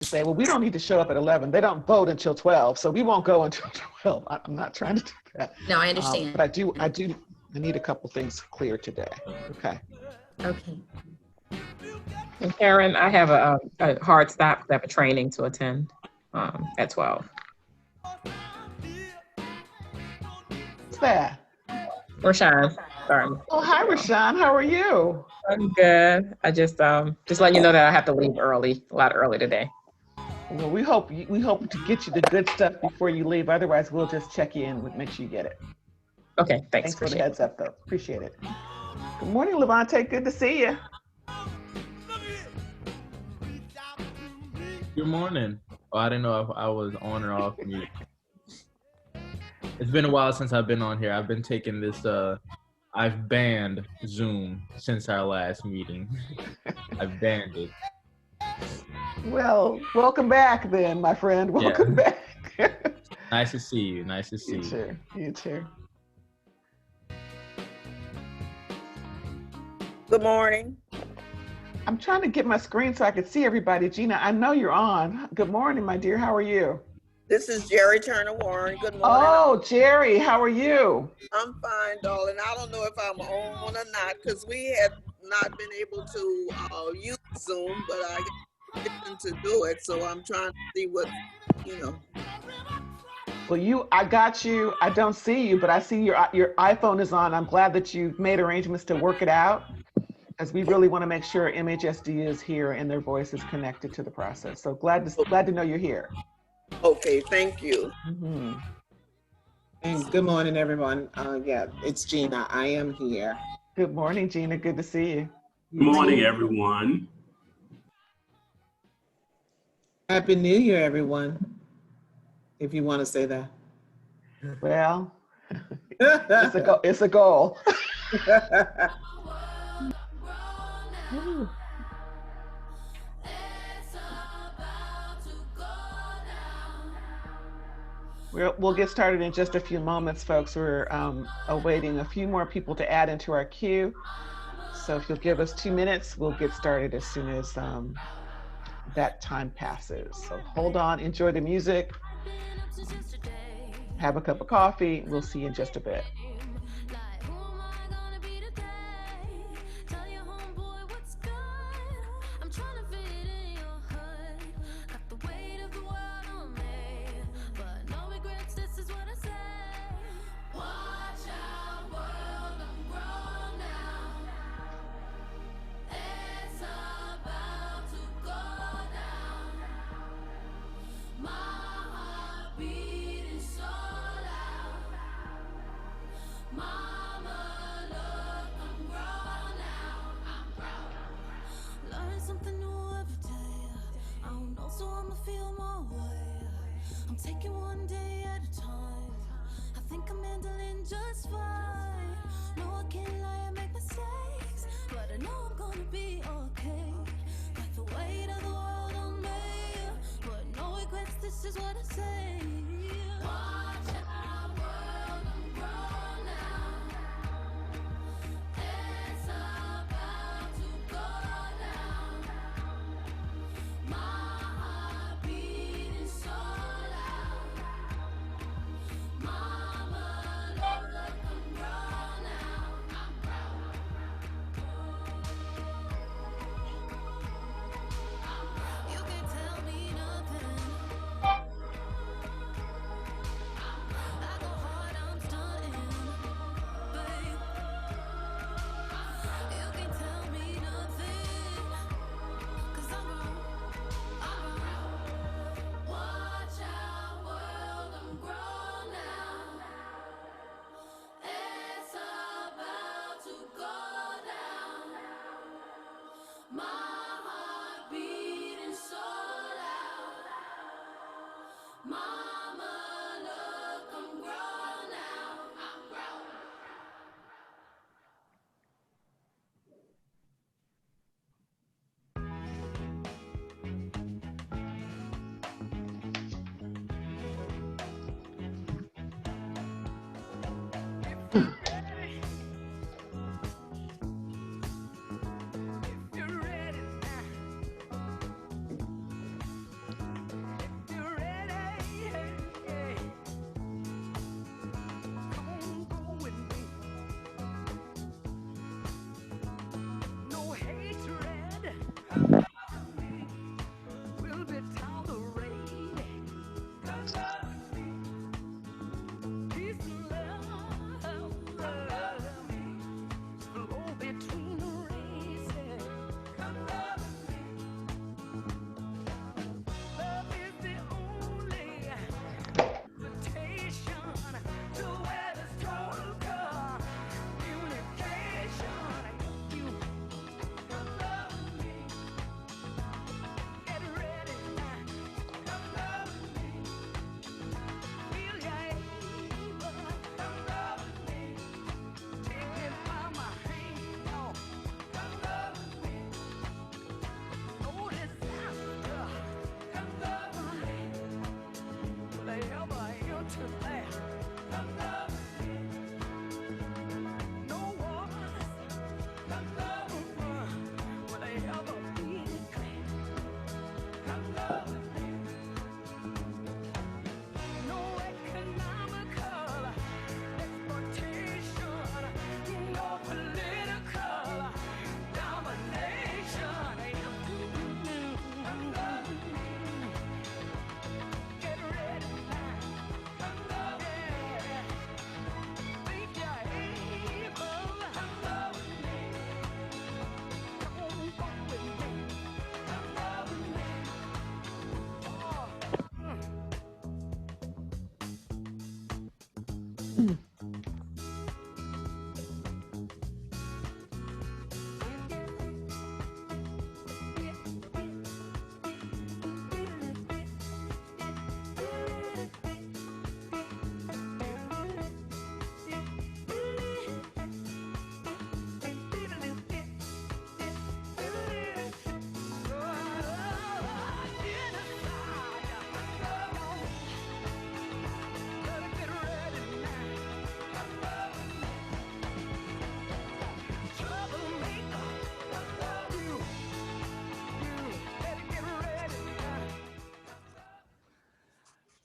say, well, we don't need to show up at 11. They don't vote until 12, so we won't go until 12. I'm not trying to do that. No, I understand. But I need a couple things clear today. Okay. Okay. And Karen, I have a hard stop. I have a training to attend at 12. What's that? Rashawn, sorry. Oh, hi, Rashawn. How are you? I'm good. I just letting you know that I have to leave early, a lot early today. Well, we hope to get you the good stuff before you leave. Otherwise, we'll just check you in and make sure you get it. Okay, thanks. Thanks for the heads up, though. Appreciate it. Good morning, Levante. Good to see you. Good morning. Oh, I didn't know if I was on or off mute. It's been a while since I've been on here. I've been taking this, I've banned Zoom since our last meeting. I've banned it. Well, welcome back then, my friend. Welcome back. Nice to see you. Nice to see you. You too. You too. Good morning. I'm trying to get my screen so I can see everybody. Gina, I know you're on. Good morning, my dear. How are you? This is Jerry Turner Warren. Good morning. Oh, Jerry, how are you? I'm fine, darling. I don't know if I'm on or not because we have not been able to use Zoom, but I get to do it. So I'm trying to see what, Well, I got you. I don't see you, but I see your iPhone is on. I'm glad that you made arrangements to work it out, as we really want to make sure MHSD is here and their voice is connected to the process. So glad to know you're here. Okay, thank you. Mm-hmm. And good morning, everyone. Yeah, it's Gina. I am here. Good morning, Gina. Good to see you. Good morning, everyone. Happy New Year, everyone. If you want to say that. Well, it's a goal. We'll get started in just a few moments, folks. We're awaiting a few more people to add into our queue. So if you'll give us 2 minutes, we'll get started as soon as that time passes. So hold on, enjoy the music, have a cup of coffee. We'll see you in just a bit. Taking one day at a time. I think I'm handling just fine. No, I can't lie and make mistakes, but I know I'm gonna be okay. Got the weight of the world on me, but no regrets, this is what I say. Watch our world, I'm grown now. It's about to go down. My heart beating so loud. Mama, look, I'm grown now. I'm grown. You can tell me nothing. I go hard, I'm stunting, babe. You can tell me nothing, 'cause I'm grown. Watch our world, I'm grown now. It's about to go down. My heart beating so loud. Mama, look, I'm grown now. I'm grown.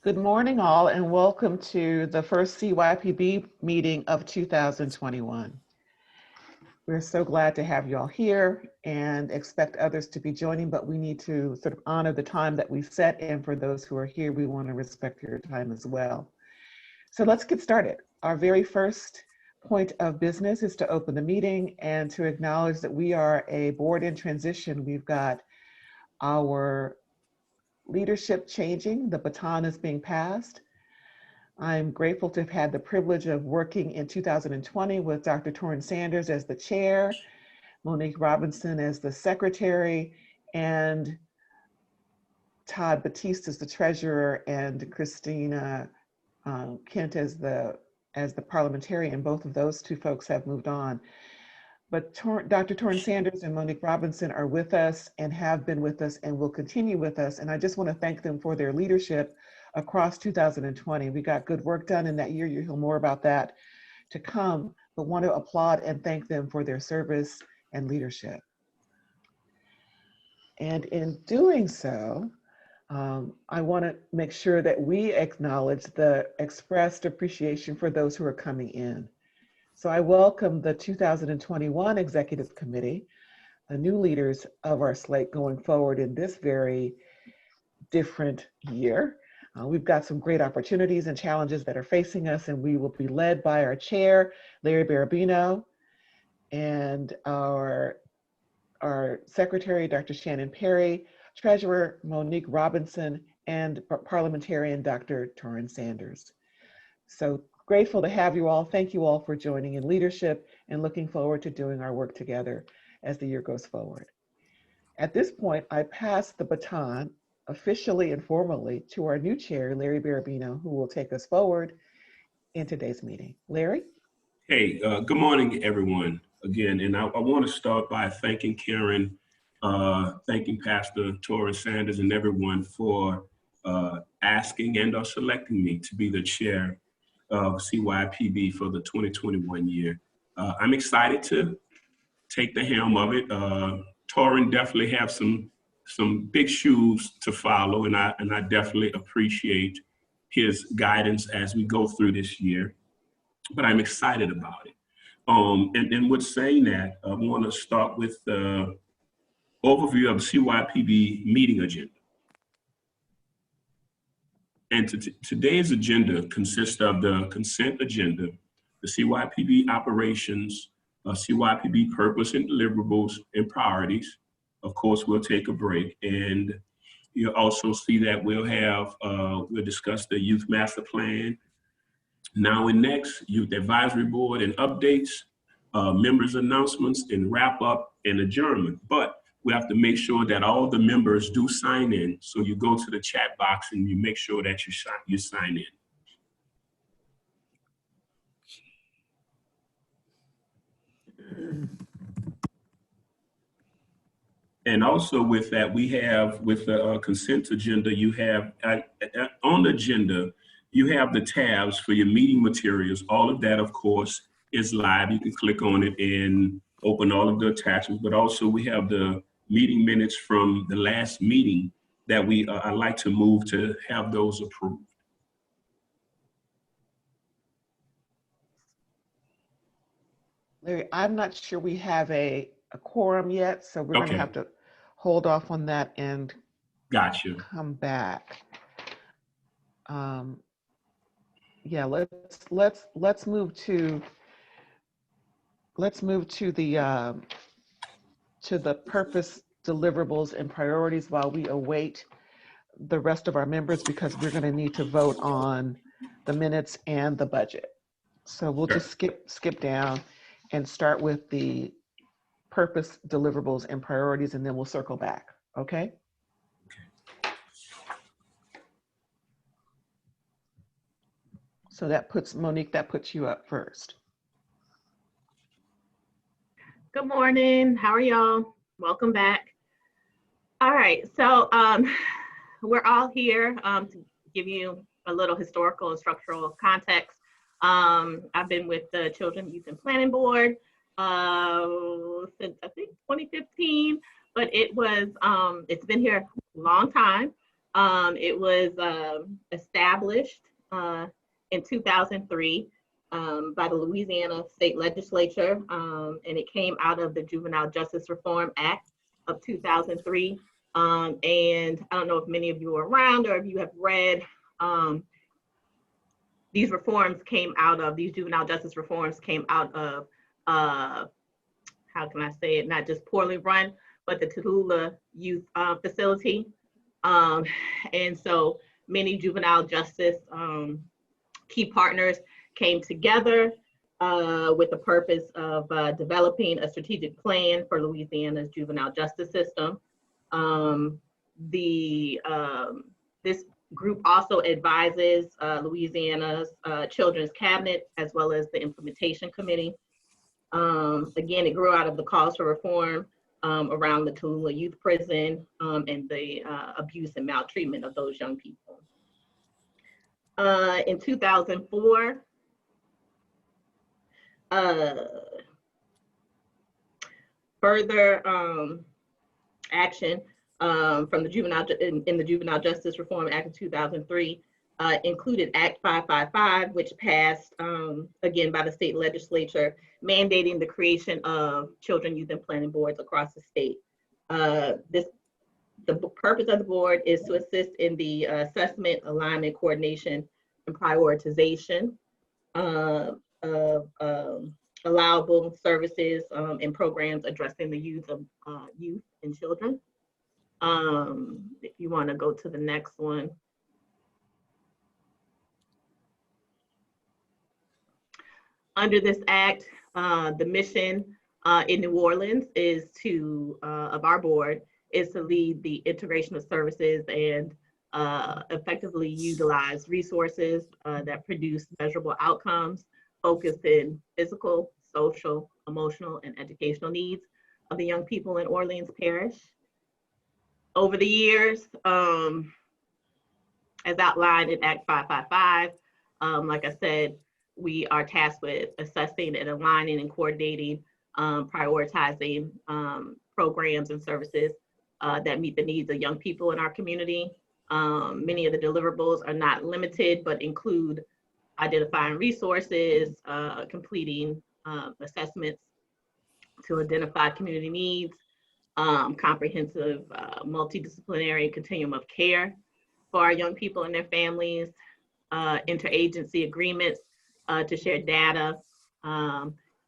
Good morning, all, and welcome to the first CYPB meeting of 2021. We're so glad to have you all here and expect others to be joining, but we need to sort of honor the time that we set, and for those who are here, we want to respect your time as well. So let's get started. Our very first point of business is to open the meeting and to acknowledge that we are a board in transition. We've got our leadership changing, the baton is being passed. I'm grateful to have had the privilege of working in 2020 with Dr. Torrin Sanders as the chair, Monique Robinson as the secretary, and Todd Batiste as the treasurer, and Christina Kent as the parliamentarian. Both of those two folks have moved on. But Dr. Torrin Sanders and Monique Robinson are with us and have been with us and will continue with us. And I just want to thank them for their leadership across 2020. We got good work done in that year. You'll hear more about that to come, but want to applaud and thank them for their service and leadership. And in doing so, I want to make sure that we acknowledge the expressed appreciation for those who are coming in. So I welcome the 2021 Executive Committee, the new leaders of our slate going forward in this very different year. We've got some great opportunities and challenges that are facing us, and we will be led by our chair, Larry Barabino, and our secretary, Dr. Shannon Perry, treasurer, Monique Robinson, and parliamentarian, Dr. Torrin Sanders. So grateful to have you all. Thank you all for joining in leadership and looking forward to doing our work together as the year goes forward. At this point, I pass the baton officially and formally to our new chair, Larry Barabino, who will take us forward in today's meeting. Larry? Hey, good morning, everyone, again. And I want to start by thanking Karen, thanking Pastor Torrin Sanders and everyone for asking and or selecting me to be the chair of CYPB for the 2021 year. I'm excited to take the helm of it. Torrin definitely have some big shoes to follow, and I definitely appreciate his guidance as we go through this year. But I'm excited about it. And with saying that, I want to start with the overview of the CYPB meeting agenda. And today's agenda consists of the consent agenda, the CYPB operations, CYPB purpose and deliverables and priorities. Of course, we'll take a break, and you'll also see that we'll discuss the youth master plan, now and next, youth advisory board and updates, members announcements, and wrap up and adjournment. But we have to make sure that all the members do sign in. So you go to the chat box and you make sure that you sign in. And also with that, we have with the consent agenda, you have on the agenda, you have the tabs for your meeting materials. All of that, of course, is live. You can click on it and open all of the attachments, but also we have the meeting minutes from the last meeting that I'd like to move to have those approved. Larry, I'm not sure we have a quorum yet, so we're Okay. gonna have to hold off on that and Gotcha. come back. Yeah, let's move to the purpose, deliverables, and priorities while we await the rest of our members, because we're going to need to vote on the minutes and the budget. So we'll just skip down and start with the purpose, deliverables, and priorities, and then we'll circle back. Okay? So that puts, Monique, that puts you up first. Good morning. How are y'all? Welcome back. All right. So we're all here to give you a little historical and structural context. I've been with the Children, Youth, and Planning Board since I think 2015, but it's been here a long time. It was established in 2003 by the Louisiana State Legislature, and it came out of the Juvenile Justice Reform Act of 2003. And I don't know if many of you are around or if you have read, these juvenile justice reforms came out of, how can I say it, not just poorly run, but the Tallulah Youth Facility. And so many juvenile justice key partners came together with the purpose of developing a strategic plan for Louisiana's juvenile justice system. This group also advises Louisiana's Children's Cabinet, as well as the Implementation Committee. Again, it grew out of the calls for reform around the Tallulah Youth Prison and the abuse and maltreatment of those young people. In 2004, further action from the Juvenile Justice Reform Act of 2003 included Act 555, which passed again by the state legislature, mandating the creation of children, youth, and planning boards across the state. The purpose of the board is to assist in the assessment, alignment, coordination, and prioritization of allowable services and programs addressing the youth and children. If you want to go to the next one. Under this act, the mission in New Orleans is of our board is to lead the integration of services and effectively utilize resources that produce measurable outcomes focused in physical, social, emotional, and educational needs of the young people in Orleans Parish. Over the years, as outlined in Act 555, like I said, we are tasked with assessing and aligning and coordinating, prioritizing programs and services that meet the needs of young people in our community. Many of the deliverables are not limited, but include identifying resources, completing assessments to identify community needs, comprehensive multidisciplinary continuum of care, for our young people and their families, interagency agreements to share data,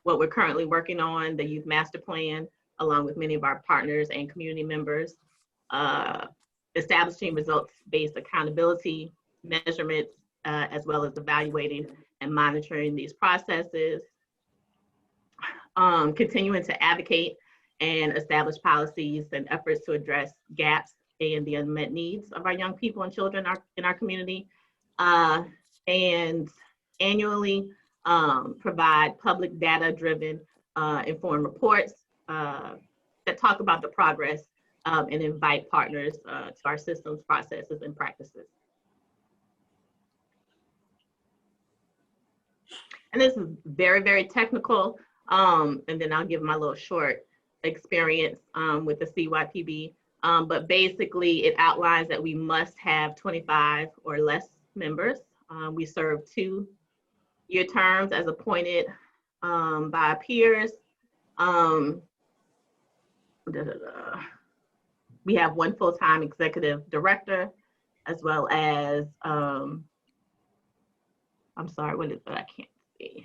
what we're currently working on, the Youth Master Plan, along with many of our partners and community members, establishing results-based accountability measurements, as well as evaluating and monitoring these processes, continuing to advocate and establish policies and efforts to address gaps and the unmet needs of our young people and children in our community, and annually provide public data-driven informed reports that talk about the progress and invite partners to our systems, processes, and practices. And this is very, very technical, and then I'll give my little short experience with the CYPB. But basically, it outlines that we must have 25 or less members. We serve 2-year terms as appointed by our peers. We have 1 full-time executive director, as well as, I'm sorry, what is it? I can't see.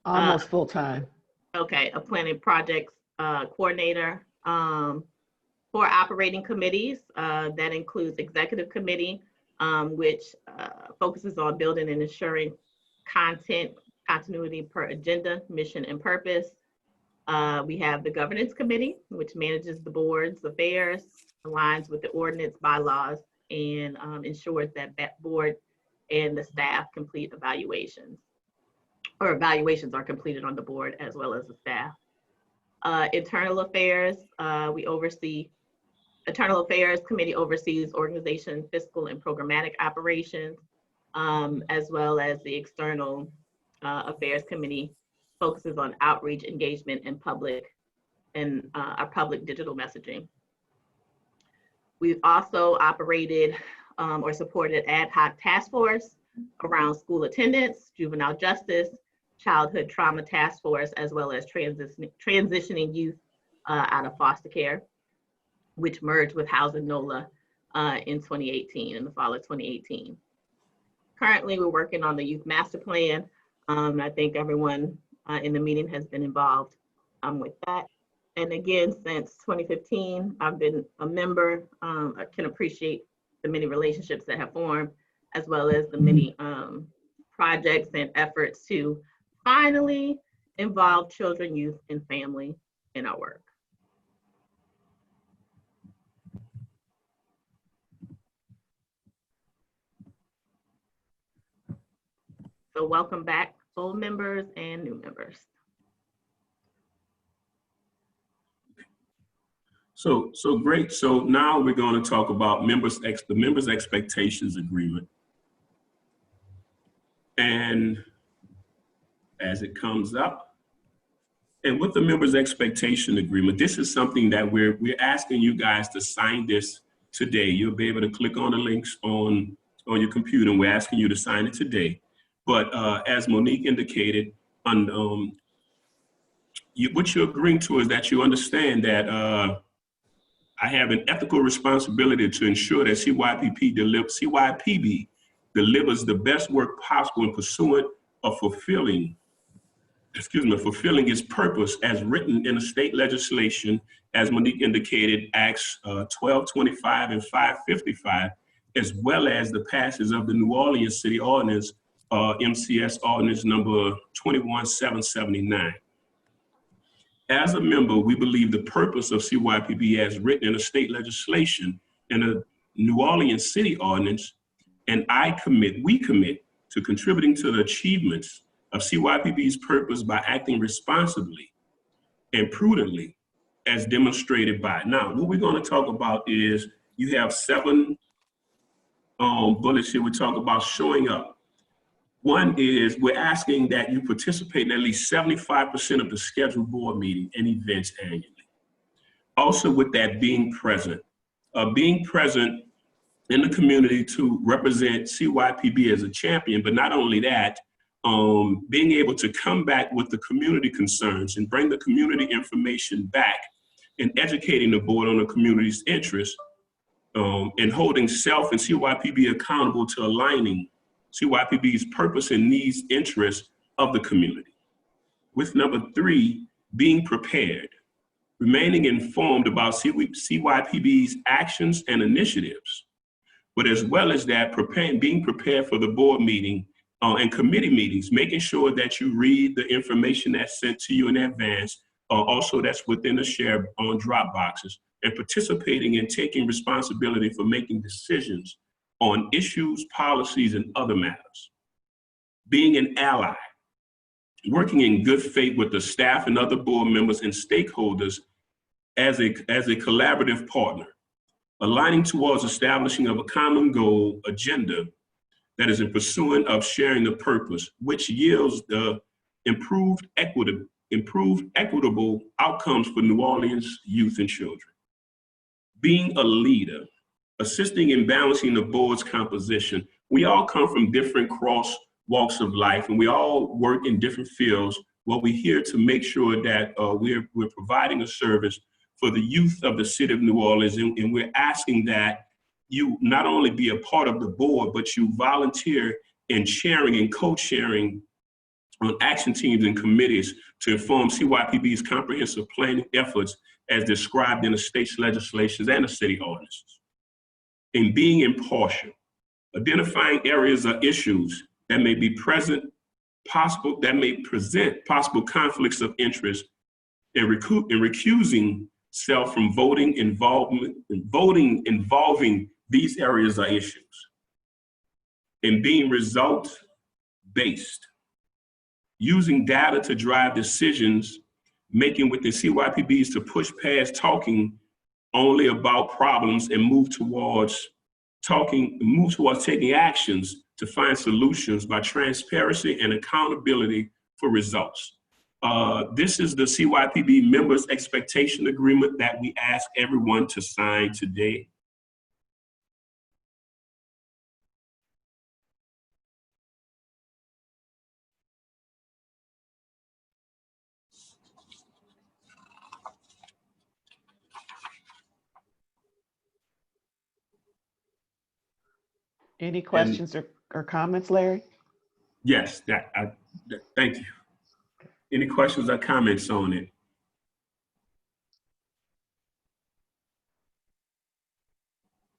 Almost full-time. Okay, a planning projects coordinator, 4 operating committees. That includes executive committee, which focuses on building and ensuring continuity per agenda, mission, and purpose. We have the governance committee, which manages the board's affairs, aligns with the ordinance, bylaws, and ensures that that board and the staff complete evaluations, or evaluations are completed on the board as well as the staff. Internal affairs, Internal Affairs Committee oversees organization, fiscal, and programmatic operations, as well as the External Affairs Committee focuses on outreach, engagement, and our public digital messaging. We've also operated or supported ad hoc task force around school attendance, juvenile justice, childhood trauma task force, as well as transitioning youth out of foster care, which merged with Housing NOLA in 2018, in the fall of 2018. Currently, we're working on the Youth Master Plan. I think everyone in the meeting has been involved with that. And again, since 2015, I've been a member. I can appreciate the many relationships that have formed, as well as the many projects and efforts to finally involve children, youth, and family in our work. So welcome back, old members and new members. So great. So now we're going to talk about the members' expectations agreement. And as it comes up, and with the members' expectation agreement, this is something that we're asking you guys to sign this today. You'll be able to click on the links on your computer, and we're asking you to sign it today. But as Monique indicated, what you're agreeing to is that you understand that I have an ethical responsibility to ensure that CYPB delivers the best work possible in pursuit of fulfilling its purpose as written in the state legislation, as Monique indicated, Acts 1225 and 555, as well as the passage of the New Orleans City Ordinance, MCS Ordinance number 21779. As a member, we believe the purpose of CYPB as written in the state legislation and the New Orleans City Ordinance, and we commit to contributing to the achievements of CYPB's purpose by acting responsibly and prudently as demonstrated by. Now, what we're going to talk about is, you have 7 bullets here. We talk about showing up. One is, we're asking that you participate in at least 75% of the scheduled board meeting and events annually. Also with that, being present in the community to represent CYPB as a champion, but not only that, being able to come back with the community concerns and bring the community information back and educating the board on the community's interests, and holding self and CYPB accountable to aligning CYPB's purpose and needs, interests of the community. With number 3, being prepared, remaining informed about CYPB's actions and initiatives, but as well as that, being prepared for the board meeting and committee meetings, making sure that you read the information that's sent to you in advance, also that's within the share on drop boxes, and participating and taking responsibility for making decisions on issues, policies, and other matters. Being an ally, working in good faith with the staff and other board members and stakeholders as a collaborative partner, aligning towards establishing of a common goal agenda that is in pursuit of sharing the purpose, which yields the improved equitable outcomes for New Orleans youth and children. Being a leader, assisting in balancing the board's composition. We all come from different cross walks of life, and we all work in different fields. Well, we're here to make sure that we're providing a service for the youth of the city of New Orleans, and we're asking that you not only be a part of the board, but you volunteer in sharing and co-sharing on action teams and committees to inform CYPB's comprehensive planning efforts as described in the state's legislations and the city ordinances. In being impartial, identifying areas or issues that may be present, that may present possible conflicts of interest, and recusing self from voting involving these areas or issues. And being result-based, using data to drive decisions, making within CYPBs to push past talking only about problems and move towards taking actions to find solutions by transparency and accountability for results. This is the CYPB members expectation agreement that we ask everyone to sign today. Any questions or comments, Larry? Yes, thank you. Any questions or comments on it?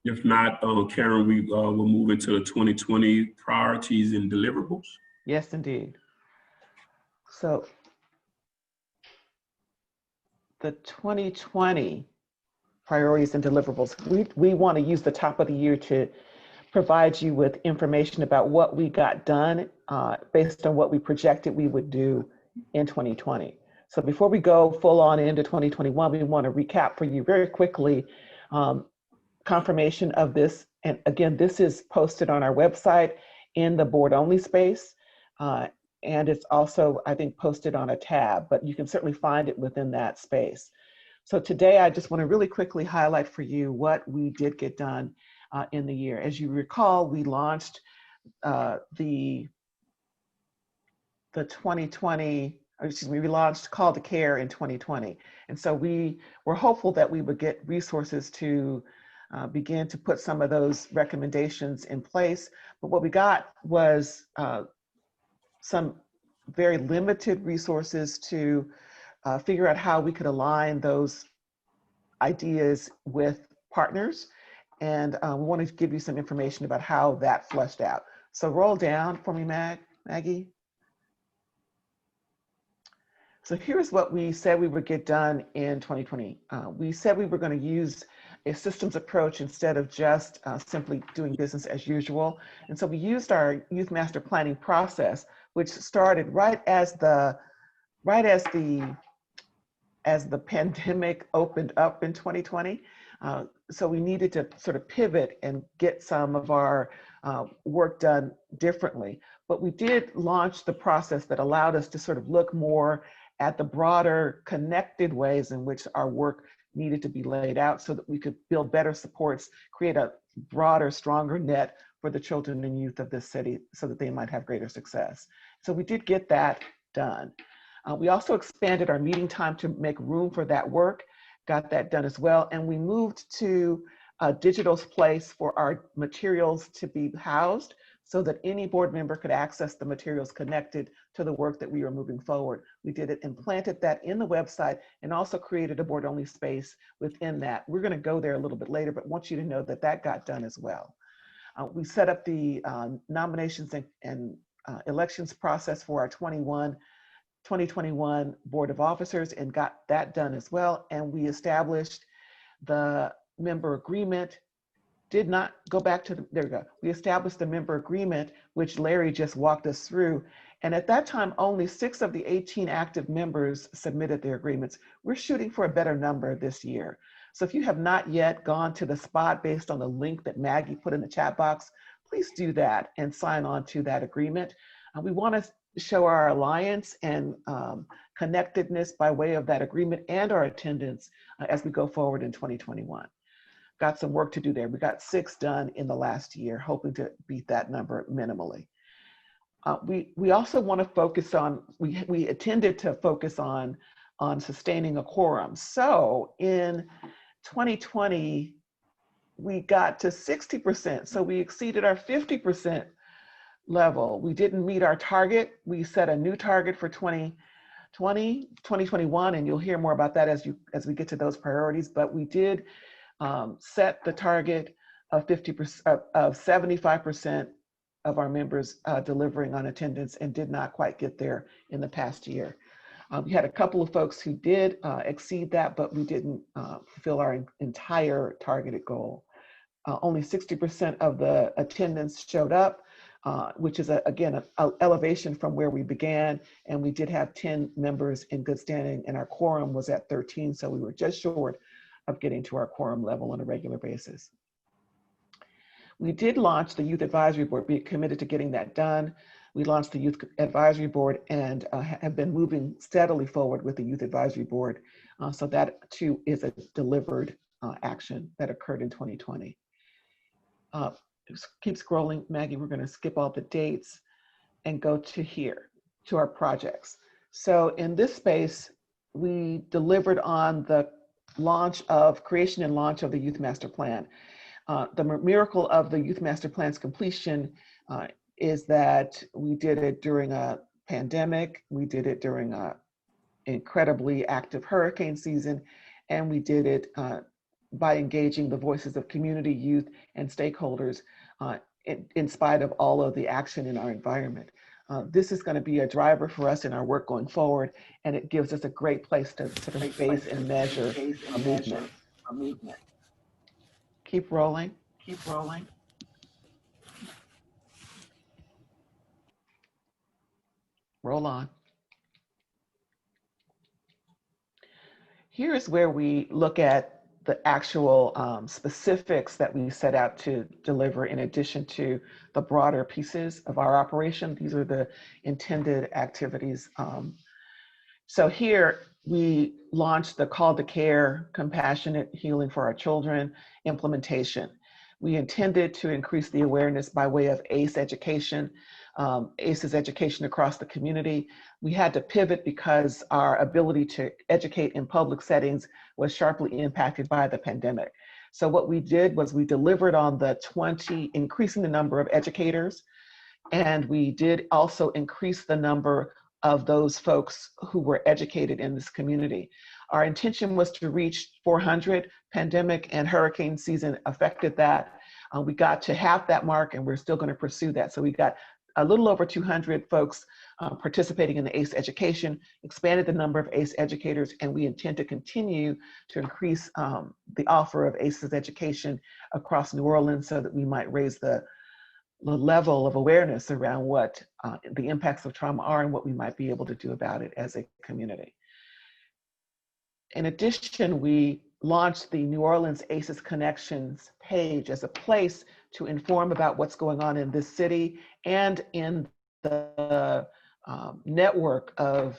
If not, Karen, we'll move into the 2020 priorities and deliverables. Yes, indeed. So the 2020 priorities and deliverables, we want to use the top of the year to provide you with information about what we got done based on what we projected we would do in 2020. So before we go full on into 2021, we want to recap for you very quickly confirmation of this. And again, this is posted on our website in the board only space. And it's also, I think, posted on a tab, but you can certainly find it within that space. So today, I just want to really quickly highlight for you what we did get done in the year. As you recall, we launched we launched Call to Care in 2020. And so we were hopeful that we would get resources to begin to put some of those recommendations in place. But what we got was some very limited resources to figure out how we could align those ideas with partners. And we want to give you some information about how that fleshed out. So roll down for me, Maggie. So here's what we said we would get done in 2020. We said we were going to use a systems approach instead of just simply doing business as usual. And so we used our youth master planning process, which started right as the pandemic opened up in 2020. So we needed to sort of pivot and get some of our work done differently. But we did launch the process that allowed us to sort of look more at the broader connected ways in which our work needed to be laid out so that we could build better supports, create a broader, stronger net for the children and youth of this city so that they might have greater success. So we did get that done. We also expanded our meeting time to make room for that work, got that done as well. And we moved to a digital place for our materials to be housed so that any board member could access the materials connected to the work that we were moving forward. We did it and planted that in the website and also created a board-only space within that. We're going to go there a little bit later, but want you to know that that got done as well. We set up the nominations and elections process for our 2021 Board of Officers and got that done as well. And we established the member agreement, did not go back to, there we go. We established the member agreement, which Larry just walked us through. And at that time, only 6 of the 18 active members submitted their agreements. We're shooting for a better number this year. So if you have not yet gone to the spot based on the link that Maggie put in the chat box, please do that and sign on to that agreement. We want to show our alliance and connectedness by way of that agreement and our attendance as we go forward in 2021. Got some work to do there. We got 6 done in the last year, hoping to beat that number minimally. We also want to focus on, we intended to focus on sustaining a quorum. So in 2020, we got to 60%. So we exceeded our 50% level. We didn't meet our target. We set a new target for 2021, and you'll hear more about that as we get to those priorities. But we did set the target of 75% of our members delivering on attendance and did not quite get there in the past year. We had a couple of folks who did exceed that, but we didn't fulfill our entire targeted goal. Only 60% of the attendance showed up, which is, again, an elevation from where we began. And we did have 10 members in good standing, and our quorum was at 13. So we were just short of getting to our quorum level on a regular basis. We did launch the Youth Advisory Board, be committed to getting that done. We launched the Youth Advisory Board and have been moving steadily forward with the Youth Advisory Board. So that too is a delivered action that occurred in 2020. Keep scrolling, Maggie, we're gonna skip all the dates and go to here, to our projects. So in this space, we delivered on the creation and launch of the Youth Master Plan. The miracle of the Youth Master Plan's completion is that we did it during a pandemic, we did it during an incredibly active hurricane season, and we did it by engaging the voices of community, youth, and stakeholders in spite of all of the action in our environment. This is going to be a driver for us in our work going forward, and it gives us a great place to sort of base and measure a movement. Keep rolling, keep rolling. Roll on. Here's where we look at the actual specifics that we set out to deliver in addition to the broader pieces of our operation. These are the intended activities. So here we launched the Call to Care, Compassionate Healing for Our Children implementation. We intended to increase the awareness by way of ACE education. ACE is education across the community. We had to pivot because our ability to educate in public settings was sharply impacted by the pandemic. So what we did was we delivered on the increasing the number of educators, and we did also increase the number of those folks who were educated in this community. Our intention was to reach 400. Pandemic and hurricane season affected that. We got to half that mark, and we're still going to pursue that. So we got a little over 200 folks participating in the ACE education, expanded the number of ACE educators, and we intend to continue to increase the offer of ACE's education across New Orleans so that we might raise the level of awareness around what the impacts of trauma are and what we might be able to do about it as a community. In addition, we launched the New Orleans ACEs Connections page as a place to inform about what's going on in this city and in the network of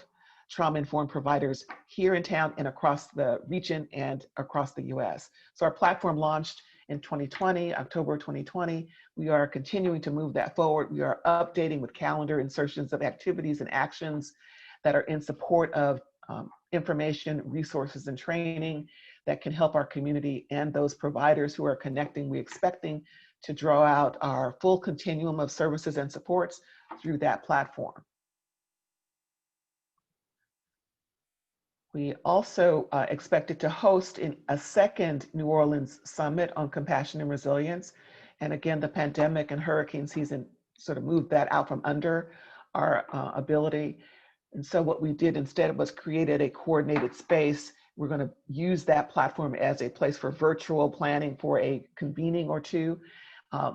trauma-informed providers here in town and across the region and across the US. So our platform launched in 2020, October 2020. We are continuing to move that forward. We are updating with calendar insertions of activities and actions that are in support of information, resources, and training. that can help our community and those providers who are connecting. We're expecting to draw out our full continuum of services and supports through that platform. We also expected to host a second New Orleans Summit on Compassion and Resilience. And again, the pandemic and hurricane season sort of moved that out from under our ability. And so what we did instead was created a coordinated space. We're going to use that platform as a place for virtual planning for a convening or two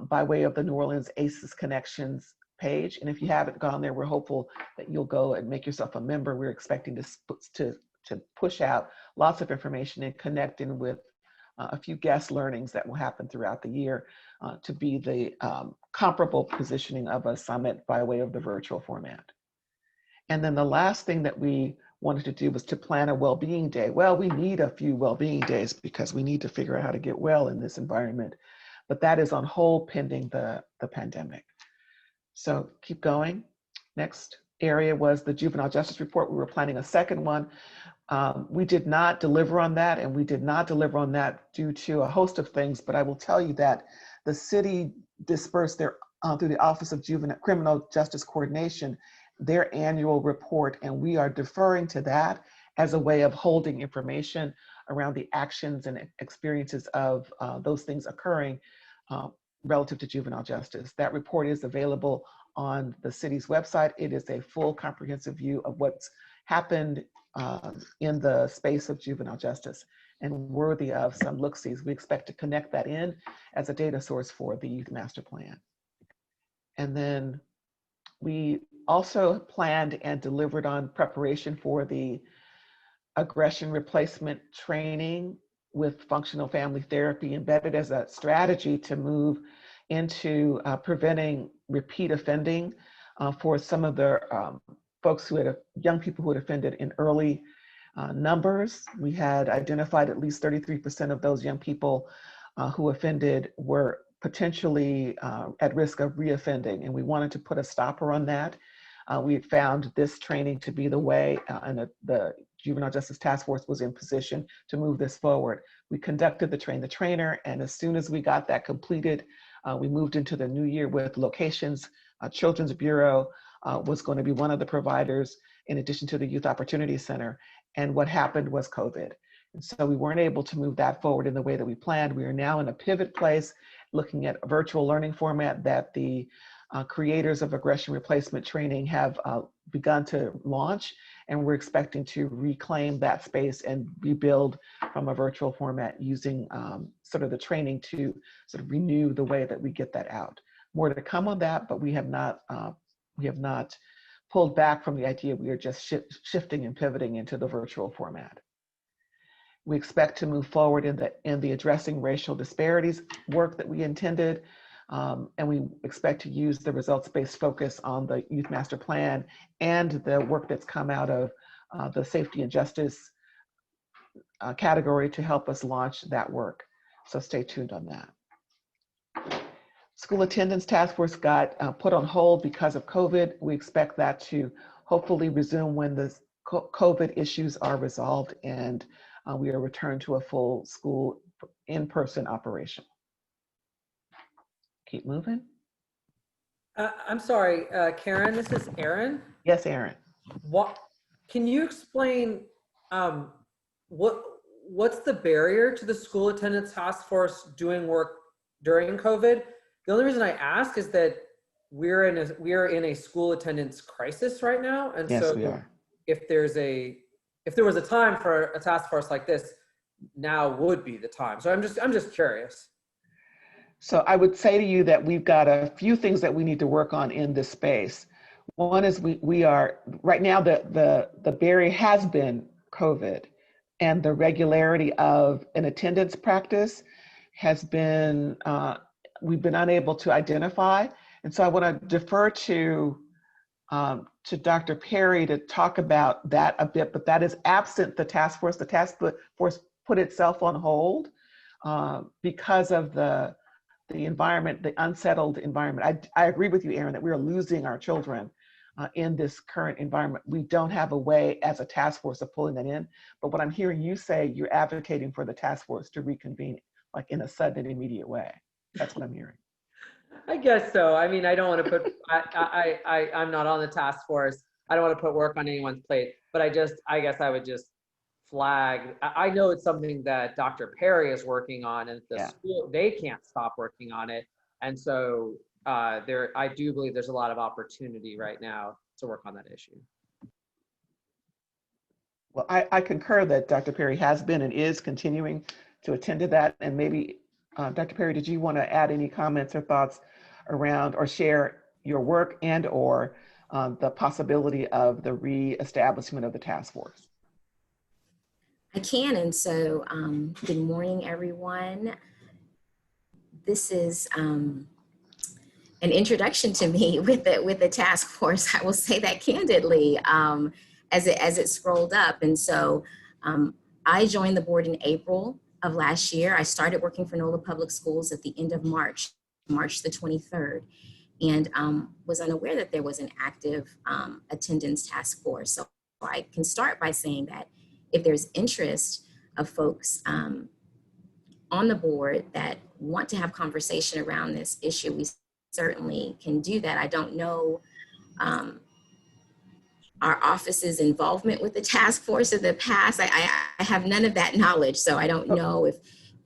by way of the New Orleans ACES Connections page. And if you haven't gone there, we're hopeful that you'll go and make yourself a member. We're expecting to push out lots of information and connect in with a few guest learnings that will happen throughout the year to be the comparable positioning of a summit by way of the virtual format. And then the last thing that we wanted to do was to plan a well-being day. Well, we need a few well-being days because we need to figure out how to get well in this environment, but that is on hold pending the pandemic. So keep going. Next area was the juvenile justice report. We were planning a second one. We did not deliver on that, and we did not deliver on that due to a host of things, but I will tell you that the city dispersed their, through the Office of Criminal Justice Coordination, their annual report, and we are deferring to that as a way of holding information around the actions and experiences of those things occurring relative to juvenile justice. That report is available on the city's website. It is a full comprehensive view of what's happened in the space of juvenile justice and worthy of some look-sees. We expect to connect that in as a data source for the Youth Master Plan. And then we also planned and delivered on preparation for the aggression replacement training with functional family therapy embedded as a strategy to move into preventing repeat offending for some of the folks who had, young people who had offended in early numbers. We had identified at least 33% of those young people who offended were potentially at risk of reoffending, and we wanted to put a stopper on that. We had found this training to be the way, and the Juvenile Justice Task Force was in position to move this forward. We conducted the train the trainer, and as soon as we got that completed, we moved into the new year with locations. Children's Bureau was going to be one of the providers in addition to the Youth Opportunity Center. And what happened was COVID. And so we weren't able to move that forward in the way that we planned. We are now in a pivot place, looking at a virtual learning format that the creators of aggression replacement training have begun to launch. And we're expecting to reclaim that space and rebuild from a virtual format using sort of the training to sort of renew the way that we get that out. More to come on that, but we have not pulled back from the idea. We are just shifting and pivoting into the virtual format. We expect to move forward in the addressing racial disparities work that we intended, and we expect to use the results-based focus on the Youth Master Plan and the work that's come out of the safety and justice category to help us launch that work. So stay tuned on that. School Attendance Task Force got put on hold because of COVID. We expect that to hopefully resume when the COVID issues are resolved and we are returned to a full school in-person operation. Keep moving. I'm sorry, Karen, this is Aaron. Yes, Aaron. What, can you explain what's the barrier to the School Attendance Task Force doing work during COVID? The only reason I ask is that we are in a school attendance crisis right now, and yes, so we are. If there was a time for a task force like this, now would be the time. So I'm just curious. So I would say to you that we've got a few things that we need to work on in this space. One is we are right now the barrier has been COVID, and the regularity of an attendance practice has been we've been unable to identify. And so I want to defer to Dr. Perry to talk about that a bit, but that is absent the task force. The task force put itself on hold because of the environment, the unsettled environment. I agree with you, Aaron, that we are losing our children in this current environment. We don't have a way as a task force of pulling that in. But what I'm hearing you say, you're advocating for the task force to reconvene, like in a sudden and immediate way. That's what I'm hearing. I guess so. I mean, I don't want to put, I'm not on the task force. I don't want to put work on anyone's plate, but I guess I would just flag. I know it's something that Dr. Perry is working on, and the school, they can't stop working on it. And so I do believe there's a lot of opportunity right now to work on that issue. Well, I concur that Dr. Perry has been and is continuing to attend to that. And maybe, Dr. Perry, did you want to add any comments or thoughts around or share your work and or the possibility of the reestablishment of the task force? I can, and so good morning, everyone. This is an introduction to me with the task force. I will say that candidly as it scrolled up, and so I joined the board in April of last year. I started working for NOLA Public Schools at the end of March the 23rd, and was unaware that there was an active attendance task force. So I can start by saying that if there's interest of folks on the board that want to have conversation around this issue, we certainly can do that. I don't know our office's involvement with the task force in the past. I have none of that knowledge, so I don't know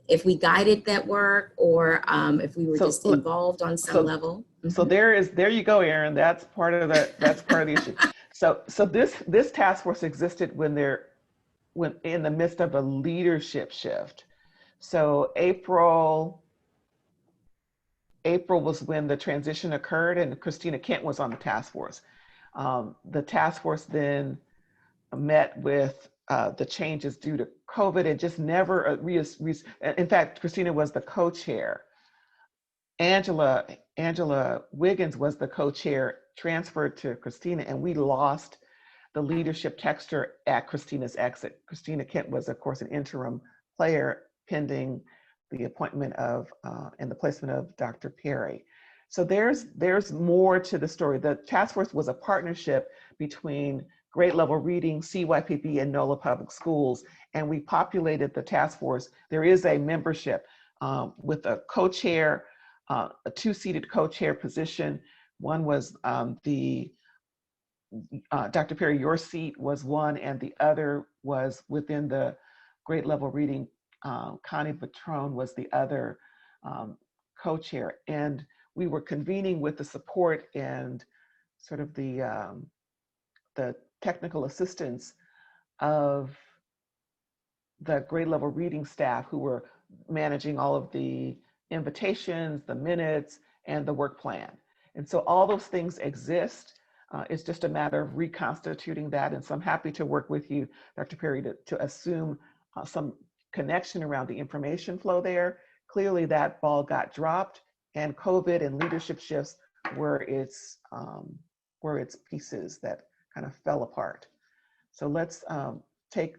if we guided that work or if we were just involved on some level. So there you go, Erin. That's part of the issue. So this task force existed when in the midst of a leadership shift. So April was when the transition occurred, and Christina Kent was on the task force. The task force then met with the changes due to COVID and just never, in fact, Christina was the co-chair. Angela Wiggins was the co-chair, transferred to Christina, and we lost the leadership texture at Christina's exit. Christina Kent was, of course, an interim player pending the appointment of and the placement of Dr. Perry. So there's more to the story. The task force was a partnership between grade level reading, CYPB, and NOLA Public Schools, and we populated the task force. There is a membership with a co-chair, a two-seated co-chair position. One was Dr. Perry, your seat was one, and the other was within the grade level reading. Connie Patrone was the other co-chair, and we were convening with the support and sort of the technical assistance of the grade level reading staff who were managing all of the invitations, the minutes, and the work plan. And so all those things exist. It's just a matter of reconstituting that. And so I'm happy to work with you, Dr. Perry, to assume some connection around the information flow there. Clearly that ball got dropped, and COVID and leadership shifts were its pieces that kind of fell apart. So let's take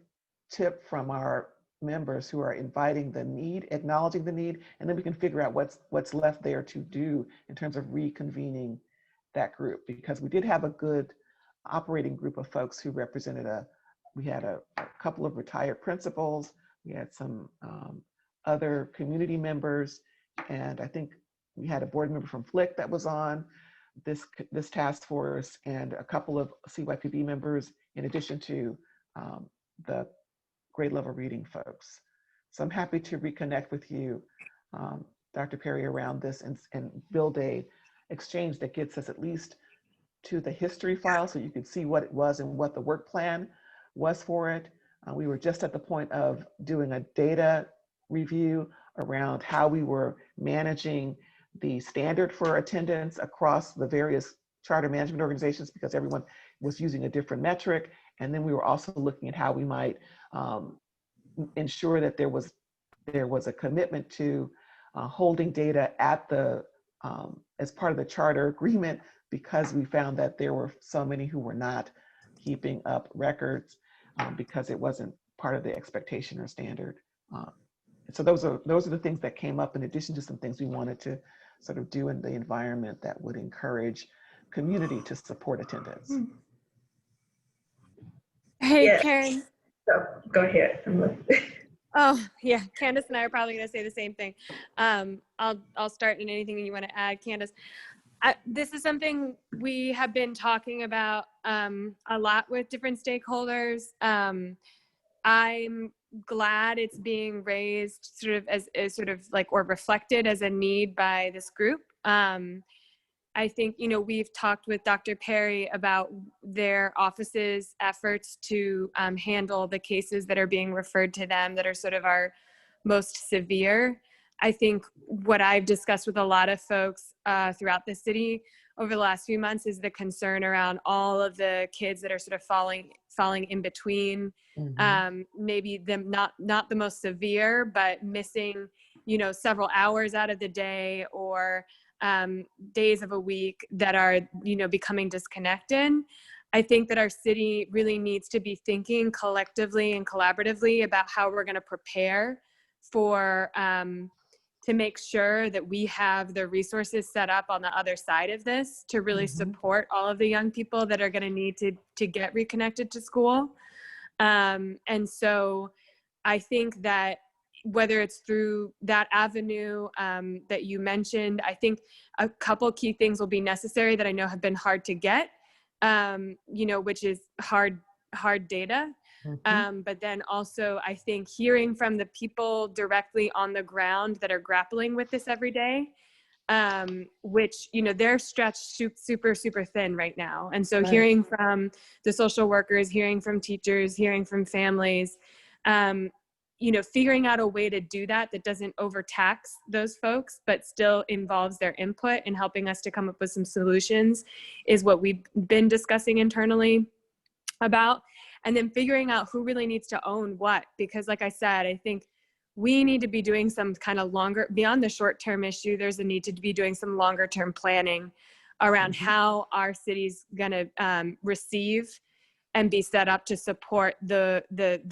tip from our members who are inviting the need, acknowledging the need, and then we can figure out what's left there to do in terms of reconvening that group, because we did have a good operating group of folks who represented we had a couple of retired principals, we had some other community members, and I think we had a board member from Flick that was on this task force, and a couple of CYPB members, in addition to the grade level reading folks. So I'm happy to reconnect with you, Dr. Perry, around this and build a exchange that gets us at least to the history file so you can see what it was and what the work plan was for it. We were just at the point of doing a data review around how we were managing the standard for attendance across the various charter management organizations, because everyone was using a different metric. And then we were also looking at how we might ensure that there was a commitment to holding data at the as part of the charter agreement, because we found that there were so many who were not keeping up records because it wasn't part of the expectation or standard. So those are the things that came up, in addition to some things we wanted to sort of do in the environment that would encourage community to support attendance. Hey, Yes. Karen. So go ahead. Oh, yeah. Candace and I are probably going to say the same thing. I'll start in anything you want to add, Candace. This is something we have been talking about a lot with different stakeholders. I'm glad it's being raised sort of as sort of like, or reflected as a need by this group. I think, you know, we've talked with Dr. Perry about their office's efforts to handle the cases that are being referred to them that are sort of our most severe. I think what I've discussed with a lot of folks throughout the city over the last few months is the concern around all of the kids that are sort of falling in between, maybe them not the most severe, but missing, you know, several hours out of the day or days of a week that are, you know, becoming disconnected. I think that our city really needs to be thinking collectively and collaboratively about how we're going to prepare for to make sure that we have the resources set up on the other side of this to really support all of the young people that are going to need to get reconnected to school. And so I think that whether it's through that avenue that you mentioned, I think a couple key things will be necessary that I know have been hard to get, you know, which is hard data. But then also I think hearing from the people directly on the ground that are grappling with this every day, which, you know, they're stretched super thin right now. And so hearing from the social workers, hearing from teachers, hearing from families, you know, figuring out a way to do that doesn't overtax those folks, but still involves their input in helping us to come up with some solutions is what we've been discussing internally about. And then figuring out who really needs to own what, because like I said, I think we need to be doing some kind of longer, beyond the short-term issue, there's a need to be doing some longer-term planning around how our city's gonna receive and be set up to support the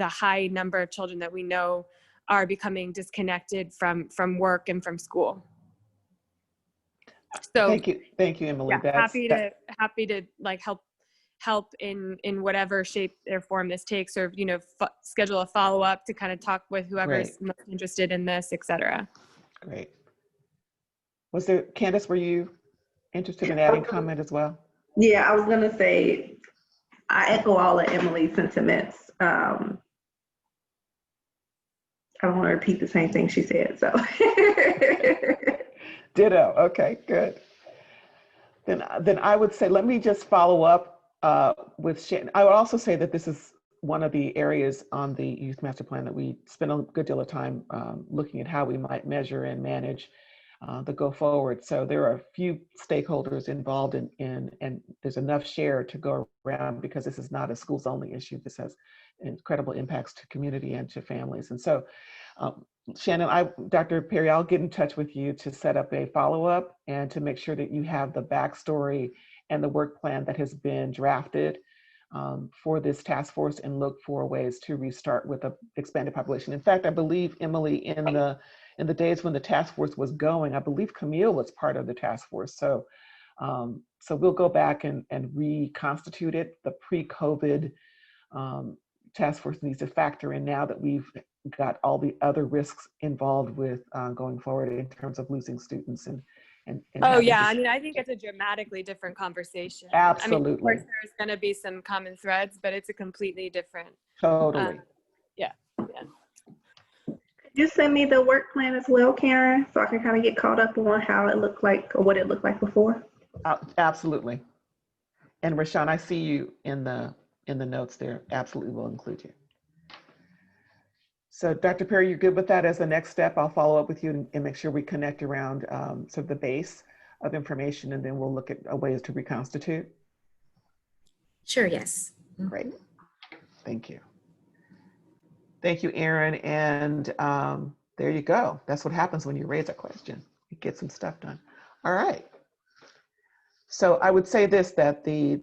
high number of children that we know are becoming disconnected from work and from school. So thank you, Emily. Yeah, happy to like help in whatever shape or form this takes, or, you know, schedule a follow-up to kind of talk with whoever's most interested in this, et cetera. Great. Was there, Candace, were you interested in adding comment as well? Yeah, I was going to say, I echo all of Emily's sentiments. I don't want to repeat the same thing she said, so. Ditto. Okay, good. Then I would say, let me just follow up with Shannon. I would also say that this is one of the areas on the youth master plan that we spend a good deal of time looking at how we might measure and manage the go forward. So there are a few stakeholders involved and there's enough share to go around, because this is not a schools only issue. This has incredible impacts to community and to families. And so Shannon, Dr. Perry, I'll get in touch with you to set up a follow-up and to make sure that you have the backstory and the work plan that has been drafted for this task force, and look for ways to restart with an expanded population. In fact, I believe, Emily, in the days when the task force was going, I believe Camille was part of the task force. So so we'll go back and reconstitute it. The pre-COVID task force needs to factor in now that we've got all the other risks involved with going forward in terms of losing students and oh yeah, I mean, I think it's a dramatically different conversation. Absolutely. I mean, of course there's going to be some common threads, but it's a completely different. Totally. Yeah. Could you send me the work plan as well, Karen, so I can kind of get caught up on how it looked like or what it looked like before? Absolutely. And Rashawn, I see you in the notes there. Absolutely, will include you. So Dr. Perry, you're good with that as the next step? I'll follow up with you and make sure we connect around sort of the base of information, and then we'll look at ways to reconstitute. Sure, yes. Great. Thank you. Thank you, Erin. And there you go. That's what happens when you raise a question. You get some stuff done. All right. So I would say this, that the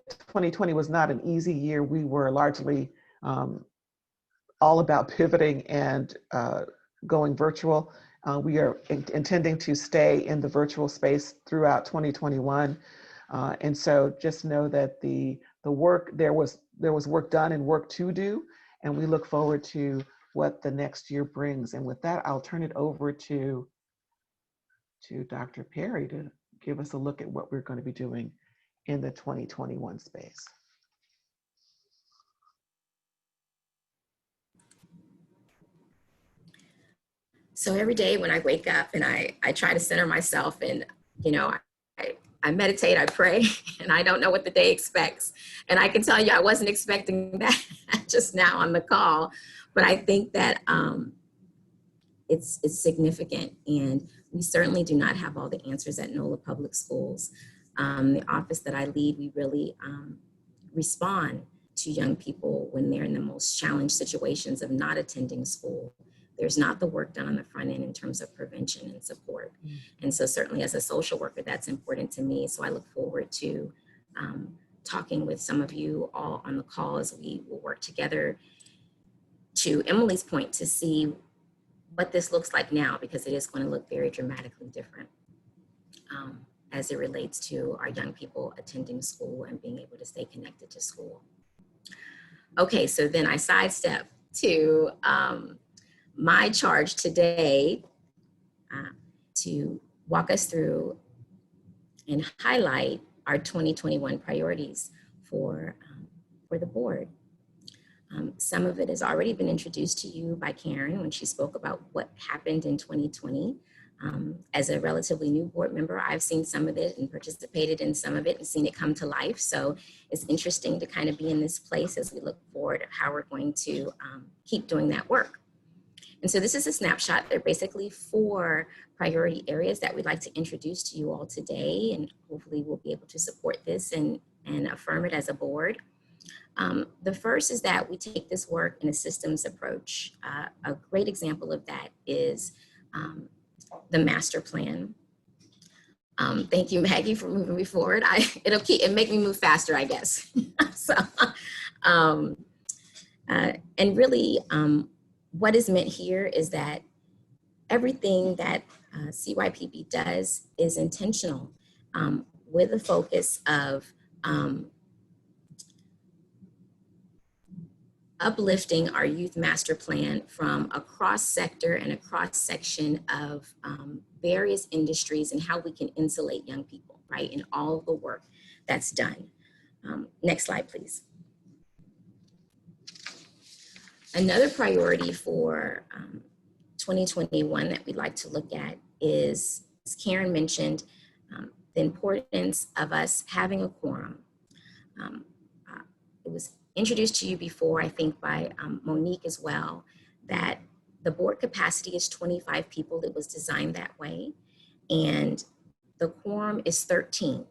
2020 was not an easy year. We were largely all about pivoting and going virtual. We are intending to stay in the virtual space throughout 2021. And so just know that the work, there was work done and work to do, and we look forward to what the next year brings. And with that, I'll turn it over to Dr. Perry to give us a look at what we're going to be doing in the 2021 space. So every day when I wake up and I try to center myself, and, you know, I meditate, I pray, and I don't know what the day expects. And I can tell you, I wasn't expecting that just now on the call, but I think that it's significant, and we certainly do not have all the answers at NOLA Public Schools. The office that I lead, we really respond to young people when they're in the most challenged situations of not attending school. There's not the work done on the front end in terms of prevention and support. And so certainly as a social worker, that's important to me. So I look forward to talking with some of you all on the call as we will work together, to Emily's point, to see what this looks like now, because it is going to look very dramatically different as it relates to our young people attending school and being able to stay connected to school. Okay, so then I sidestep to my charge today to walk us through and highlight our 2021 priorities for the board. Some of it has already been introduced to you by Karen when she spoke about what happened in 2020. As a relatively new board member, I've seen some of it and participated in some of it and seen it come to life. So it's interesting to kind of be in this place as we look forward at how we're going to keep doing that work. And so this is a snapshot. There are basically 4 priority areas that we'd like to introduce to you all today, and hopefully we'll be able to support this and affirm it as a board. The first is that we take this work in a systems approach. A great example of that is the master plan. Thank you, Maggie, for moving me forward. It'll make me move faster, I guess. So, and really, what is meant here is that everything that CYPB does is intentional, with a focus of uplifting our youth master plan from a cross sector and a cross section of various industries and how we can insulate young people, right, in all of the work that's done. Next slide, please. Another priority for 2021 that we'd like to look at is, as Karen mentioned, the importance of us having a quorum. It was introduced to you before, I think by Monique as well, that the board capacity is 25 people. It was designed that way. And the quorum is 13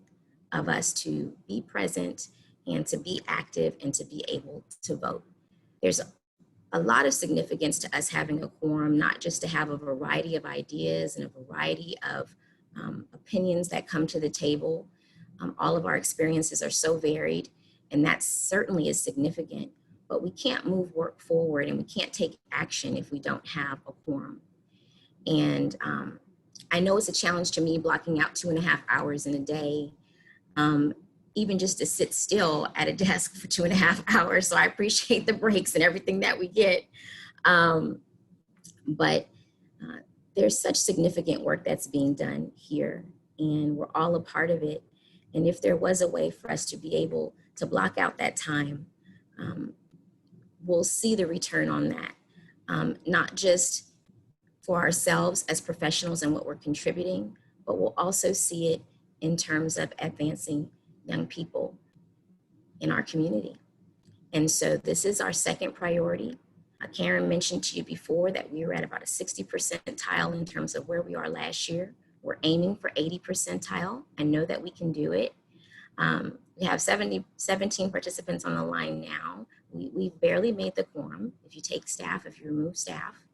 of us to be present and to be active and to be able to vote. There's a lot of significance to us having a quorum, not just to have a variety of ideas and a variety of opinions that come to the table. All of our experiences are so varied, and that certainly is significant, but we can't move work forward and we can't take action if we don't have a quorum. And I know it's a challenge to me blocking out 2.5 hours in a day, even just to sit still at a desk for 2.5 hours. So I appreciate the breaks and everything that we get. But there's such significant work that's being done here, and we're all a part of it. And if there was a way for us to be able to block out that time, we'll see the return on that, not just for ourselves as professionals and what we're contributing, but we'll also see it in terms of advancing young people in our community. And so this is our second priority. Karen mentioned to you before that we were at about a 60 percentile in terms of where we are last year. We're aiming for 80 percentile. I know that we can do it. We have 17 participants on the line now. We've barely made the quorum. If you take staff, if you remove staff.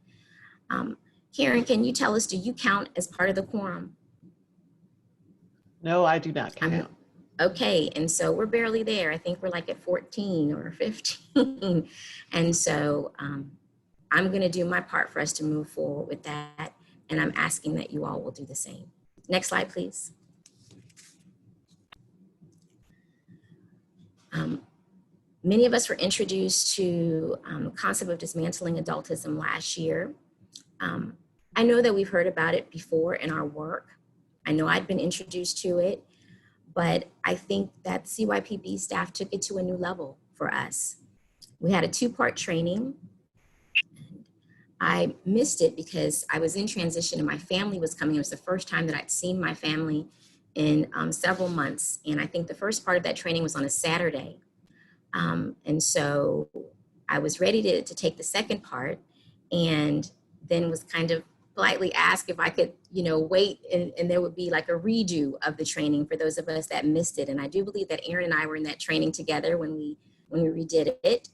Karen, can you tell us, do you count as part of the quorum? No, I do not count. Okay, and so we're barely there. I think we're like at 14 or 15. And so I'm gonna do my part for us to move forward with that. And I'm asking that you all will do the same. Next slide, please. Many of us were introduced to the concept of dismantling adultism last year. I know that we've heard about it before in our work. I know I'd been introduced to it, but I think that CYPB staff took it to a new level for us. We had a 2-part training. I missed it because I was in transition and my family was coming. It was the first time that I'd seen my family in several months. And I think the first part of that training was on a Saturday. And so I was ready to take the second part, and then was kind of politely asked if I could, wait, and there would be like a redo of the training for those of us that missed it. And I do believe that Aaron and I were in that training together when we redid it.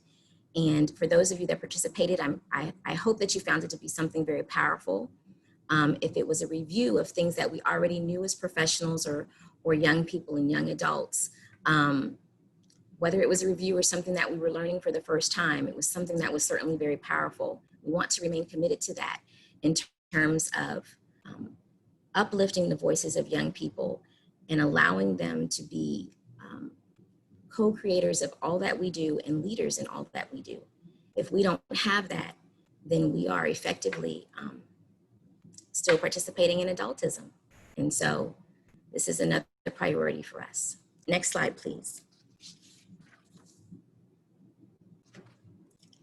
And for those of you that participated, I hope that you found it to be something very powerful. If it was a review of things that we already knew as professionals or young people and young adults, whether it was a review or something that we were learning for the first time, it was something that was certainly very powerful. We want to remain committed to that in terms of uplifting the voices of young people and allowing them to be co-creators of all that we do and leaders in all that we do. If we don't have that, then we are effectively still participating in adultism. And so this is another priority for us. Next slide, please.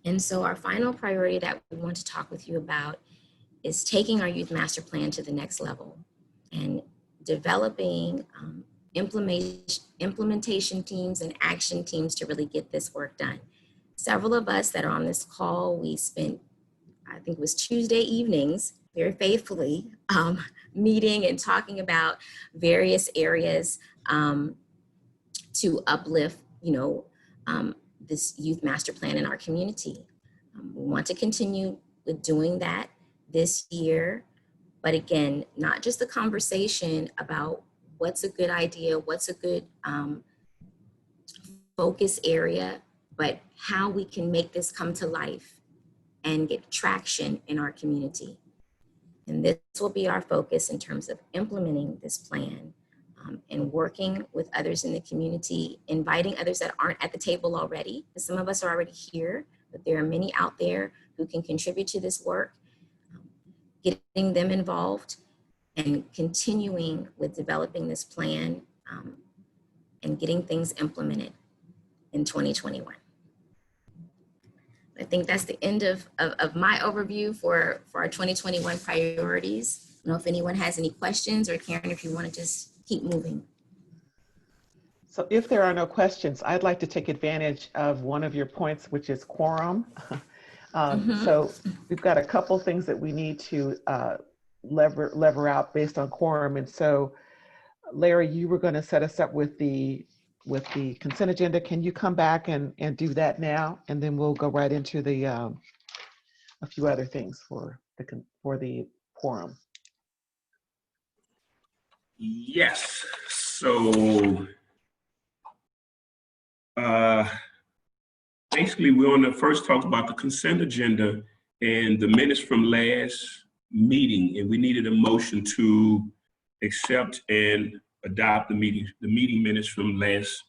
And so our final priority that we want to talk with you about is taking our youth master plan to the next level and developing implementation teams and action teams to really get this work done. Several of us that are on this call, we spent, I think it was Tuesday evenings, very faithfully meeting and talking about various areas to uplift, this youth master plan in our community. We want to continue with doing that this year, but again, not just the conversation about what's a good idea, what's a good focus area, but how we can make this come to life and get traction in our community. And this will be our focus in terms of implementing this plan and working with others in the community, inviting others that aren't at the table already. Because some of us are already here, but there are many out there who can contribute to this work, getting them involved and continuing with developing this plan and getting things implemented in 2021. I think that's the end of my overview for our 2021 priorities. I don't know if anyone has any questions, or Karen, if you want to just keep moving. So if there are no questions, I'd like to take advantage of one of your points, which is quorum. So we've got a couple things that we need to lever out based on quorum. And so, Larry, you were going to set us up with the consent agenda. Can you come back and do that now? And then we'll go right into the a few other things for the quorum. Yes. So basically, we want to first talk about the consent agenda and the minutes from last meeting, and we needed a motion to accept and adopt the meeting minutes from last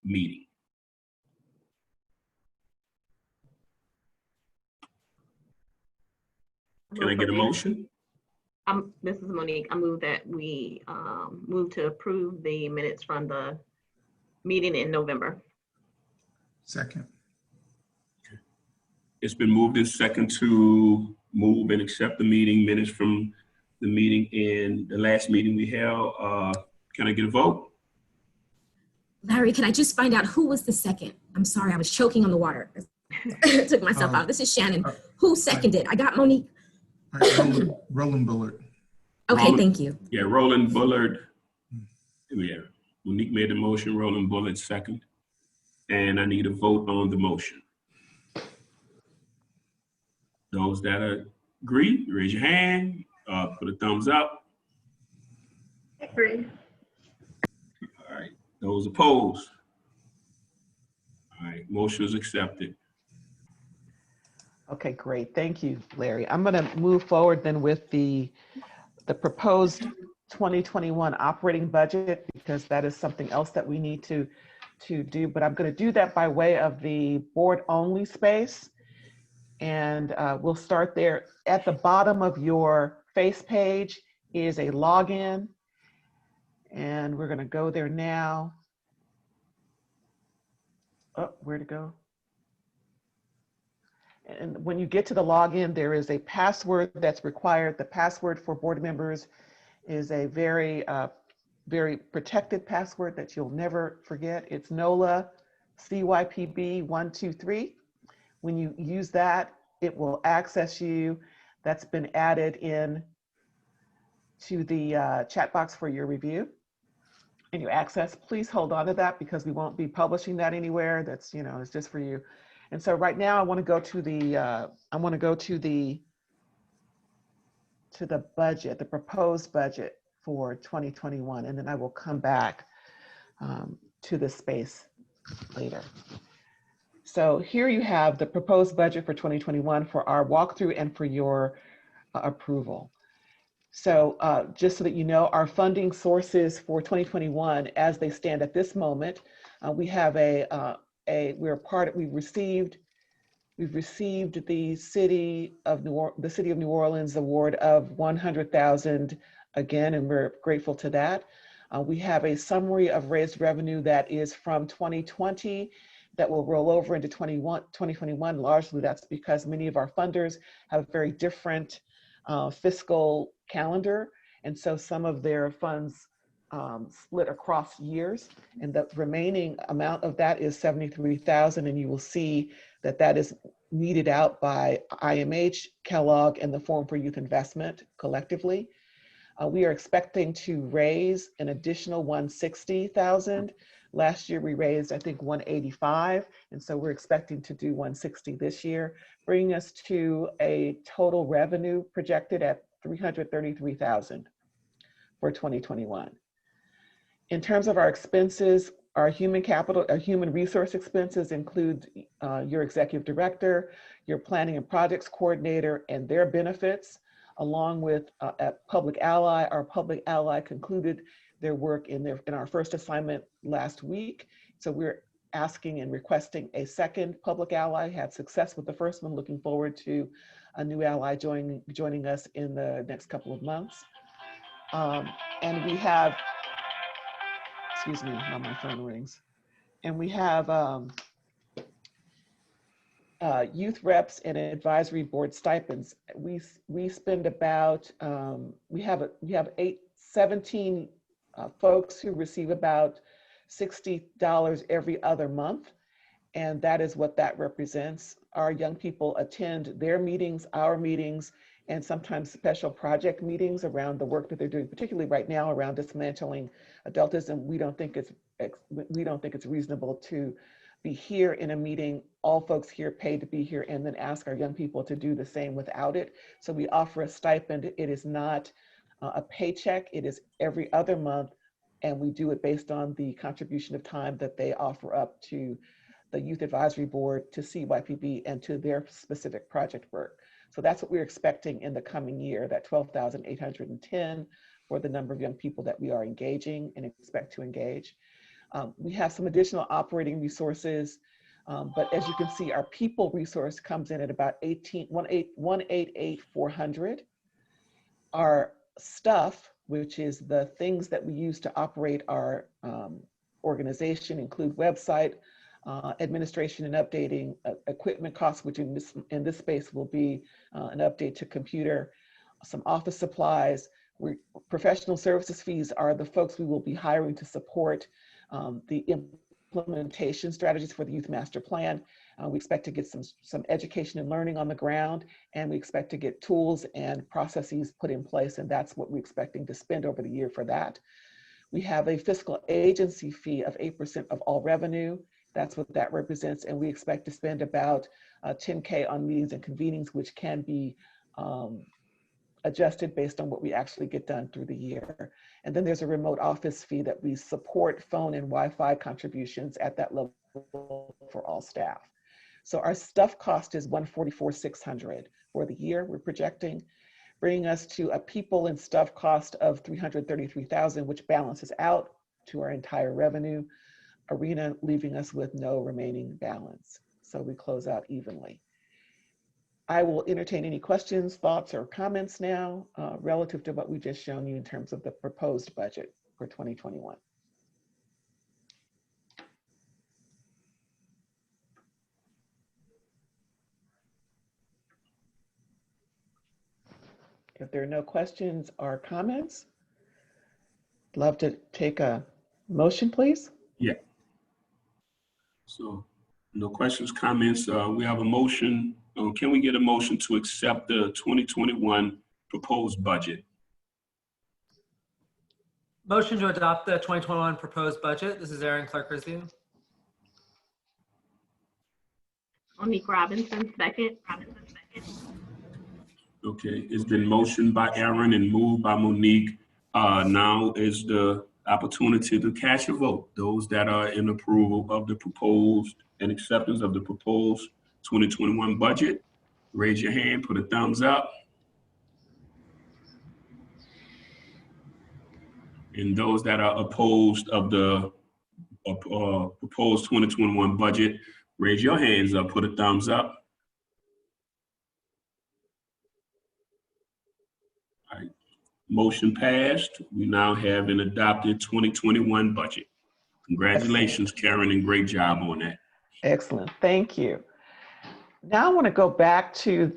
meeting. Can I get a motion? This is Monique. I move that we move to approve the minutes from the meeting in November. Second. It's been moved in second to move and accept the meeting minutes from the meeting in the last meeting we held. Can I get a vote? Larry, can I just find out who was the second? I'm sorry, I was choking on the water. Took myself out. This is Shannon. Who seconded? I got Monique. Roland Bullard. Okay, Roland, thank you. Yeah, Roland Bullard. Yeah, Monique made the motion, Roland Bullard second. And I need a vote on the motion. Those that agree, raise your hand, put a thumbs up. Agree. All right, those opposed? All right, motion is accepted. Okay, great. Thank you, Larry. I'm going to move forward then with the proposed 2021 operating budget, because that is something else that we need to to do, but I'm going to do that by way of the board only space. And we'll start there. At the bottom of your face page is a login. And we're going to go there now. Oh, where to go? And when you get to the login, there is a password that's required. The password for board members is a very, very protected password that you'll never forget. It's NOLA CYPB 123. When you use that, it will access you. That's been added in to the chat box for your review and your access. Please hold on to that because we won't be publishing that anywhere. That's, you know, it's just for you. And so right now I want to go to the budget, the proposed budget for 2021, and then I will come back to this space later. So here you have the proposed budget for 2021 for our walkthrough and for your approval. So just so that you know, our funding sources for 2021, as they stand at this moment, we have we've received the City of New Orleans award of $100,000 again, and we're grateful to that. We have a summary of raised revenue that is from 2020 that will roll over into 2021. Largely that's because many of our funders have a very different fiscal calendar. And so some of their funds split across years, and the remaining amount of that is $73,000. And you will see that that is meted out by IMH, Kellogg, and the Forum for Youth Investment collectively. We are expecting to raise an additional $160,000. Last year we raised, I think, $185,000, and so we're expecting to do $160,000 this year, bringing us to a total revenue projected at $333,000 for 2021. In terms of our expenses, our human resource expenses include your executive director, your planning and projects coordinator, and their benefits, along with a public ally. Our public ally concluded their work in our first assignment last week. So we're asking and requesting a second public ally. Had success with the first one, looking forward to a new ally joining us in the next couple of months. And we have, excuse me, now my phone rings. And we have youth reps and advisory board stipends. We spend about, we have 17 folks who receive about $60 every other month. And that is what that represents. Our young people attend their meetings, our meetings, and sometimes special project meetings around the work that they're doing, particularly right now around dismantling adultism. We don't think it's reasonable to be here in a meeting, all folks here paid to be here, and then ask our young people to do the same without it. So we offer a stipend. It is not a paycheck. It is every other month, and we do it based on the contribution of time that they offer up to the Youth Advisory Board, to CYPB, and to their specific project work. So that's what we're expecting in the coming year, that 12,810 for the number of young people that we are engaging and expect to engage. We have some additional operating resources, but as you can see, our people resource comes in at about $188,400. Our stuff, which is the things that we use to operate our organization, include website, administration and updating, equipment costs, which in this space will be an update to computer, some office supplies. Professional services fees are the folks we will be hiring to support the implementation strategies for the Youth Master Plan. We expect to get some education and learning on the ground, and we expect to get tools and processes put in place, and that's what we're expecting to spend over the year for that. We have a fiscal agency fee of 8% of all revenue. That's what that represents, and we expect to spend about $10K on meetings and convenings, which can be adjusted based on what we actually get done through the year. And then there's a remote office fee that we support phone and Wi-Fi contributions at that level for all staff. So our stuff cost is $144,600 for the year we're projecting, bringing us to a people and stuff cost of $333,000, which balances out to our entire revenue. Arena leaving us with no remaining balance. So we close out evenly. I will entertain any questions, thoughts, or comments now relative to what we just shown you in terms of the proposed budget for 2021. If there are no questions or comments, I'd love to take a motion, please. Yeah. So no questions, comments. We have a motion. Can we get a motion to accept the 2021 proposed budget? Motion to adopt the 2021 proposed budget. This is Aaron Clark Risby. Monique Robinson, second. Okay, it's been motioned by Aaron and moved by Monique. Now is the opportunity to cast your vote. Those that are in approval of the proposed and acceptance of the proposed 2021 budget, raise your hand, put a thumbs up. And those that are opposed of the proposed 2021 budget, raise your hands up, put a thumbs up. All right. Motion passed. We now have an adopted 2021 budget. Congratulations, Karen, and great job on that. Excellent, thank you. Now I want to go back to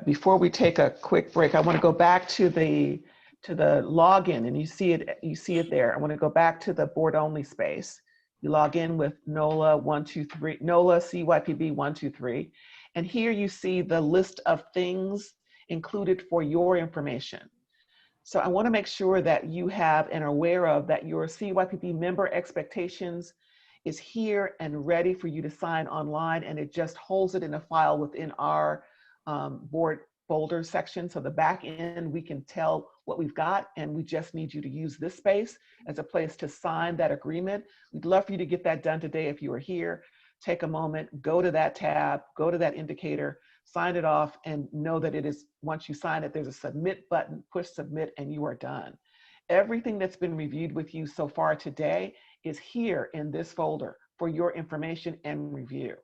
before we take a quick break, I want to go back to the login, and you see it there. I want to go back to the board only space. You log in with NOLA 123, NOLA CYPB 123, and here you see the list of things included for your information. So I want to make sure that you have and are aware of that your CYPB member expectations is here and ready for you to sign online, and it just holds it in a file within our board folder section. So the back end, we can tell what we've got, and we just need you to use this space as a place to sign that agreement. We'd love for you to get that done today if you are here. Take a moment, go to that tab, go to that indicator, sign it off, and know that it is, once you sign it, there's a submit button, push submit, and you are done. Everything that's been reviewed with you so far today is here in this folder for your information and review.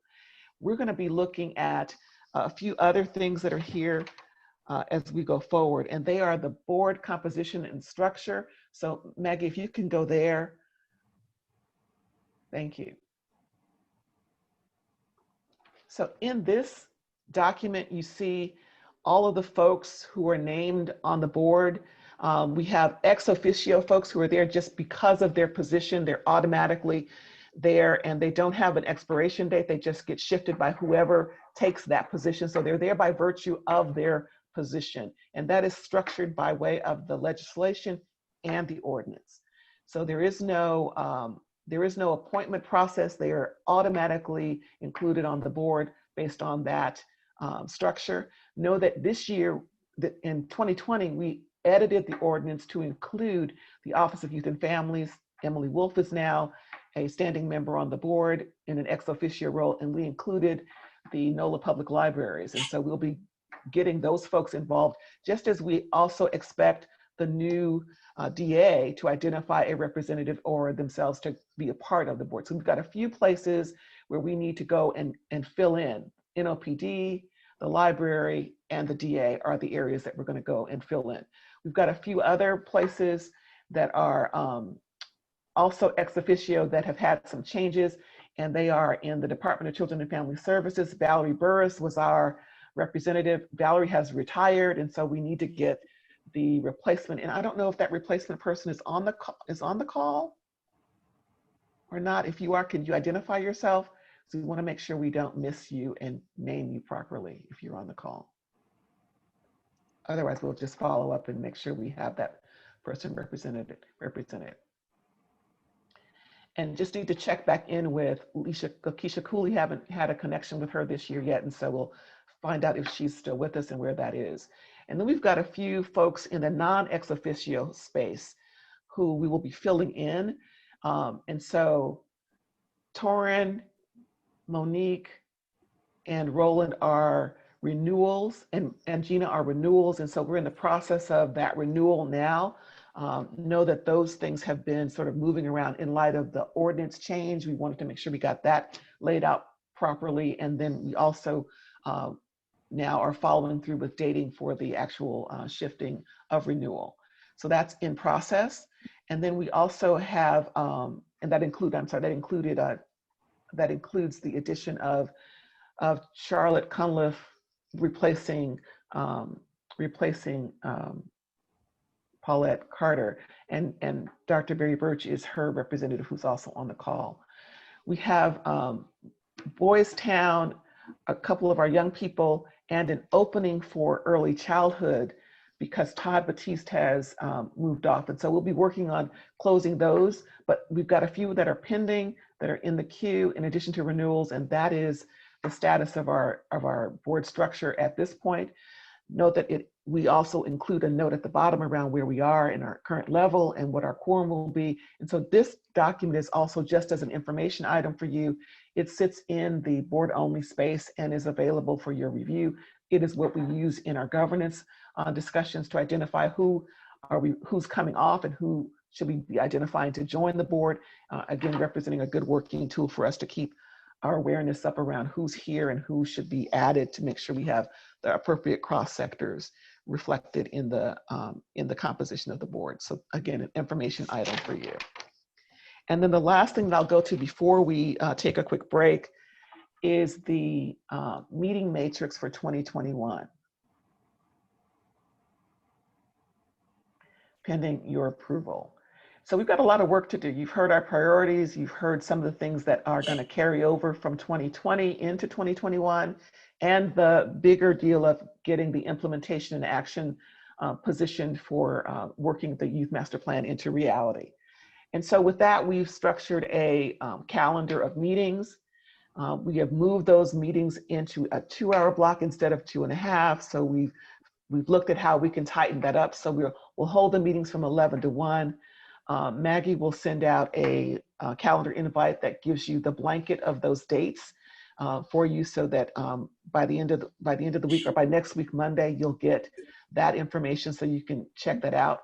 We're going to be looking at a few other things that are here as we go forward, and they are the board composition and structure. So Maggie, if you can go there. Thank you. So in this document, you see all of the folks who are named on the board. We have ex officio folks who are there just because of their position. They're automatically there, and they don't have an expiration date. They just get shifted by whoever takes that position. So they're there by virtue of their position. And that is structured by way of the legislation and the ordinance. So there is no appointment process. They are automatically included on the board based on that structure. Know that this year, in 2020, we edited the ordinance to include the Office of Youth and Families. Emily Wolf is now a standing member on the board in an ex officio role, and we included the NOLA Public Libraries. And so we'll be getting those folks involved, just as we also expect the new DA to identify a representative or themselves to be a part of the board. So we've got a few places where we need to go and fill in. NOPD, the library, and the DA are the areas that we're going to go and fill in. We've got a few other places that are also ex officio that have had some changes, and they are in the Department of Children and Family Services. Valerie Burris was our representative. Valerie has retired, and so we need to get the replacement. And I don't know if that replacement person is on the call or not. If you are, can you identify yourself? So we want to make sure we don't miss you and name you properly if you're on the call. Otherwise, we'll just follow up and make sure we have that person represented. And just need to check back in with Lakeisha Cooley. Haven't had a connection with her this year yet, and so we'll find out if she's still with us and where that is. And then we've got a few folks in the non-ex officio space who we will be filling in. And so Torin, Monique, and Roland are renewals, and Gina are renewals. And so we're in the process of that renewal now. Know that those things have been sort of moving around in light of the ordinance change. We wanted to make sure we got that laid out properly. And then we also now are following through with dating for the actual shifting of renewal. So that's in process. And then we also have, and that includes the addition of Charlotte Cunliffe replacing Paulette Carter, and Dr. Barry Birch is her representative who's also on the call. We have Boys Town, a couple of our young people, and an opening for early childhood because Todd Batiste has moved off. And so we'll be working on closing those, but we've got a few that are pending, that are in the queue in addition to renewals, and that is the status of our board structure at this point. Note that we also include a note at the bottom around where we are in our current level and what our quorum will be. And so this document is also just as an information item for you. It sits in the board only space and is available for your review. It is what we use in our governance discussions to identify who's coming off and who should we be identifying to join the board. Again, representing a good working tool for us to keep our awareness up around who's here and who should be added to make sure we have the appropriate cross sectors reflected in the composition of the board. So again, an information item for you. And then the last thing that I'll go to before we take a quick break is the meeting matrix for 2021, pending your approval. So we've got a lot of work to do. You've heard our priorities. You've heard some of the things that are going to carry over from 2020 into 2021, and the bigger deal of getting the implementation and action positioned for working the Youth Master Plan into reality. And so with that, we've structured a calendar of meetings. We have moved those meetings into a 2-hour block instead of 2.5. So we've looked at how we can tighten that up. So we'll hold the meetings from 11 to 1. Maggie will send out a calendar invite that gives you the blanket of those dates for you, so that by the end of the week or by next week Monday, you'll get that information so you can check that out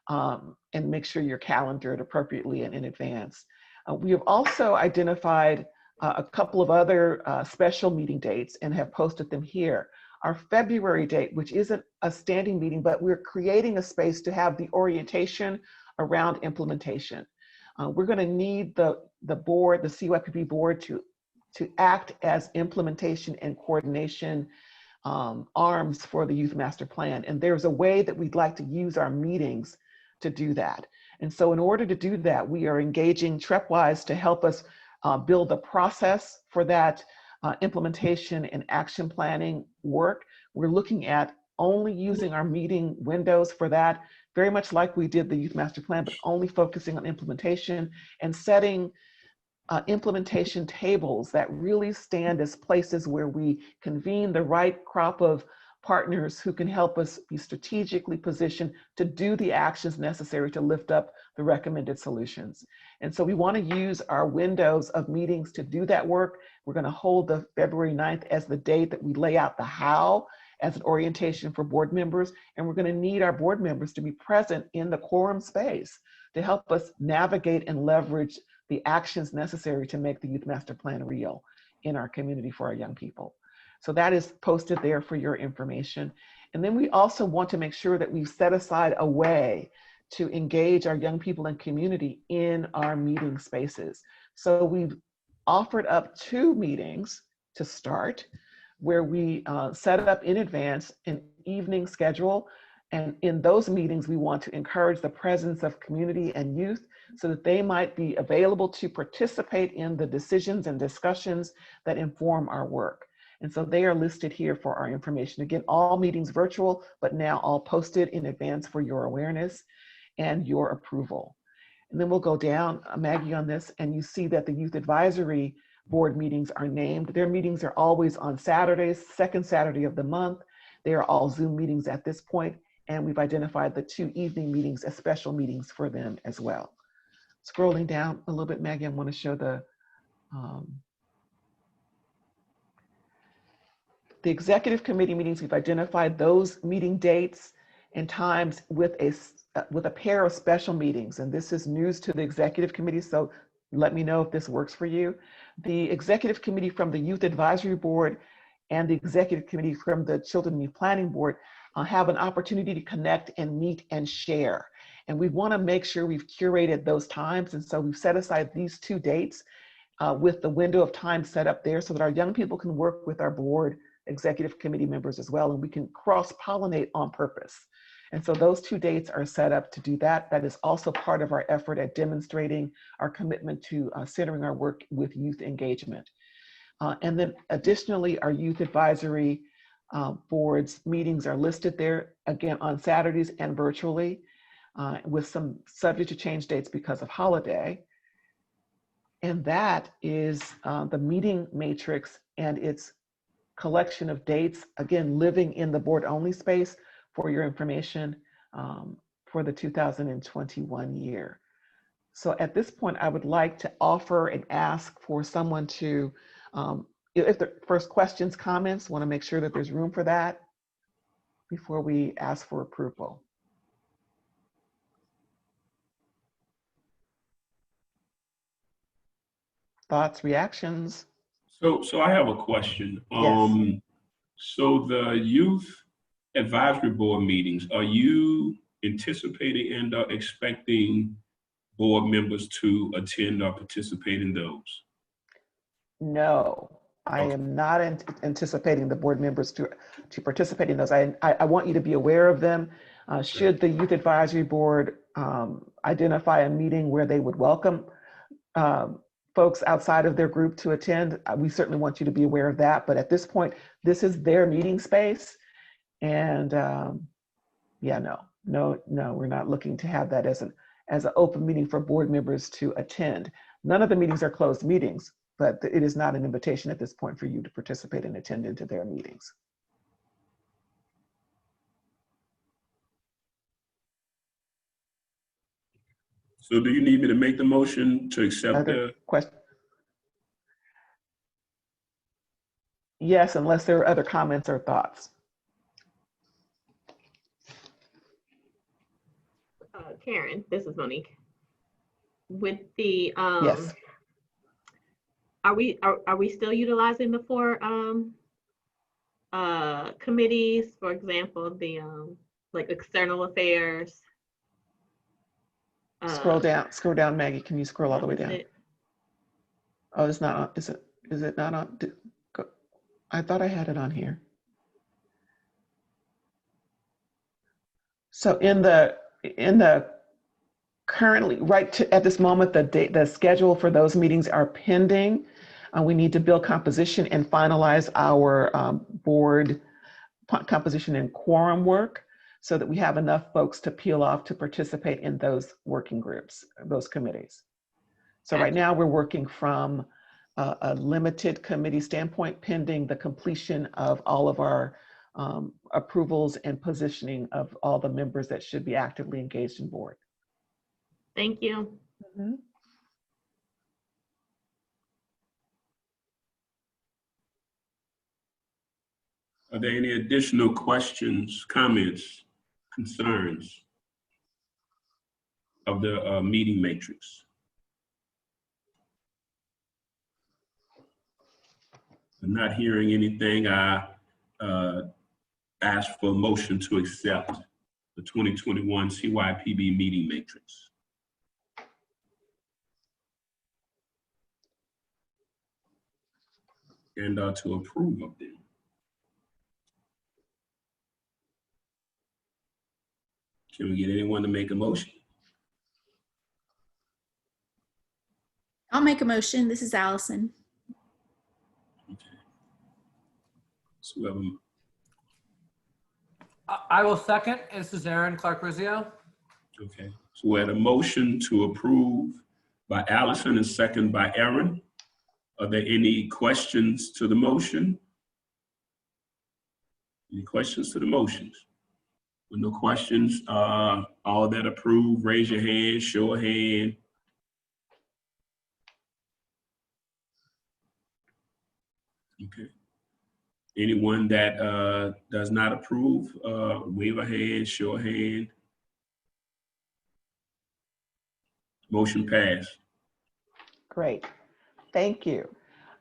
and make sure you're calendared appropriately and in advance. We have also identified a couple of other special meeting dates and have posted them here. Our February date, which isn't a standing meeting, but we're creating a space to have the orientation around implementation. We're going to need the board, the CYPB board, to act as implementation and coordination arms for the Youth Master Plan. And there's a way that we'd like to use our meetings to do that. And so in order to do that, we are engaging TrepWise to help us build a process for that implementation and action planning work. We're looking at only using our meeting windows for that, very much like we did the Youth Master Plan, but only focusing on implementation and setting implementation tables that really stand as places where we convene the right crop of partners who can help us be strategically positioned to do the actions necessary to lift up the recommended solutions. And so we want to use our windows of meetings to do that work. We're going to hold the February 9th as the date that we lay out the how as an orientation for board members. And we're going to need our board members to be present in the quorum space to help us navigate and leverage the actions necessary to make the Youth Master Plan real in our community for our young people. So that is posted there for your information. And then we also want to make sure that we've set aside a way to engage our young people and community in our meeting spaces. So we've offered up 2 meetings to start, where we set up in advance an evening schedule. And in those meetings, we want to encourage the presence of community and youth so that they might be available to participate in the decisions and discussions that inform our work. And so they are listed here for our information. Again, all meetings virtual, but now all posted in advance for your awareness and your approval. And then we'll go down, Maggie, on this, and you see that the Youth Advisory Board meetings are named. Their meetings are always on Saturdays, second Saturday of the month. They are all Zoom meetings at this point, and we've identified the 2 evening meetings as special meetings for them as well. Scrolling down a little bit, Maggie, I want to show the executive committee meetings. We've identified those meeting dates and times with with a pair of special meetings, and this is news to the executive committee, so let me know if this works for you. The executive committee from the Youth Advisory Board and the executive committee from the Children and Youth Planning Board have an opportunity to connect and meet and share. And we want to make sure we've curated those times. And so we've set aside these 2 dates with the window of time set up there so that our young people can work with our board executive committee members as well, and we can cross-pollinate on purpose. And so those 2 dates are set up to do that. That is also part of our effort at demonstrating our commitment to centering our work with youth engagement. And then additionally, our youth advisory boards meetings are listed there, again, on Saturdays and virtually, with some subject to change dates because of holiday. And that is the meeting matrix and its collection of dates, again, living in the board only space for your information for the 2021 year. So at this point, I would like to offer and ask for someone to, if the first questions, comments, want to make sure that there's room for that before we ask for approval. Thoughts, reactions? So I have a question. Yes. So the youth advisory board meetings, are you anticipating and expecting board members to attend or participate in those? No, I am not anticipating the board members to participate in those. I want you to be aware of them. Should the youth advisory board identify a meeting where they would welcome folks outside of their group to attend, we certainly want you to be aware of that. But at this point, this is their meeting space. And yeah, no, we're not looking to have that as an open meeting for board members to attend. None of the meetings are closed meetings, but it is not an invitation at this point for you to participate and attend into their meetings. So do you need me to make the motion to accept the question? Yes, unless there are other comments or thoughts. Karen, this is Monique. With the yes, are we still utilizing the 4 committees? For example, the like external affairs. Scroll down, Maggie. Can you scroll all the way down? Oh, it's not on. Is it not on? I thought I had it on here. So in the currently, at this moment, the schedule for those meetings are pending. We need to build composition and finalize our board composition and quorum work so that we have enough folks to peel off to participate in those working groups, those committees. So right now we're working from a limited committee standpoint, pending the completion of all of our approvals and positioning of all the members that should be actively engaged in board. Thank you. Mm-hmm. Are there any additional questions, comments, concerns of the meeting matrix? I'm not hearing anything. I ask for a motion to accept the 2021 CYPB meeting matrix. And to approve of them. Can we get anyone to make a motion? I'll make a motion. This is Allison. Okay. So we have I will second. This is Aaron Clark-Rizio. okay. So we had a motion to approve by Allison and second by Aaron. Are there any questions to the motion? Any questions to the motions? With no questions, all that approve, raise your hand, show a hand. Okay. Anyone that does not approve, wave a hand, show a hand. Motion passed. Great. Thank you.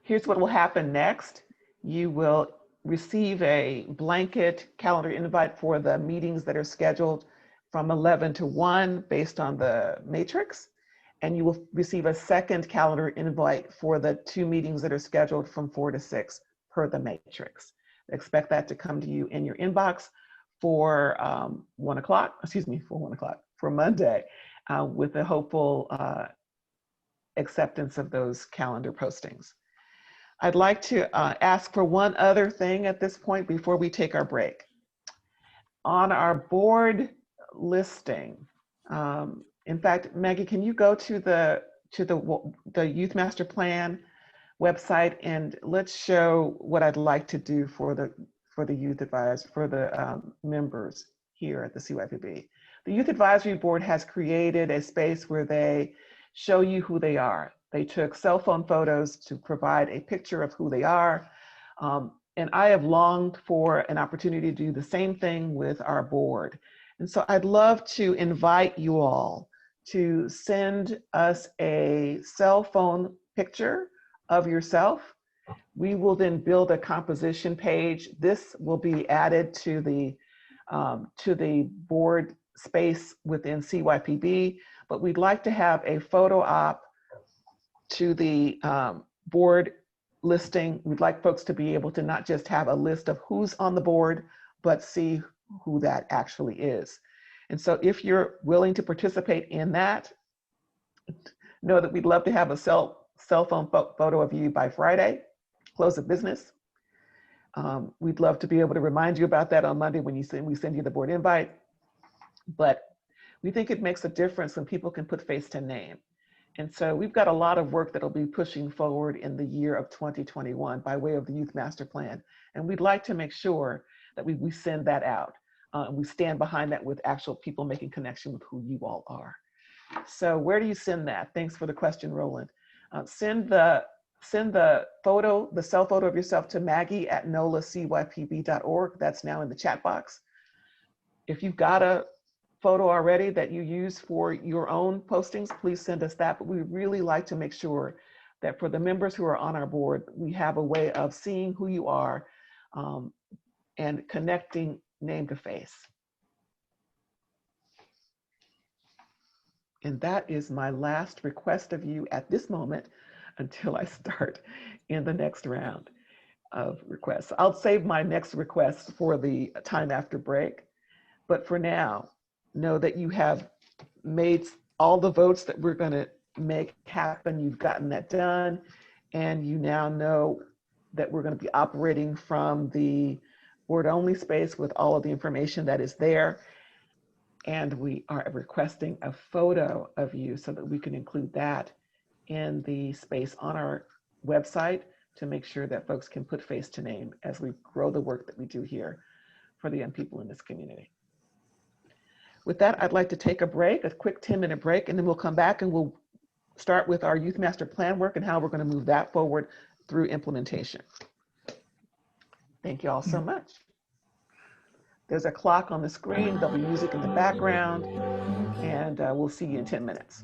Here's what will happen next. You will receive a blanket calendar invite for the meetings that are scheduled from 11 to 1 based on the matrix. And you will receive a second calendar invite for the 2 meetings that are scheduled from 4 to 6 per the matrix. Expect that to come to you in your inbox for 1 o'clock, for 1 o'clock, for Monday, with a hopeful acceptance of those calendar postings. I'd like to ask for one other thing at this point before we take our break. On our board listing, in fact, Maggie, can you go to the Youth Master Plan website, and let's show what I'd like to do for the youth advisors, for the members here at the CYPB. The Youth Advisory Board has created a space where they show you who they are. They took cell phone photos to provide a picture of who they are. And I have longed for an opportunity to do the same thing with our board. And so I'd love to invite you all to send us a cell phone picture of yourself. We will then build a composition page. This will be added to the board space within CYPB, but we'd like to have a photo op to the board listing. We'd like folks to be able to not just have a list of who's on the board, but see who that actually is. And so if you're willing to participate in that, know that we'd love to have a cell phone photo of you by Friday, close of business. We'd love to be able to remind you about that on Monday when we send you the board invite. But we think it makes a difference when people can put face to name. And so we've got a lot of work that'll be pushing forward in the year of 2021 by way of the Youth Master Plan. And we'd like to make sure that we send that out. We stand behind that with actual people making connection with who you all are. So where do you send that? Thanks for the question, Roland. Send the photo, the cell photo of yourself to Maggie@nolacypb.org. That's now in the chat box. If you've got a photo already that you use for your own postings, please send us that. But we really like to make sure that for the members who are on our board, we have a way of seeing who you are and connecting name to face. And that is my last request of you at this moment until I start in the next round of requests. I'll save my next request for the time after break. But for now, know that you have made all the votes that we're going to make happen. You've gotten that done. And you now know that we're going to be operating from the board only space with all of the information that is there. And we are requesting a photo of you so that we can include that in the space on our website to make sure that folks can put face to name as we grow the work that we do here for the young people in this community. With that, I'd like to take a break, a quick 10-minute break, and then we'll come back and we'll start with our Youth Master Plan work and how we're going to move that forward through implementation. Thank you all so much. There's a clock on the screen, there'll be music in the background, and we'll see you in 10 minutes.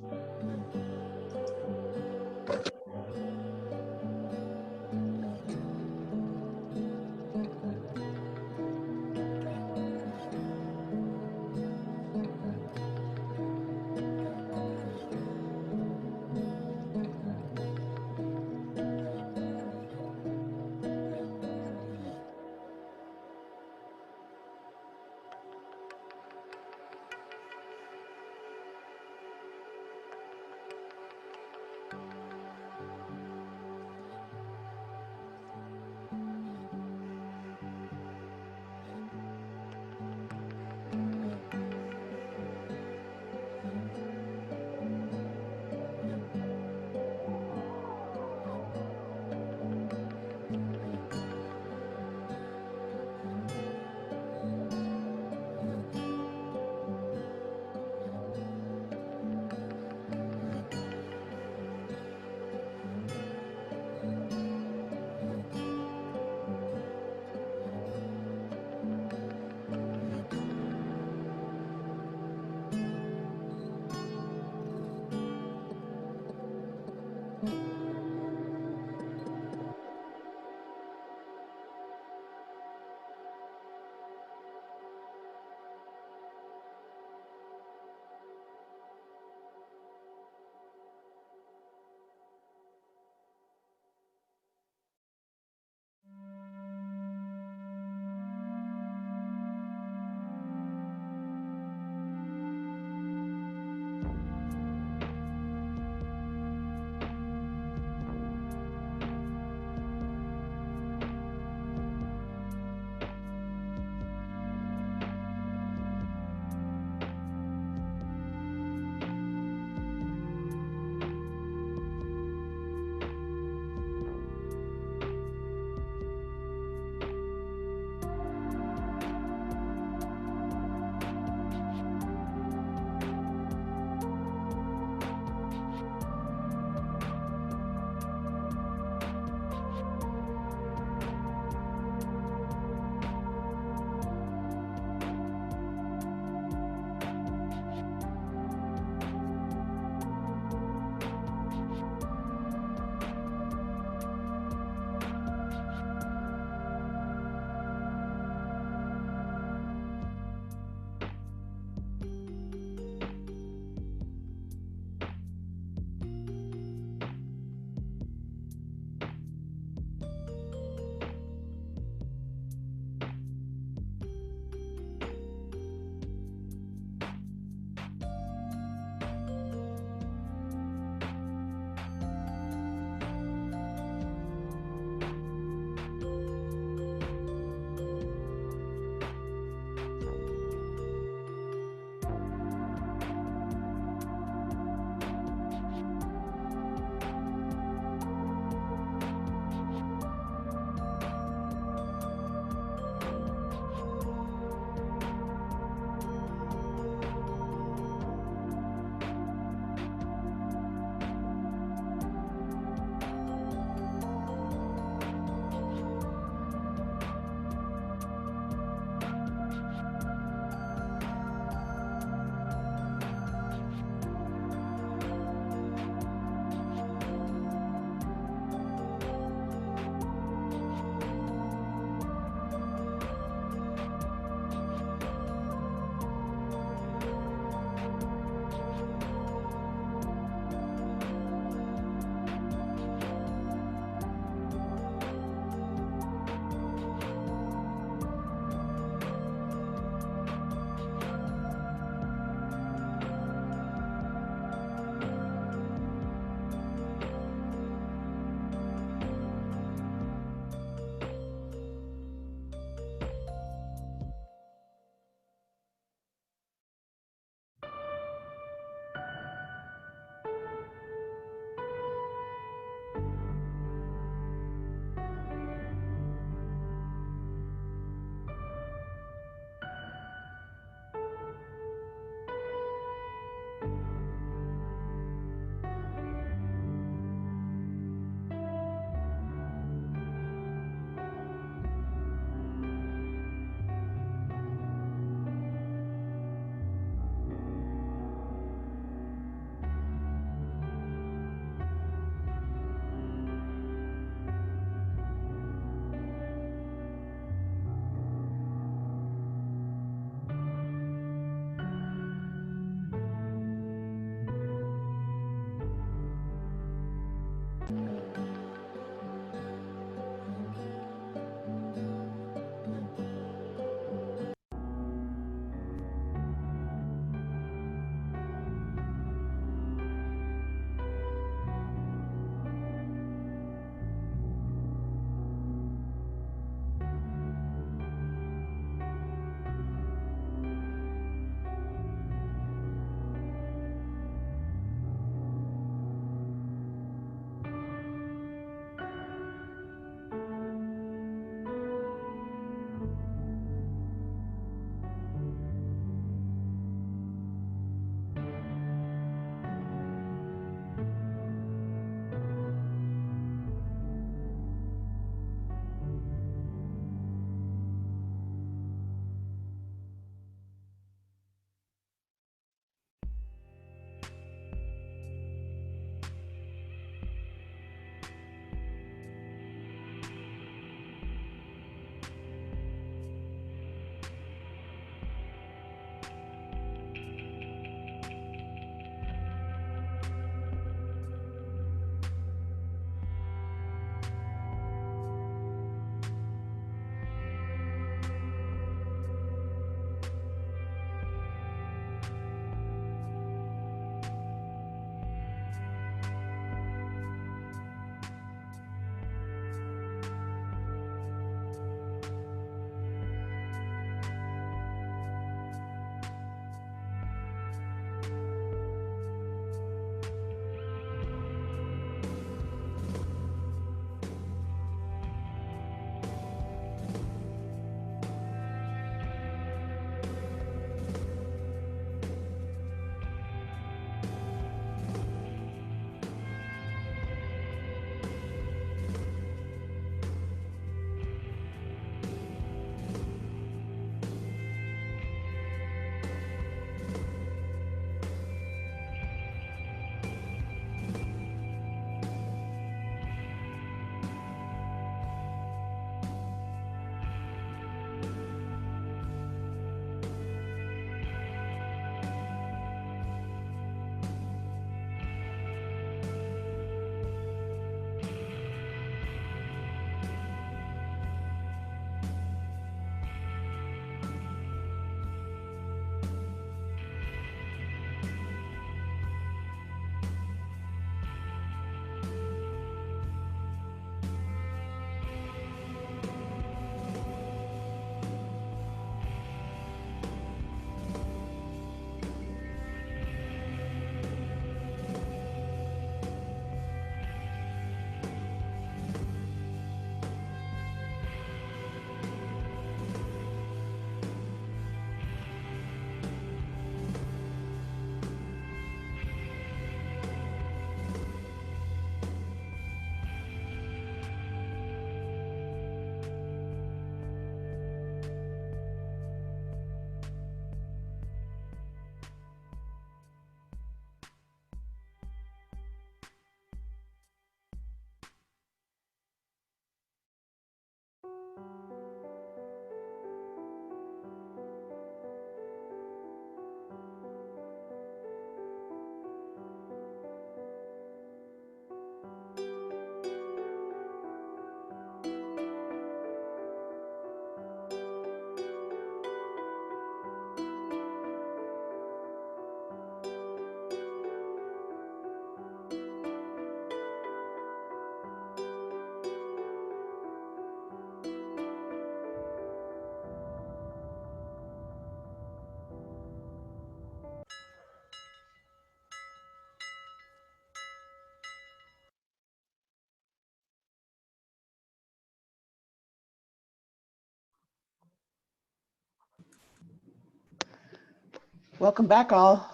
Welcome back, all.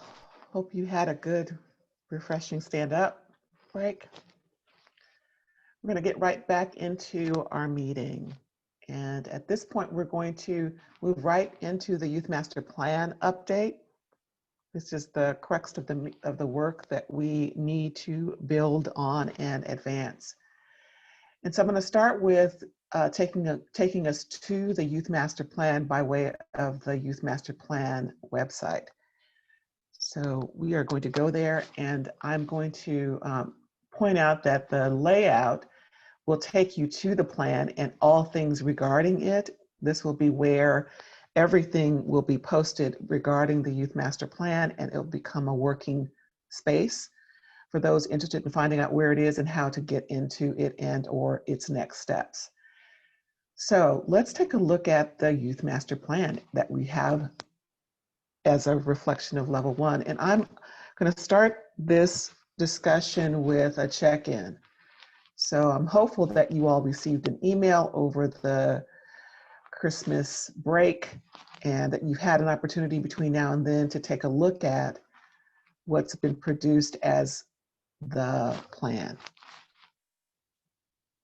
Hope you had a good, refreshing stand up break. We're going to get right back into our meeting. And at this point, we're going to move right into the Youth Master Plan update. This is the crux of the work that we need to build on and advance. And so I'm going to start with taking us to the Youth Master Plan by way of the Youth Master Plan website. So we are going to go there, and I'm going to point out that the layout will take you to the plan and all things regarding it. This will be where everything will be posted regarding the Youth Master Plan, and it'll become a working space for those interested in finding out where it is and how to get into it and or its next steps. So let's take a look at the Youth Master Plan that we have as a reflection of level 1. And I'm going to start this discussion with a check-in. So I'm hopeful that you all received an email over the Christmas break and that you've had an opportunity between now and then to take a look at what's been produced as the plan.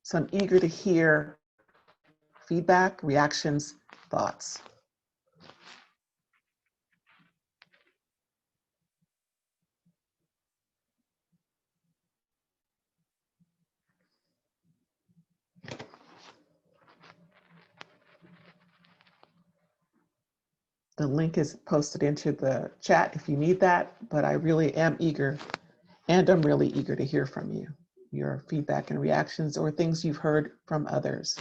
So I'm eager to hear feedback, reactions, thoughts. The link is posted into the chat if you need that, but I really am eager, and I'm really eager to hear from you, your feedback and reactions or things you've heard from others.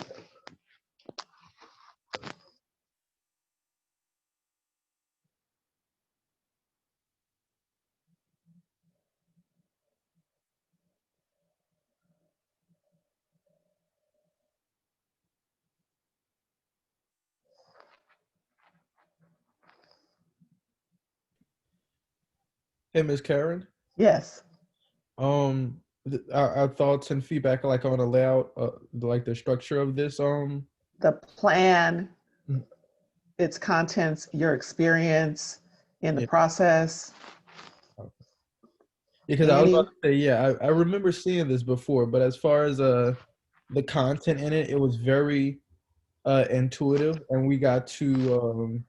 Hey, Ms. Karen. Yes. Our thoughts and feedback, like on the layout, like the structure of this. The plan, its contents, your experience in the process. Because I was about to say, yeah, I remember seeing this before, but as far as the content in it, it was very intuitive, and we got to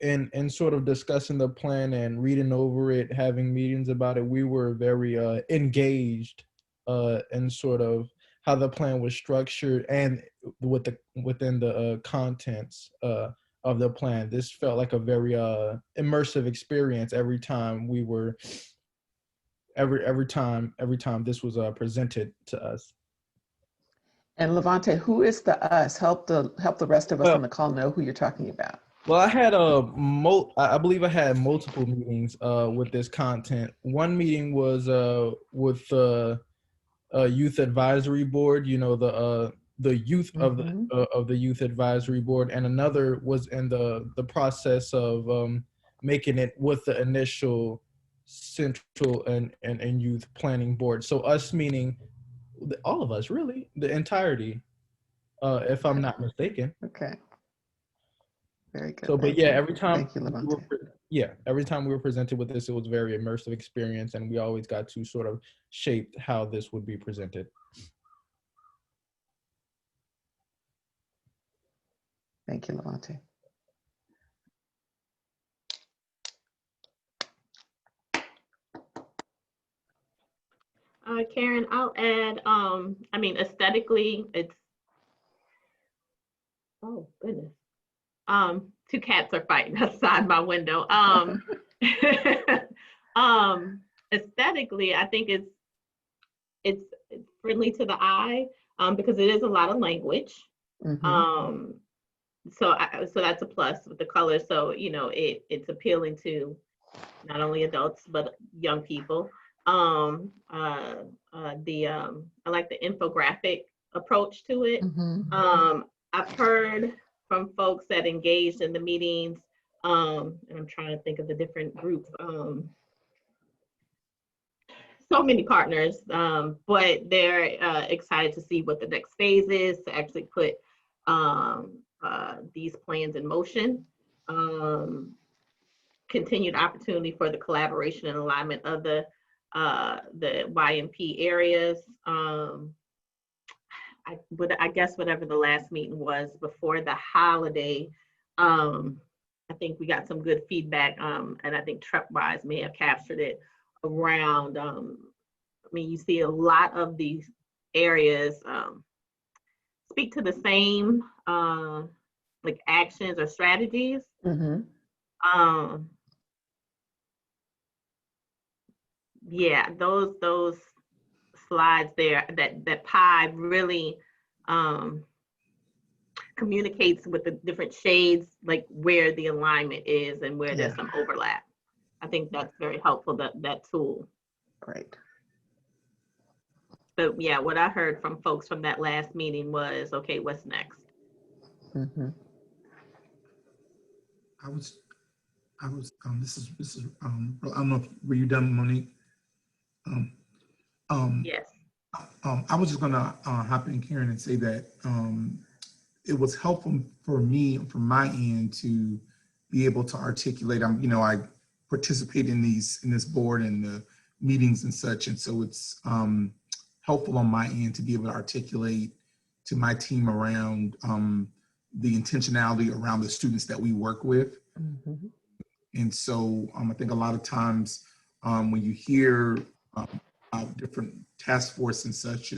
in sort of discussing the plan and reading over it, having meetings about it, we were very engaged in sort of how the plan was structured and within the contents of the plan. This felt like a very immersive experience every time we were every time this was presented to us. And Levante, who is the us? Help the rest of us on the call know who you're talking about. Well, I had I believe I had multiple meetings with this content. One meeting was with the youth advisory board, you know, the youth of the youth advisory board, and another was in the process of making it with the initial central and youth planning board. So us meaning all of us, really, the entirety, if I'm not mistaken. Okay. Very good. So, but yeah, every time, Thank you, Levante. every time we were presented with this, it was a very immersive experience, and we always got to sort of shape how this would be presented. Thank you, Levante. Karen, I'll add, I mean, aesthetically, it's, oh goodness. Two cats are fighting outside my window. Aesthetically, I think it's friendly to the eye because it is a lot of language. So that's a plus with the color. So, you know, it's appealing to not only adults, but young people. I like the infographic approach to it. I've heard from folks that engaged in the meetings, and I'm trying to think of the different groups. So many partners, but they're excited to see what the next phase is, to actually put these plans in motion. continued opportunity for the collaboration and alignment of the YMP areas. I guess whatever the last meeting was before the holiday, I think we got some good feedback, and I think Trepwise may have captured it around. I mean, you see a lot of these areas speak to the same like actions or strategies. Yeah, those slides there, that pie really communicates with the different shades, like where the alignment is and where there's some overlap. I think that's very helpful, that tool. Great. But yeah, what I heard from folks from that last meeting was, okay, what's next? This is I don't know if, were you done, Monique? Yes. I was just gonna hop in, Karen, and say that it was helpful for me, from my end, to be able to articulate. I participate in this board and the meetings and such, and so it's helpful on my end to be able to articulate to my team around the intentionality around the students that we work with. And so I think a lot of times when you hear different task force and such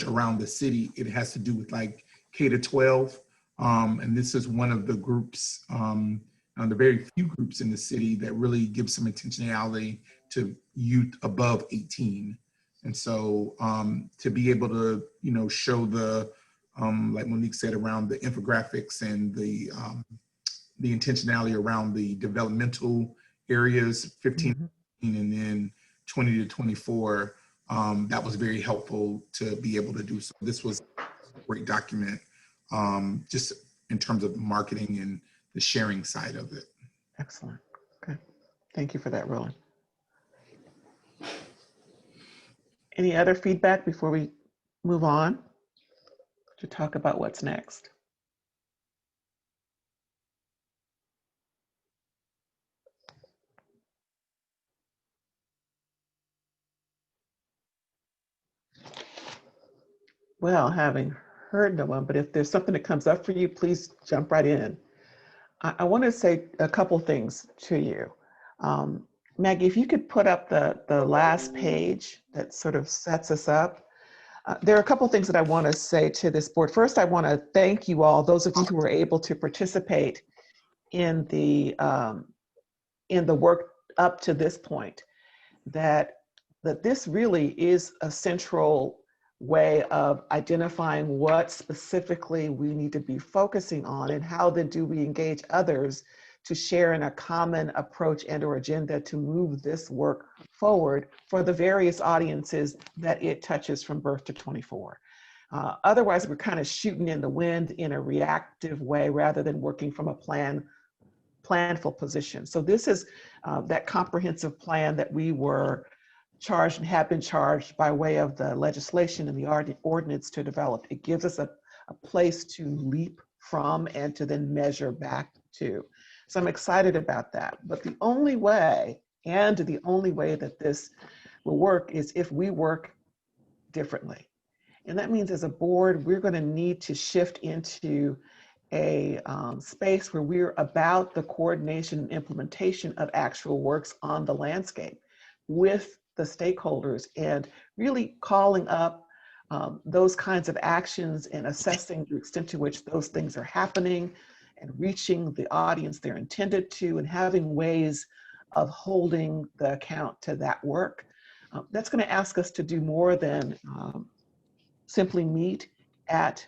around the city, it has to do with like K to 12. And this is one of the groups, the very few groups in the city that really give some intentionality to youth above 18. And so to be able to, show the, like Monique said, around the infographics and the intentionality around the developmental areas, 15 and then 20 to 24, that was very helpful to be able to do. So this was a great document, just in terms of marketing and the sharing side of it. Excellent. Okay. Thank you for that, Roland. Any other feedback before we move on to talk about what's next? Well, having heard no one, but if there's something that comes up for you, please jump right in. I want to say a couple things to you. Maggie, if you could put up the last page that sort of sets us up. There are a couple things that I want to say to this board. First, I want to thank you all, those of you who were able to participate in the work up to this point, that this really is a central way of identifying what specifically we need to be focusing on, and how then do we engage others to share in a common approach and or agenda to move this work forward for the various audiences that it touches from birth to 24. Otherwise, we're kind of shooting in the wind in a reactive way rather than working from a planful position. So this is that comprehensive plan that we were charged and have been charged by way of the legislation and the ordinance to develop. It gives us a place to leap from and to then measure back to. So I'm excited about that. But the only way that this will work is if we work differently. And that means as a board, we're going to need to shift into a space where we're about the coordination and implementation of actual works on the landscape with the stakeholders, and really calling up those kinds of actions and assessing the extent to which those things are happening and reaching the audience they're intended to, and having ways of holding the account to that work. That's going to ask us to do more than simply meet at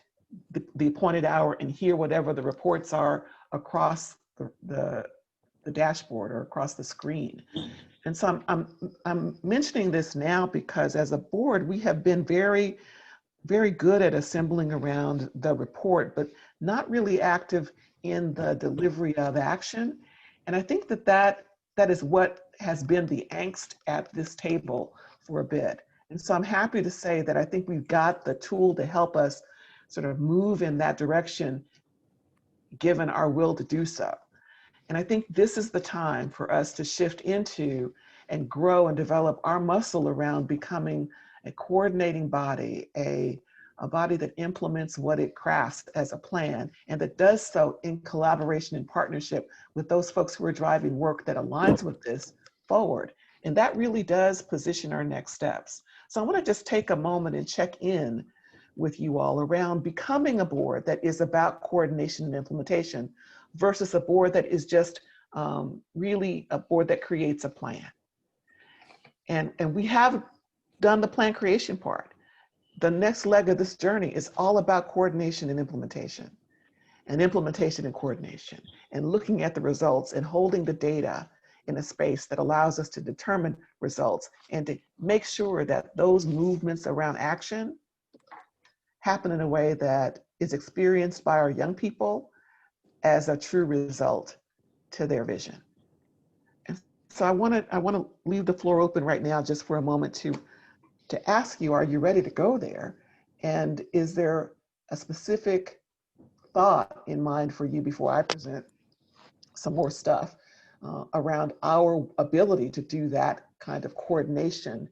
the appointed hour and hear whatever the reports are across the dashboard or across the screen. And so I'm mentioning this now because as a board, we have been very, very good at assembling around the report, but not really active in the delivery of action. And I think that is what has been the angst at this table for a bit. And so I'm happy to say that I think we've got the tool to help us sort of move in that direction, given our will to do so. And I think this is the time for us to shift into and grow and develop our muscle around becoming a coordinating body, a body that implements what it crafts as a plan, and that does so in collaboration and partnership with those folks who are driving work that aligns with this forward. And that really does position our next steps. So I want to just take a moment and check in with you all around becoming a board that is about coordination and implementation versus a board that is just really a board that creates a plan. And we have done the plan creation part. The next leg of this journey is all about coordination and implementation and coordination, and looking at the results and holding the data in a space that allows us to determine results and to make sure that those movements around action happen in a way that is experienced by our young people as a true result to their vision. And so I want to leave the floor open right now just for a moment to ask you, are you ready to go there? And is there a specific thought in mind for you before I present some more stuff around our ability to do that kind of coordination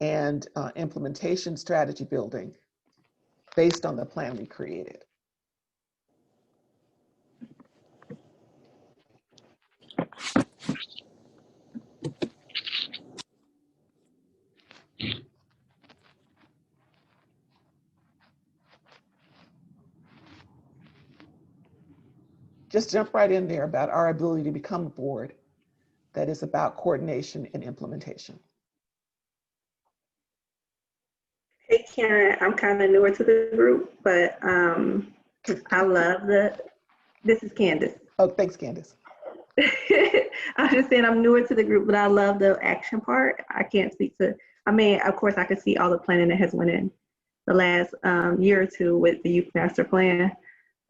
and implementation strategy building based on the plan we created? Just jump right in there about our ability to become a board that is about coordination and implementation. Hey Karen, I'm kind of newer to the group, but I love this is Candace. Oh, thanks, Candace. I'm just saying I'm newer to the group, but I love the action part. I can't speak to, I mean, of course I can see all the planning that has went in the last year or two with the youth master plan,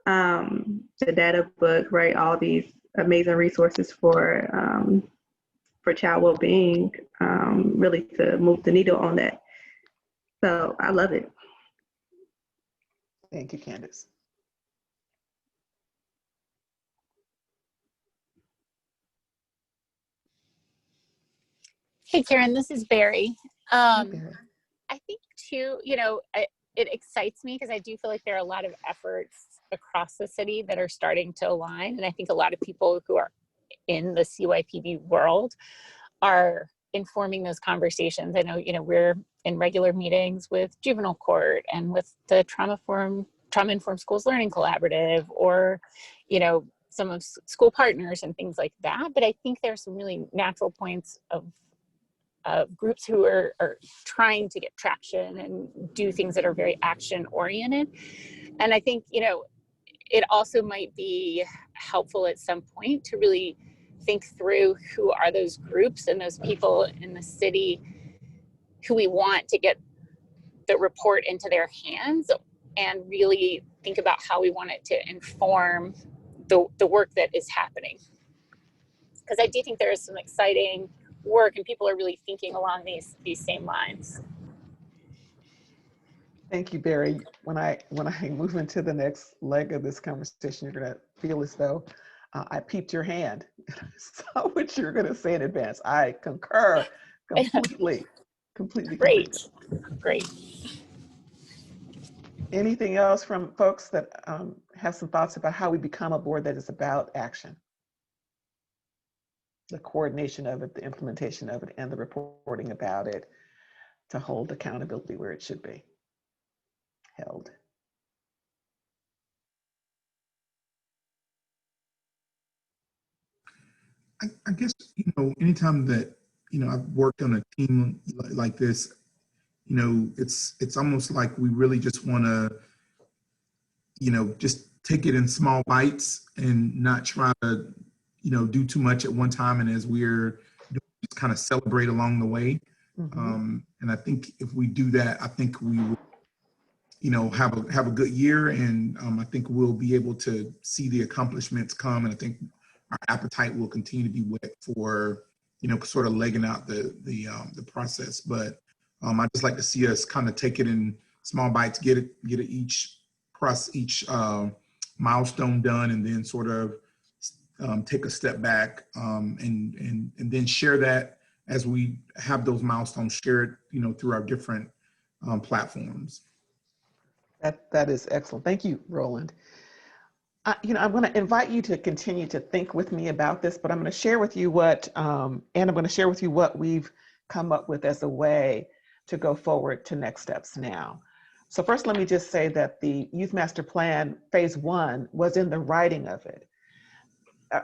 the data book, right? All these amazing resources for child well-being, really to move the needle on that. So I love it. Thank you, Candace. Hey, Karen, this is Barry. Hey, Barry. I think too, it excites me because I do feel like there are a lot of efforts across the city that are starting to align. And I think a lot of people who are in the CYPB world are informing those conversations. I know, we're in regular meetings with juvenile court and with the trauma-informed schools learning collaborative, or, some of school partners and things like that. But I think there's some really natural points of groups who are trying to get traction and do things that are very action oriented. And I think, it also might be helpful at some point to really think through who are those groups and those people in the city who we want to get the report into their hands, and really think about how we want it to inform the work that is happening. Because I do think there is some exciting work and people are really thinking along these same lines. Thank you, Barry. When I move into the next leg of this conversation, you're gonna feel as though I peeped your hand. Saw what you're gonna say in advance. I concur completely. Great. Anything else from folks that have some thoughts about how we become a board that is about action? The coordination of it, the implementation of it, and the reporting about it to hold accountability where it should be held. I guess, anytime that, I've worked on a team like this, it's almost like we really just want to, just take it in small bites and not try to, do too much at one time. And as we're just kind of celebrate along the way. Mm-hmm. And I think if we do that, I think we will, have a good year. And I think we'll be able to see the accomplishments come. And I think our appetite will continue to be wet for, sort of legging out the process. But I just like to see us kind of take it in small bites, get it each milestone done, and then sort of take a step back and then share that as we have those milestones shared, through our different platforms. That is excellent. Thank you, Roland. I'm going to invite you to continue to think with me about this, but I'm going to share with you what, and I'm going to share with you what we've come up with as a way to go forward to next steps now. So first, let me just say that the Youth Master Plan Phase 1 was in the writing of it.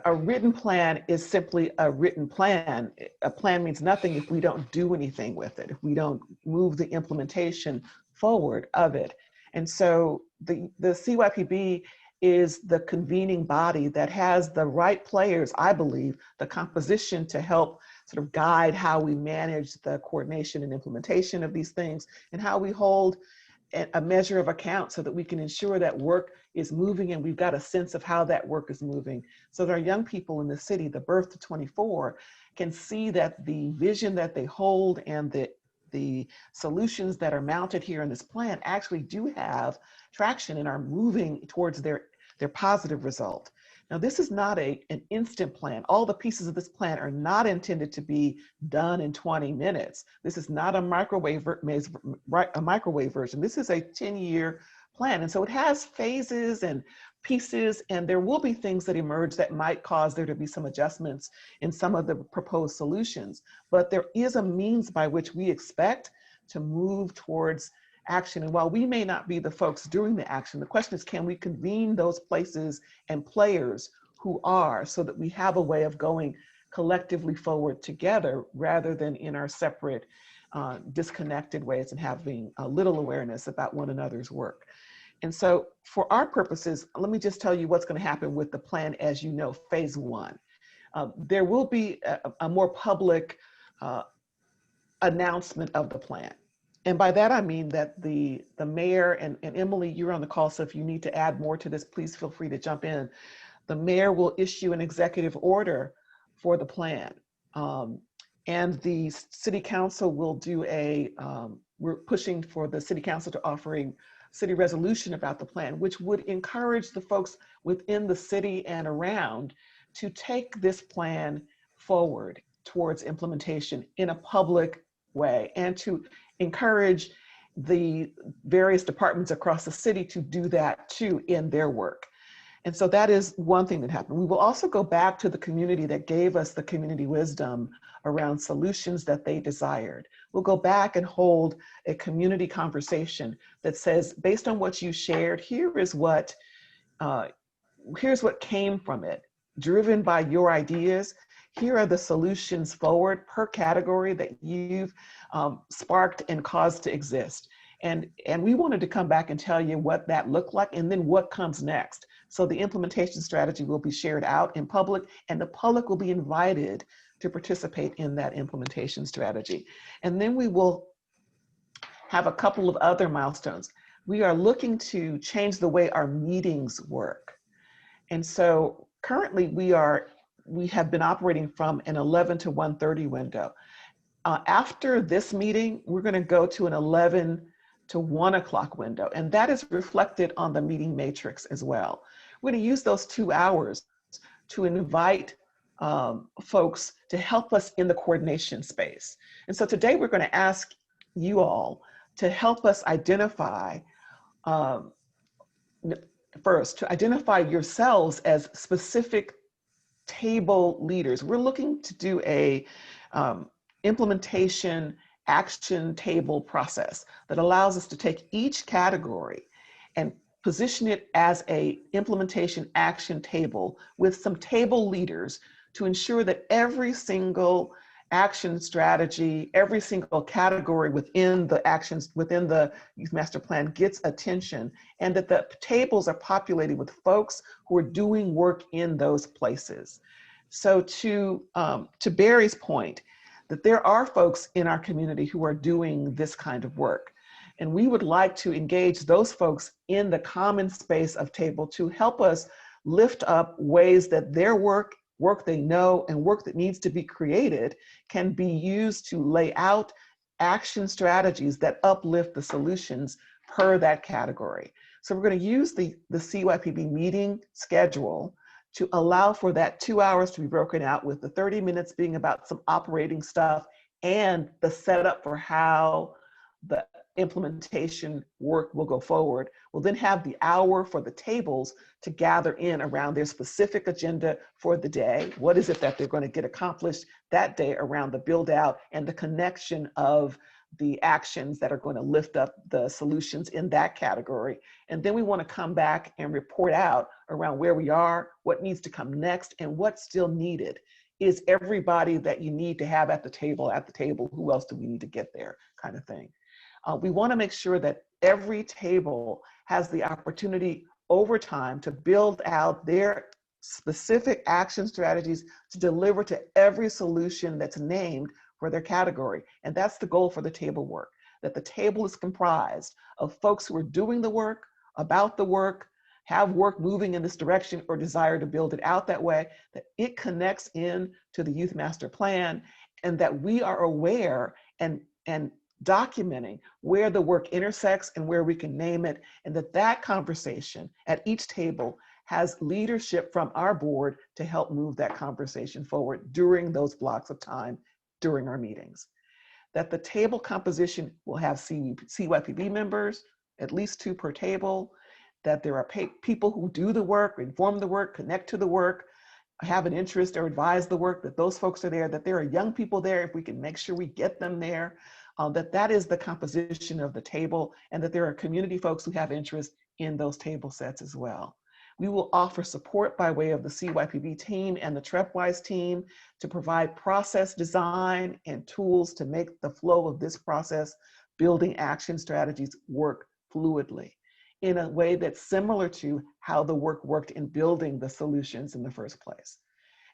A written plan is simply a written plan. A plan means nothing if we don't do anything with it, if we don't move the implementation forward of it. And so the CYPB is the convening body that has the right players, I believe, the composition to help sort of guide how we manage the coordination and implementation of these things, and how we hold a measure of account so that we can ensure that work is moving and we've got a sense of how that work is moving. So that our young people in the city, the birth to 24, can see that the vision that they hold and the solutions that are mounted here in this plan actually do have traction and are moving towards their positive result. Now, this is not an instant plan. All the pieces of this plan are not intended to be done in 20 minutes. This is not a microwave version. This is a 10-year plan. And so it has phases and pieces, and there will be things that emerge that might cause there to be some adjustments in some of the proposed solutions. But there is a means by which we expect to move towards action. And while we may not be the folks doing the action, the question is, can we convene those places and players who are, so that we have a way of going collectively forward together rather than in our separate, disconnected ways and having a little awareness about one another's work. And so for our purposes, let me just tell you what's going to happen with the plan as you know, Phase 1. There will be a more public announcement of the plan. And by that, I mean that the mayor, and Emily, you're on the call, so if you need to add more to this, please feel free to jump in. The mayor will issue an executive order for the plan. And the city council will do we're pushing for the city council to offer a city resolution about the plan, which would encourage the folks within the city and around to take this plan forward towards implementation in a public way, and to encourage the various departments across the city to do that too in their work. And so that is one thing that happened. We will also go back to the community that gave us the community wisdom around solutions that they desired. We'll go back and hold a community conversation that says, based on what you shared, here's what came from it, driven by your ideas. Here are the solutions forward per category that you've sparked and caused to exist. And we wanted to come back and tell you what that looked like and then what comes next. So the implementation strategy will be shared out in public, and the public will be invited to participate in that implementation strategy. And then we will have a couple of other milestones. We are looking to change the way our meetings work. And so currently we have been operating from an 11 to 1:30 window. After this meeting, we're going to go to an 11 to 1 o'clock window, and that is reflected on the meeting matrix as well. We're going to use those 2 hours to invite folks to help us in the coordination space. And so today we're going to ask you all to help us identify, first, to identify yourselves as specific table leaders. We're looking to do a implementation action table process that allows us to take each category and position it as a implementation action table with some table leaders to ensure that every single action strategy, every single category within the actions, within the Youth Master Plan gets attention, and that the tables are populated with folks who are doing work in those places. So to Barry's point, that there are folks in our community who are doing this kind of work. And we would like to engage those folks in the common space of table to help us lift up ways that their work they know, and work that needs to be created can be used to lay out action strategies that uplift the solutions per that category. So we're going to use the CYPB meeting schedule to allow for that 2 hours to be broken out, with the 30 minutes being about some operating stuff and the setup for how the implementation work will go forward. We'll then have the hour for the tables to gather in around their specific agenda for the day. What is it that they're going to get accomplished that day around the build out and the connection of the actions that are going to lift up the solutions in that category. And then we want to come back and report out around where we are, what needs to come next, and what's still needed. Is everybody that you need to have at the table? Who else do we need to get there, kind of thing. We want to make sure that every table has the opportunity over time to build out their specific action strategies to deliver to every solution that's named for their category. And that's the goal for the table work, that the table is comprised of folks who are doing the work, about the work, have work moving in this direction, or desire to build it out that way, that it connects in to the Youth Master Plan, and that we are aware and documenting where the work intersects and where we can name it, and that conversation at each table has leadership from our board to help move that conversation forward during those blocks of time during our meetings. That the table composition will have CYPB members, at least 2 per table, that there are people who do the work, inform the work, connect to the work, have an interest or advise the work, that those folks are there, that there are young people there, if we can make sure we get them there, that is the composition of the table, and that there are community folks who have interest in those table sets as well. We will offer support by way of the CYPB team and the TrepWise team to provide process design and tools to make the flow of this process, building action strategies, work fluidly in a way that's similar to how the work worked in building the solutions in the first place.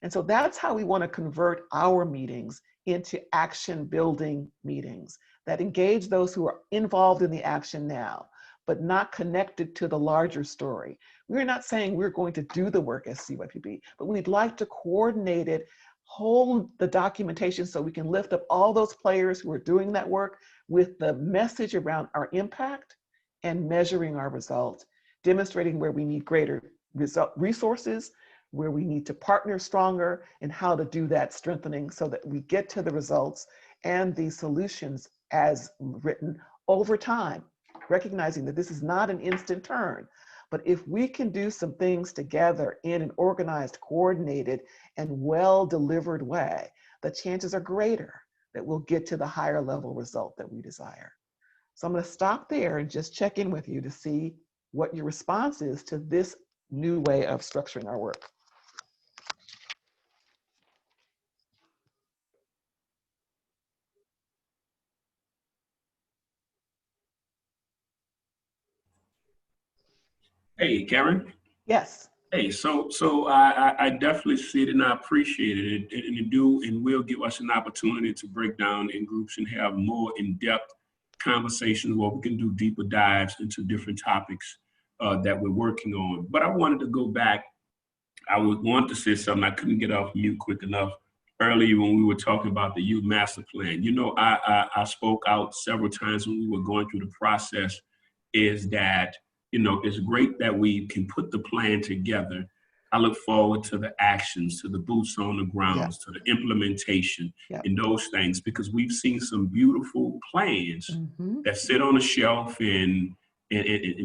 And so that's how we want to convert our meetings into action building meetings that engage those who are involved in the action now, but not connected to the larger story. We're not saying we're going to do the work as CYPB, but we'd like to coordinate it, hold the documentation so we can lift up all those players who are doing that work with the message around our impact and measuring our results, demonstrating where we need greater resources, where we need to partner stronger, and how to do that strengthening so that we get to the results and the solutions as written over time, recognizing that this is not an instant turn. But if we can do some things together in an organized, coordinated, and well-delivered way, the chances are greater that we'll get to the higher level result that we desire. So I'm going to stop there and just check in with you to see what your response is to this new way of structuring our work. Hey, Karen. Yes. Hey, so I definitely see it and I appreciate it, and it will give us an opportunity to break down in groups and have more in-depth conversations where we can do deeper dives into different topics that we're working on. But I wanted to go back. I would want to say something. I couldn't get off mute quick enough earlier when we were talking about the Youth Master Plan. You know, I spoke out several times when we were going through the process, is that, you know, it's great that we can put the plan together. I look forward to the actions, to the boots on the grounds, to the implementation and those things, because we've seen some beautiful plans that sit on a shelf and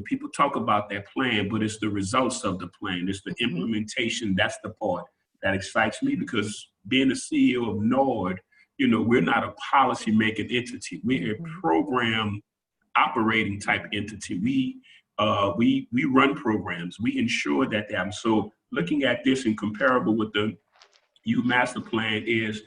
people talk about that plan, but it's the results of the plan. It's the implementation. That's the part that excites me, because being the CEO of NORD, you know, we're not a policy making entity. We're a program operating type entity. We run programs. We ensure that they have. So looking at this and comparable with the Youth Master Plan is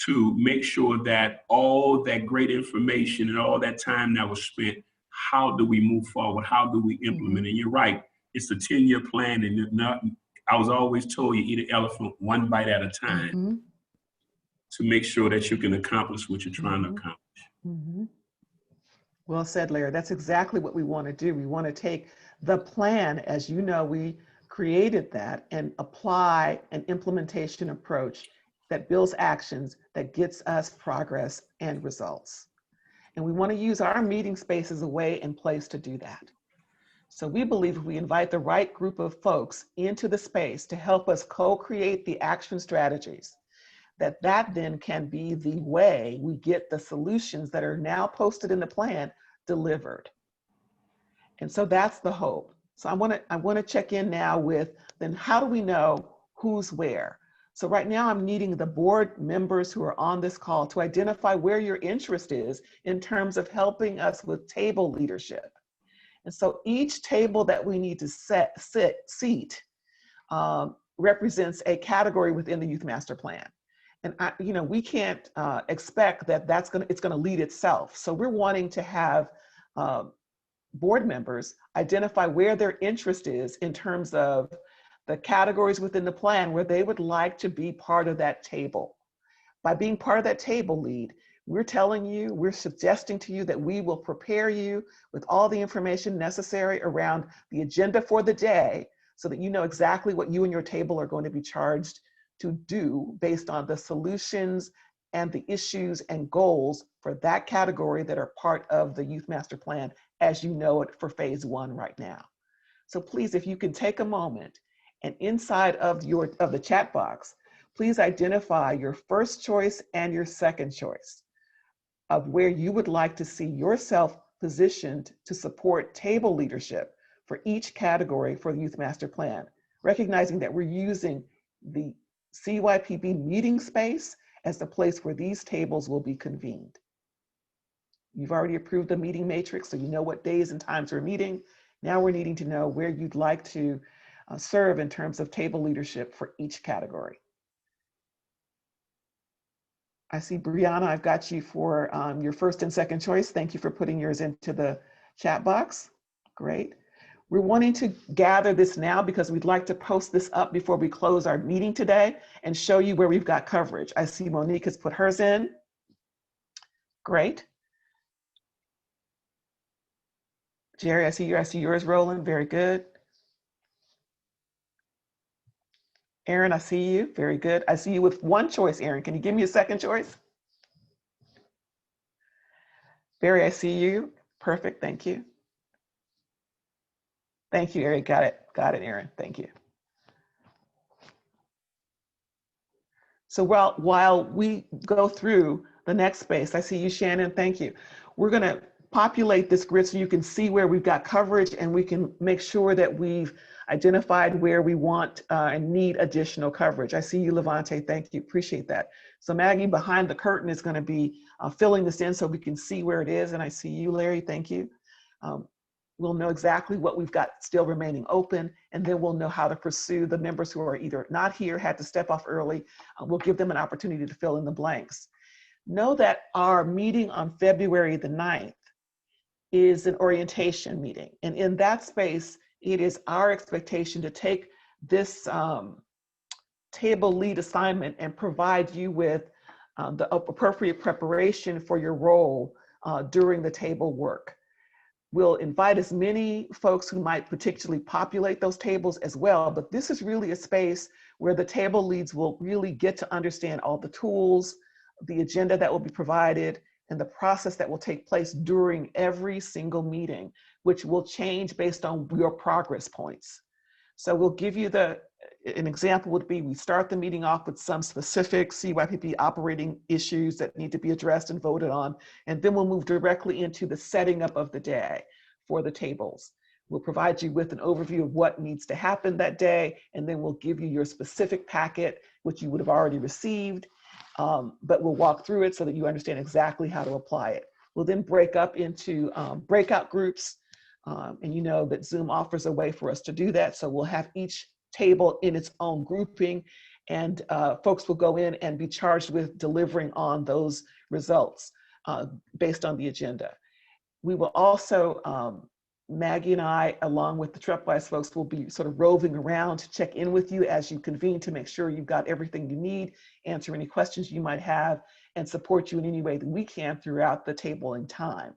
to make sure that all that great information and all that time that was spent, how do we move forward? How do we implement? And you're right, it's a 10-year plan, and not, I was always told you eat an elephant one bite at a time to make sure that you can accomplish what you're trying to accomplish. Well said, Larry. That's exactly what we want to do. We want to take the plan, as you know, we created that, and apply an implementation approach that builds actions that gets us progress and results. And we want to use our meeting space as a way and place to do that. So we believe if we invite the right group of folks into the space to help us co-create the action strategies, that then can be the way we get the solutions that are now posted in the plan delivered. And so that's the hope. So I want to check in now with, then how do we know who's where? So right now I'm needing the board members who are on this call to identify where your interest is in terms of helping us with table leadership. And so each table that we need to seat represents a category within the Youth Master Plan. And we can't expect that it's going to lead itself. So we're wanting to have board members identify where their interest is in terms of the categories within the plan where they would like to be part of that table. By being part of that table lead, we're suggesting to you that we will prepare you with all the information necessary around the agenda for the day so that you know exactly what you and your table are going to be charged to do based on the solutions and the issues and goals for that category that are part of the Youth Master Plan as you know it for phase 1 right now. So please, if you can take a moment and inside of the chat box, please identify your first choice and your second choice of where you would like to see yourself positioned to support table leadership for each category for the Youth Master Plan, recognizing that we're using the CYPB meeting space as the place where these tables will be convened. You've already approved the meeting matrix, so you know what days and times we're meeting. Now we're needing to know where you'd like to serve in terms of table leadership for each category. I see Brianna, I've got you for your first and second choice. Thank you for putting yours into the chat box. Great. We're wanting to gather this now because we'd like to post this up before we close our meeting today and show you where we've got coverage. I see Monique has put hers in. Great. Jerry, I see yours rolling. Very good. Aaron, I see you. Very good. I see you with one choice, Aaron. Can you give me a second choice? Barry, I see you. Perfect. Thank you. Thank you, Eric. Got it. Got it, Aaron. Thank you. So while we go through the next space, I see you, Shannon. Thank you. We're going to populate this grid so you can see where we've got coverage and we can make sure that we've identified where we want and need additional coverage. I see you, Levante. Thank you. Appreciate that. So Maggie behind the curtain is going to be filling this in so we can see where it is. And I see you, Larry. Thank you. We'll know exactly what we've got still remaining open, and then we'll know how to pursue the members who are either not here, had to step off early. We'll give them an opportunity to fill in the blanks. Know that our meeting on February the 9th is an orientation meeting. And in that space, it is our expectation to take this table lead assignment and provide you with the appropriate preparation for your role during the table work. We'll invite as many folks who might particularly populate those tables as well, but this is really a space where the table leads will really get to understand all the tools, the agenda that will be provided, and the process that will take place during every single meeting, which will change based on your progress points. So we'll give you an example would be, we start the meeting off with some specific CYPB operating issues that need to be addressed and voted on, and then we'll move directly into the setting up of the day for the tables. We'll provide you with an overview of what needs to happen that day, and then we'll give you your specific packet, which you would have already received, but we'll walk through it so that you understand exactly how to apply it. We'll then break up into breakout groups, and you know that Zoom offers a way for us to do that, so we'll have each table in its own grouping, and folks will go in and be charged with delivering on those results based on the agenda. We will also, Maggie and I, along with the Trupwise folks, will be sort of roving around to check in with you as you convene to make sure you've got everything you need, answer any questions you might have, and support you in any way that we can throughout the tabling time.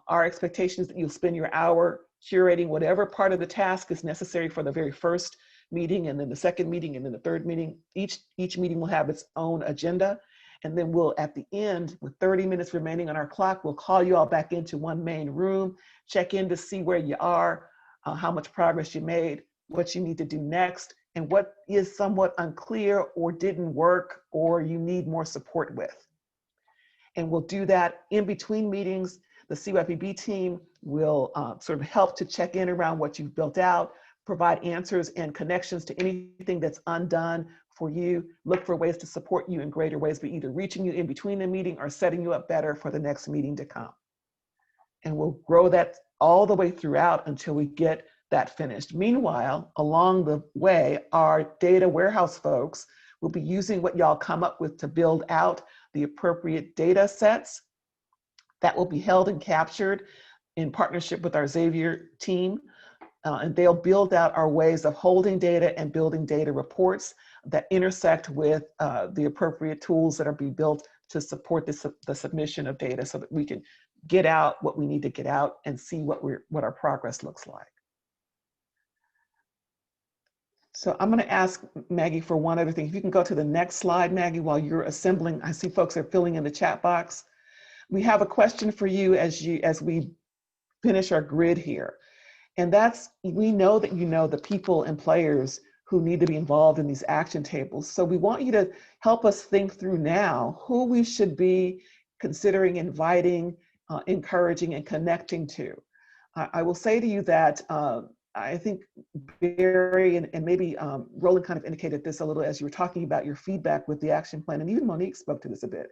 Our expectation is that you'll spend your hour curating whatever part of the task is necessary for the very first meeting, and then the second meeting, and then the third meeting. Each meeting will have its own agenda. And then we'll, at the end, with 30 minutes remaining on our clock, we'll call you all back into one main room, check in to see where you are, how much progress you made, what you need to do next, and what is somewhat unclear or didn't work or you need more support with. And we'll do that in between meetings. The CYPB team will sort of help to check in around what you've built out, provide answers and connections to anything that's undone for you, look for ways to support you in greater ways, by either reaching you in between the meeting or setting you up better for the next meeting to come. And we'll grow that all the way throughout until we get that finished. Meanwhile, along the way, our data warehouse folks will be using what y'all come up with to build out the appropriate data sets that will be held and captured in partnership with our Xavier team. And they'll build out our ways of holding data and building data reports that intersect with the appropriate tools that are being built to support the submission of data, so that we can get out what we need to get out and see what our progress looks like. So I'm going to ask Maggie for one other thing. If you can go to the next slide, Maggie, while you're assembling. I see folks are filling in the chat box. We have a question for you as we finish our grid here. And that's, we know that you know the people and players who need to be involved in these action tables. So we want you to help us think through now who we should be considering inviting, encouraging, and connecting to. I will say to you that I think Barry and maybe Roland kind of indicated this a little as you were talking about your feedback with the action plan, and even Monique spoke to this a bit.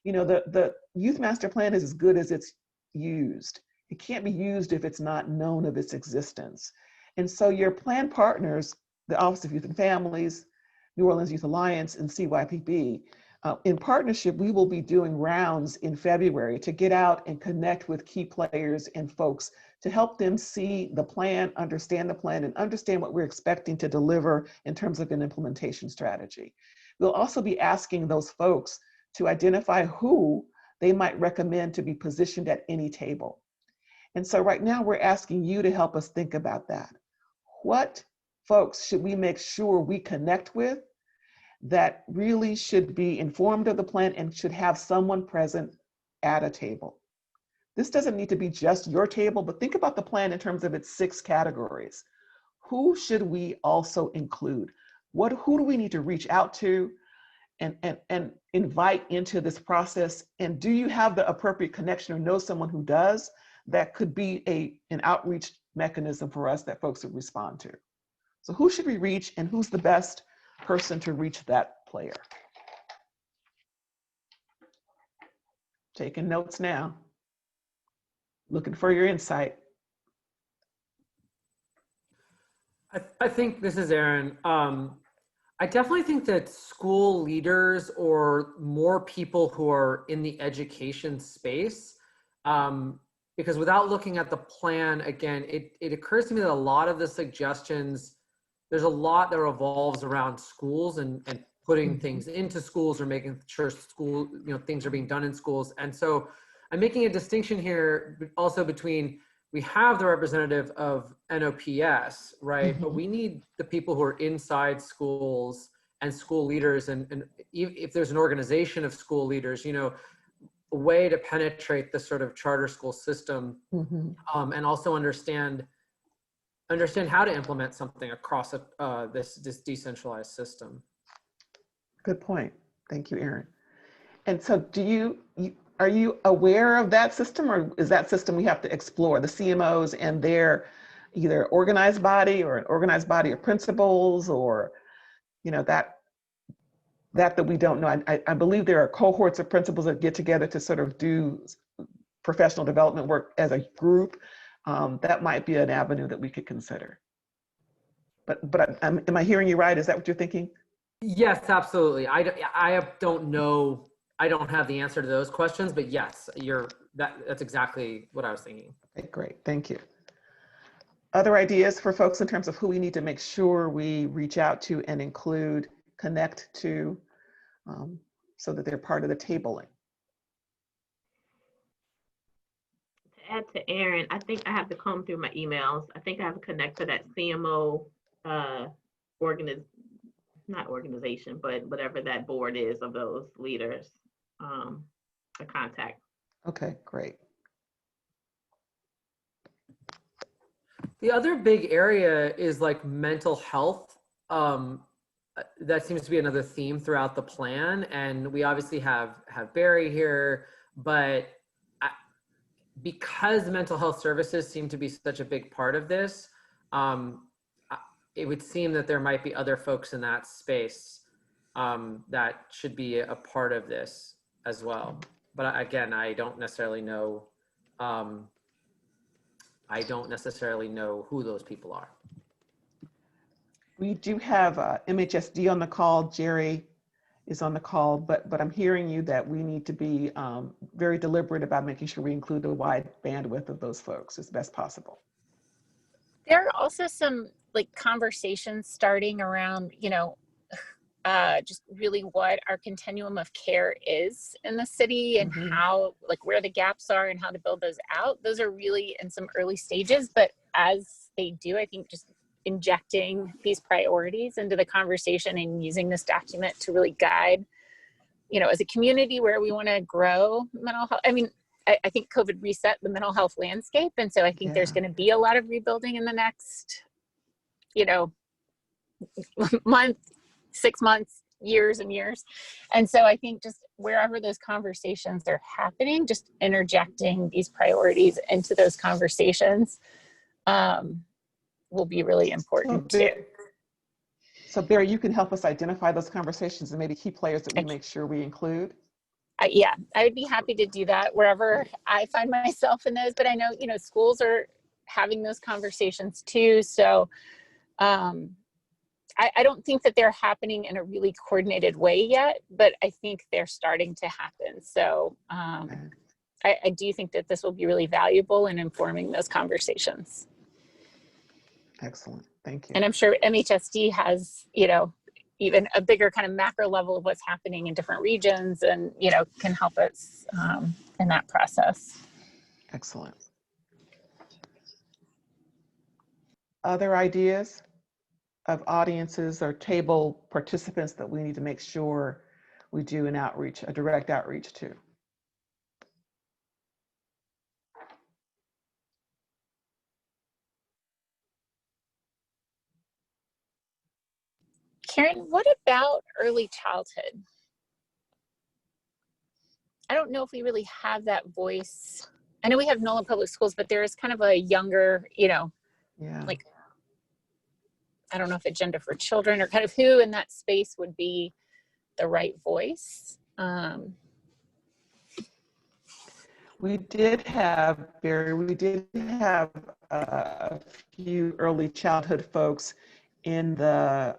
You know, the youth master plan is as good as it's used. It can't be used if it's not known of its existence. And so your plan partners, the Office of Youth and Families, New Orleans Youth Alliance, and CYPB, in partnership, we will be doing rounds in February to get out and connect with key players and folks to help them see the plan, understand and understand what we're expecting to deliver in terms of an implementation strategy. We'll also be asking those folks to identify who they might recommend to be positioned at any table. And so right now we're asking you to help us think about that. What folks should we make sure we connect with that really should be informed of the plan and should have someone present at a table? This doesn't need to be just your table, but think about the plan in terms of its 6 categories. Who should we also include? Who do we need to reach out to and invite into this process? And do you have the appropriate connection or know someone who does? That could be an outreach mechanism for us that folks would respond to. So who should we reach, and who's the best person to reach that player? Taking notes now. Looking for your insight. I think, this is Aaron. I definitely think that school leaders or more people who are in the education space, because without looking at the plan, again, it occurs to me that a lot of the suggestions, there's a lot that revolves around schools and putting things into schools or making sure things are being done in schools. And so I'm making a distinction here also between, we have the representative of NOPS, right? But we need the people who are inside schools and school leaders. And if there's an organization of school leaders, a way to penetrate the sort of charter school system, and also understand how to implement something across this decentralized system. Good point. Thank you, Aaron. And so are you aware of that system, or is that system we have to explore, the CMOs and their either organized body or an organized body of principals, or that we don't know? I believe there are cohorts of principals that get together to sort of do professional development work as a group. That might be an avenue that we could consider. But am I hearing you right? Is that what you're thinking? Yes, absolutely. I don't know. I don't have the answer to those questions, but yes, that's exactly what I was thinking. Okay, great. Thank you. Other ideas for folks in terms of who we need to make sure we reach out to and include, connect to, so that they're part of the tabling? To add to Aaron, I think I have to comb through my emails. I think I have to connect to that CMO not organization, but whatever that board is of those leaders, a contact. Okay, great. The other big area is like mental health. That seems to be another theme throughout the plan, and we obviously have Barry here, but because mental health services seem to be such a big part of this, it would seem that there might be other folks in that space that should be a part of this as well. But again, I don't necessarily know. I don't necessarily know who those people are. We do have MHSD on the call. Jerry is on the call, but I'm hearing you that we need to be very deliberate about making sure we include a wide bandwidth of those folks as best possible. There are also some like conversations starting around, just really what our continuum of care is in the city and how, like, where the gaps are and how to build those out. Those are really in some early stages, but as they do, I think just injecting these priorities into the conversation and using this document to really guide, as a community where we want to grow mental health. I mean, I think COVID reset the mental health landscape. And so I think there's going to be a lot of rebuilding in the next, month, 6 months, years and years. And so I think just wherever those conversations are happening, just interjecting these priorities into those conversations will be really important too. So Barry, you can help us identify those conversations and maybe key players that we make sure we include. Yeah, I would be happy to do that wherever I find myself in those, but I know, schools are having those conversations too. So I don't think that they're happening in a really coordinated way yet, but I think they're starting to happen. So I do think that this will be really valuable in informing those conversations. Excellent, thank you. And I'm sure MHSD has, even a bigger kind of macro level of what's happening in different regions and, can help us in that process. Excellent. Other ideas of audiences or table participants that we need to make sure we do an outreach, a direct outreach to? Karen, what about early childhood? I don't know if we really have that voice. I know we have Nolan Public Schools, but there is kind of a younger, like, I don't know if Agenda for Children or kind of who in that space would be the right voice. We did have, Barry, a few early childhood folks in the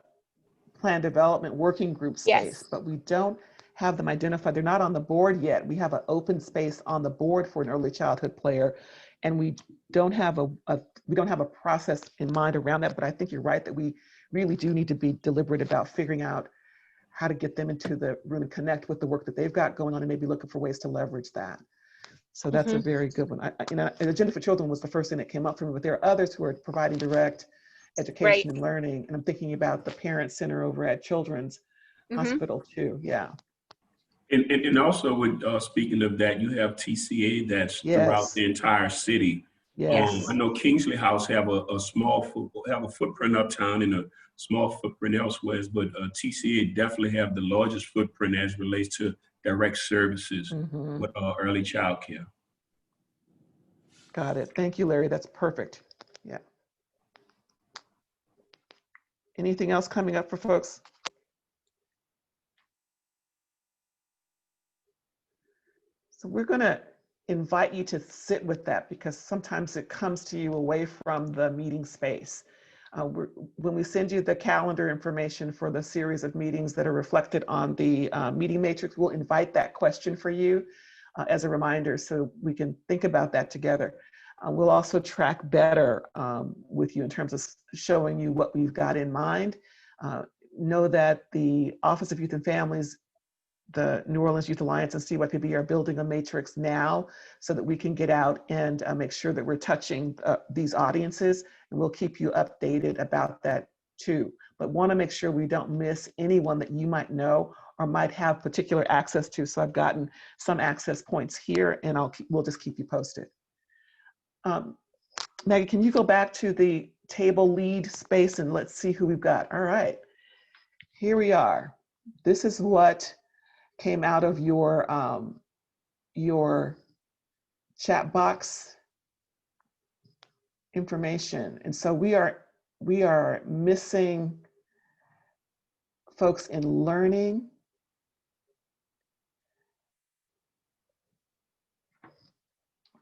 plan development working group space, but we don't have them identified. They're not on the board yet. We have an open space on the board for an early childhood player, and we don't have a process in mind around that. But I think you're right that we really do need to be deliberate about figuring out how to get them into really connect with the work that they've got going on and maybe looking for ways to leverage that. So that's a very good one. And Agenda for Children was the first thing that came up for me, but there are others who are providing direct education and learning. And I'm thinking about the Parent Center over at Children's Hospital too. Yeah. And also with speaking of that, you have TCA that's throughout the entire city. I know Kingsley House have a small footprint uptown and a small footprint elsewhere, but TCA definitely have the largest footprint as relates to direct services with early child care. Got it. Thank you, Larry. That's perfect. Yeah. Anything else coming up for folks? So we're going to invite you to sit with that because sometimes it comes to you away from the meeting space. When we send you the calendar information for the series of meetings that are reflected on the meeting matrix, we'll invite that question for you as a reminder so we can think about that together. We'll also track better with you in terms of showing you what we've got in mind. Know that the Office of Youth and Families, the New Orleans Youth Alliance and CYPB are building a matrix now so that we can get out and make sure that we're touching these audiences, and we'll keep you updated about that too. But want to make sure we don't miss anyone that you might know or might have particular access to. So I've gotten some access points here and we'll just keep you posted. Maggie, can you go back to the table lead space and let's see who we've got? All right, here we are. This is what came out of your chat box information. And so we are missing folks in learning.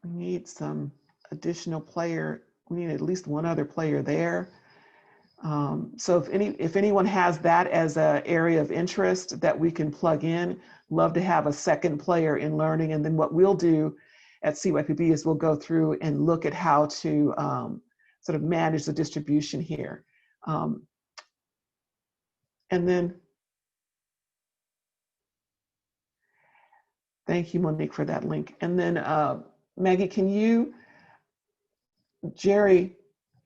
We need some additional player. We need at least one other player there. So if anyone has that as an area of interest that we can plug in, love to have a second player in learning. And then what we'll do at CYPB is we'll go through and look at how to sort of manage the distribution here. And then, thank you, Monique, for that link. And then Maggie, Jerry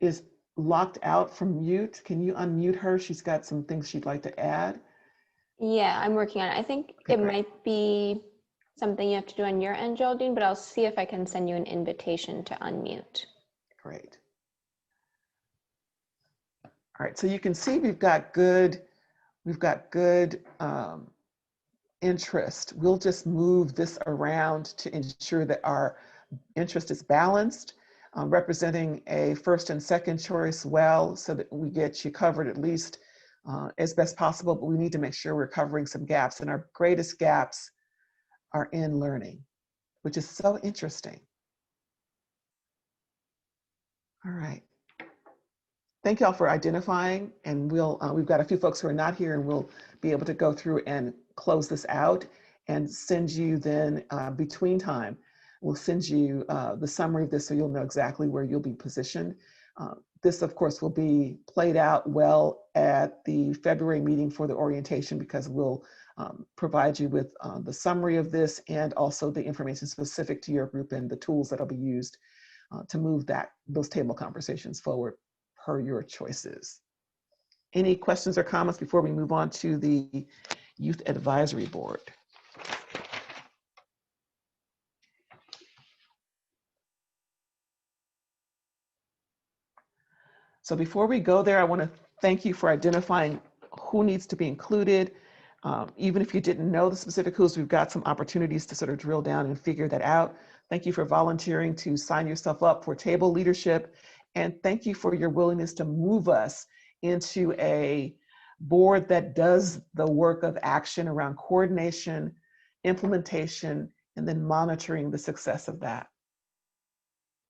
is locked out from mute. Can you unmute her? She's got some things she'd like to add. Yeah, I'm working on it. I think it might be something you have to do on your end, Geraldine, but I'll see if I can send you an invitation to unmute. Great. All right, so you can see we've got good interest. We'll just move this around to ensure that our interest is balanced, representing a first and second choice well, so that we get you covered at least as best possible, but we need to make sure we're covering some gaps, and our greatest gaps are in learning, which is so interesting. All right. Thank y'all for identifying, and we've got a few folks who are not here, and we'll be able to go through and close this out and send you then between time. We'll send you the summary of this so you'll know exactly where you'll be positioned. This, of course, will be played out well at the February meeting for the orientation, because we'll provide you with the summary of this and also the information specific to your group and the tools that'll be used to move those table conversations forward per your choices. Any questions or comments before we move on to the Youth Advisory Board? So before we go there, I want to thank you for identifying who needs to be included. Even if you didn't know the specific who's, we've got some opportunities to sort of drill down and figure that out. Thank you for volunteering to sign yourself up for table leadership. And thank you for your willingness to move us into a board that does the work of action around coordination, implementation, and then monitoring the success of that.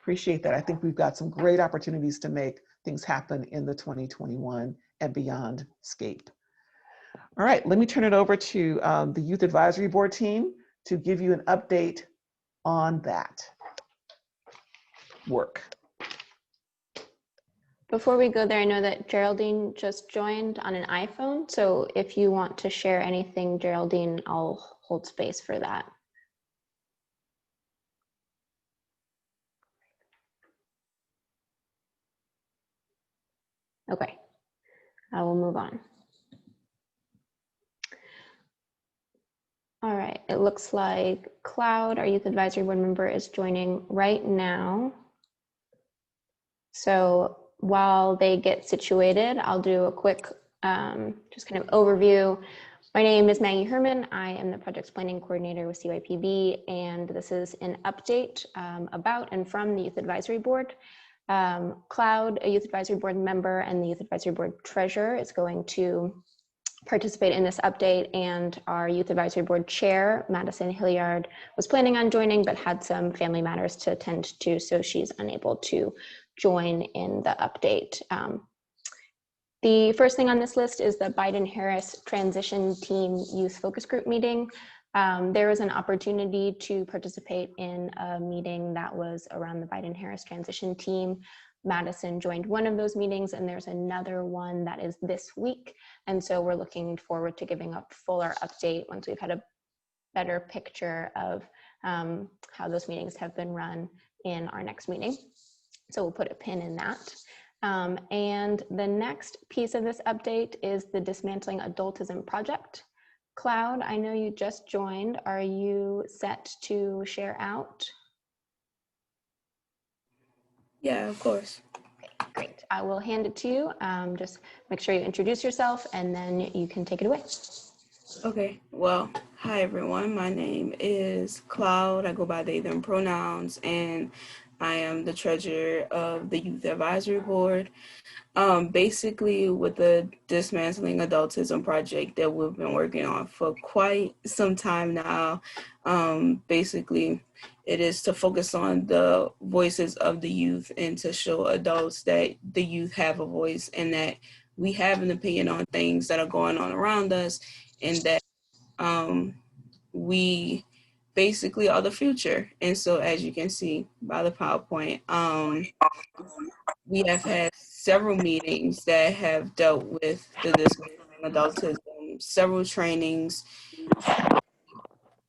Appreciate that. I think we've got some great opportunities to make things happen in the 2021 and beyond scape. All right, let me turn it over to the Youth Advisory Board team to give you an update on that work. Before we go there, I know that Geraldine just joined on an iPhone. So if you want to share anything, Geraldine, I'll hold space for that. Okay, I will move on. All right, it looks like Cloud, our Youth Advisory Board member, is joining right now. So while they get situated, I'll do a quick just kind of overview. My name is Maggie Herman. I am the Projects Planning Coordinator with CYPB, and this is an update about and from the Youth Advisory Board. Cloud, a Youth Advisory Board member and the Youth Advisory Board Treasurer, is going to participate in this update, and our Youth Advisory Board Chair, Madison Hilliard, was planning on joining but had some family matters to attend to, so she's unable to join in the update. The first thing on this list is the Biden-Harris Transition Team Youth Focus Group meeting. There was an opportunity to participate in a meeting that was around the Biden-Harris Transition Team. Madison joined one of those meetings, and there's another one that is this week. And so we're looking forward to giving a fuller update once we've had a better picture of how those meetings have been run in our next meeting. So we'll put a pin in that. And the next piece of this update is the Dismantling Adultism Project. Cloud, I know you just joined. Are you set to share out? Yeah, of course. Okay, great. I will hand it to you. Just make sure you introduce yourself and then you can take it away. Okay, well, hi everyone. My name is Cloud. I go by they, them pronouns, and I am the treasurer of the Youth Advisory Board. Basically, with the Dismantling Adultism project that we've been working on for quite some time now, basically, it is to focus on the voices of the youth and to show adults that the youth have a voice and that we have an opinion on things that are going on around us, and that we basically are the future. And so, as you can see by the PowerPoint, we have had several meetings that have dealt with the dismantling adultism, several trainings,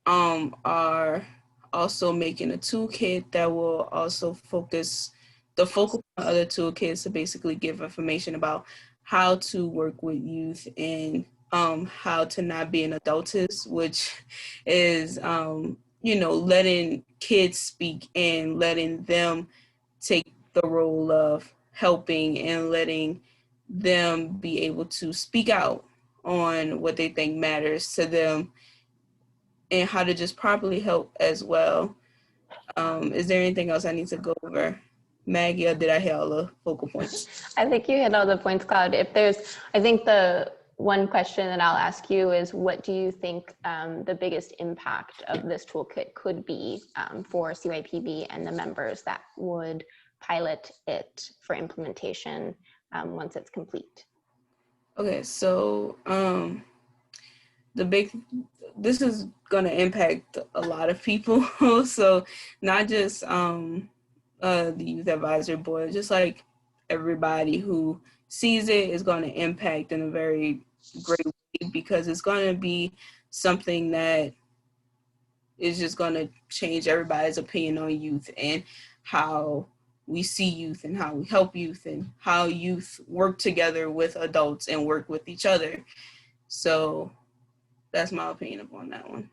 are also making a toolkit that will also focus the focal point of the toolkit to basically give information about how to work with youth and how to not be an adultist, which is letting kids speak and letting them take the role of helping and letting them be able to speak out on what they think matters to them and how to just properly help as well. Is there anything else I need to go over, Maggie, or did I hit all the focal points? I think you hit all the points, Cloud. I think the one question that I'll ask you is, what do you think the biggest impact of this toolkit could be for CYPB and the members that would pilot it for implementation once it's complete? Okay, so this is going to impact a lot of people. So not just the Youth Advisory Board, just like everybody who sees it is going to impact in a very great way, because it's going to be something that is just going to change everybody's opinion on youth and how we see youth and how we help youth and how youth work together with adults and work with each other. So that's my opinion upon that one.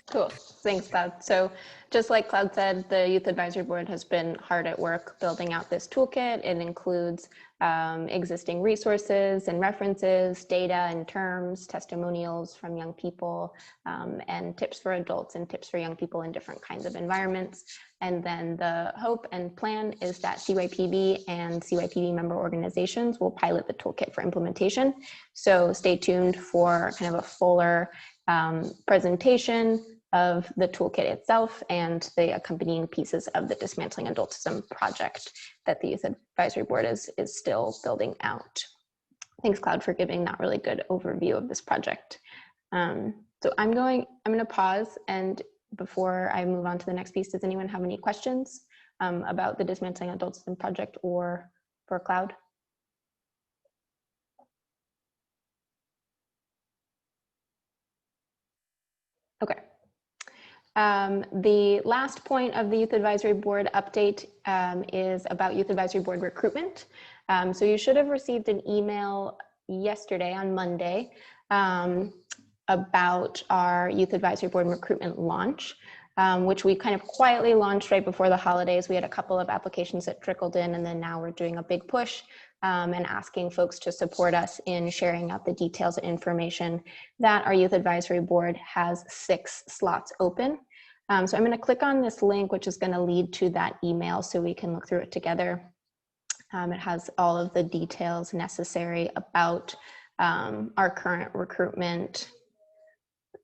Cool. Thanks, Cloud. So just like Cloud said, the Youth Advisory Board has been hard at work building out this toolkit. It includes existing resources and references, data and terms, testimonials from young people, and tips for adults and tips for young people in different kinds of environments. And then the hope and plan is that CYPB and CYPB member organizations will pilot the toolkit for implementation. So stay tuned for kind of a fuller presentation of the toolkit itself and the accompanying pieces of the Dismantling Adultism project that the Youth Advisory Board is still building out. Thanks, Cloud, for giving that really good overview of this project. So I'm going to pause, and before I move on to the next piece, does anyone have any questions about the Dismantling Adultism project or for Cloud? Okay. The last point of the Youth Advisory Board update is about Youth Advisory Board recruitment. So you should have received an email yesterday on Monday about our Youth Advisory Board recruitment launch, which we kind of quietly launched right before the holidays. We had a couple of applications that trickled in, and then now we're doing a big push and asking folks to support us in sharing out the details and information that our Youth Advisory Board has 6 slots open. So I'm going to click on this link, which is going to lead to that email so we can look through it together. It has all of the details necessary about our current recruitment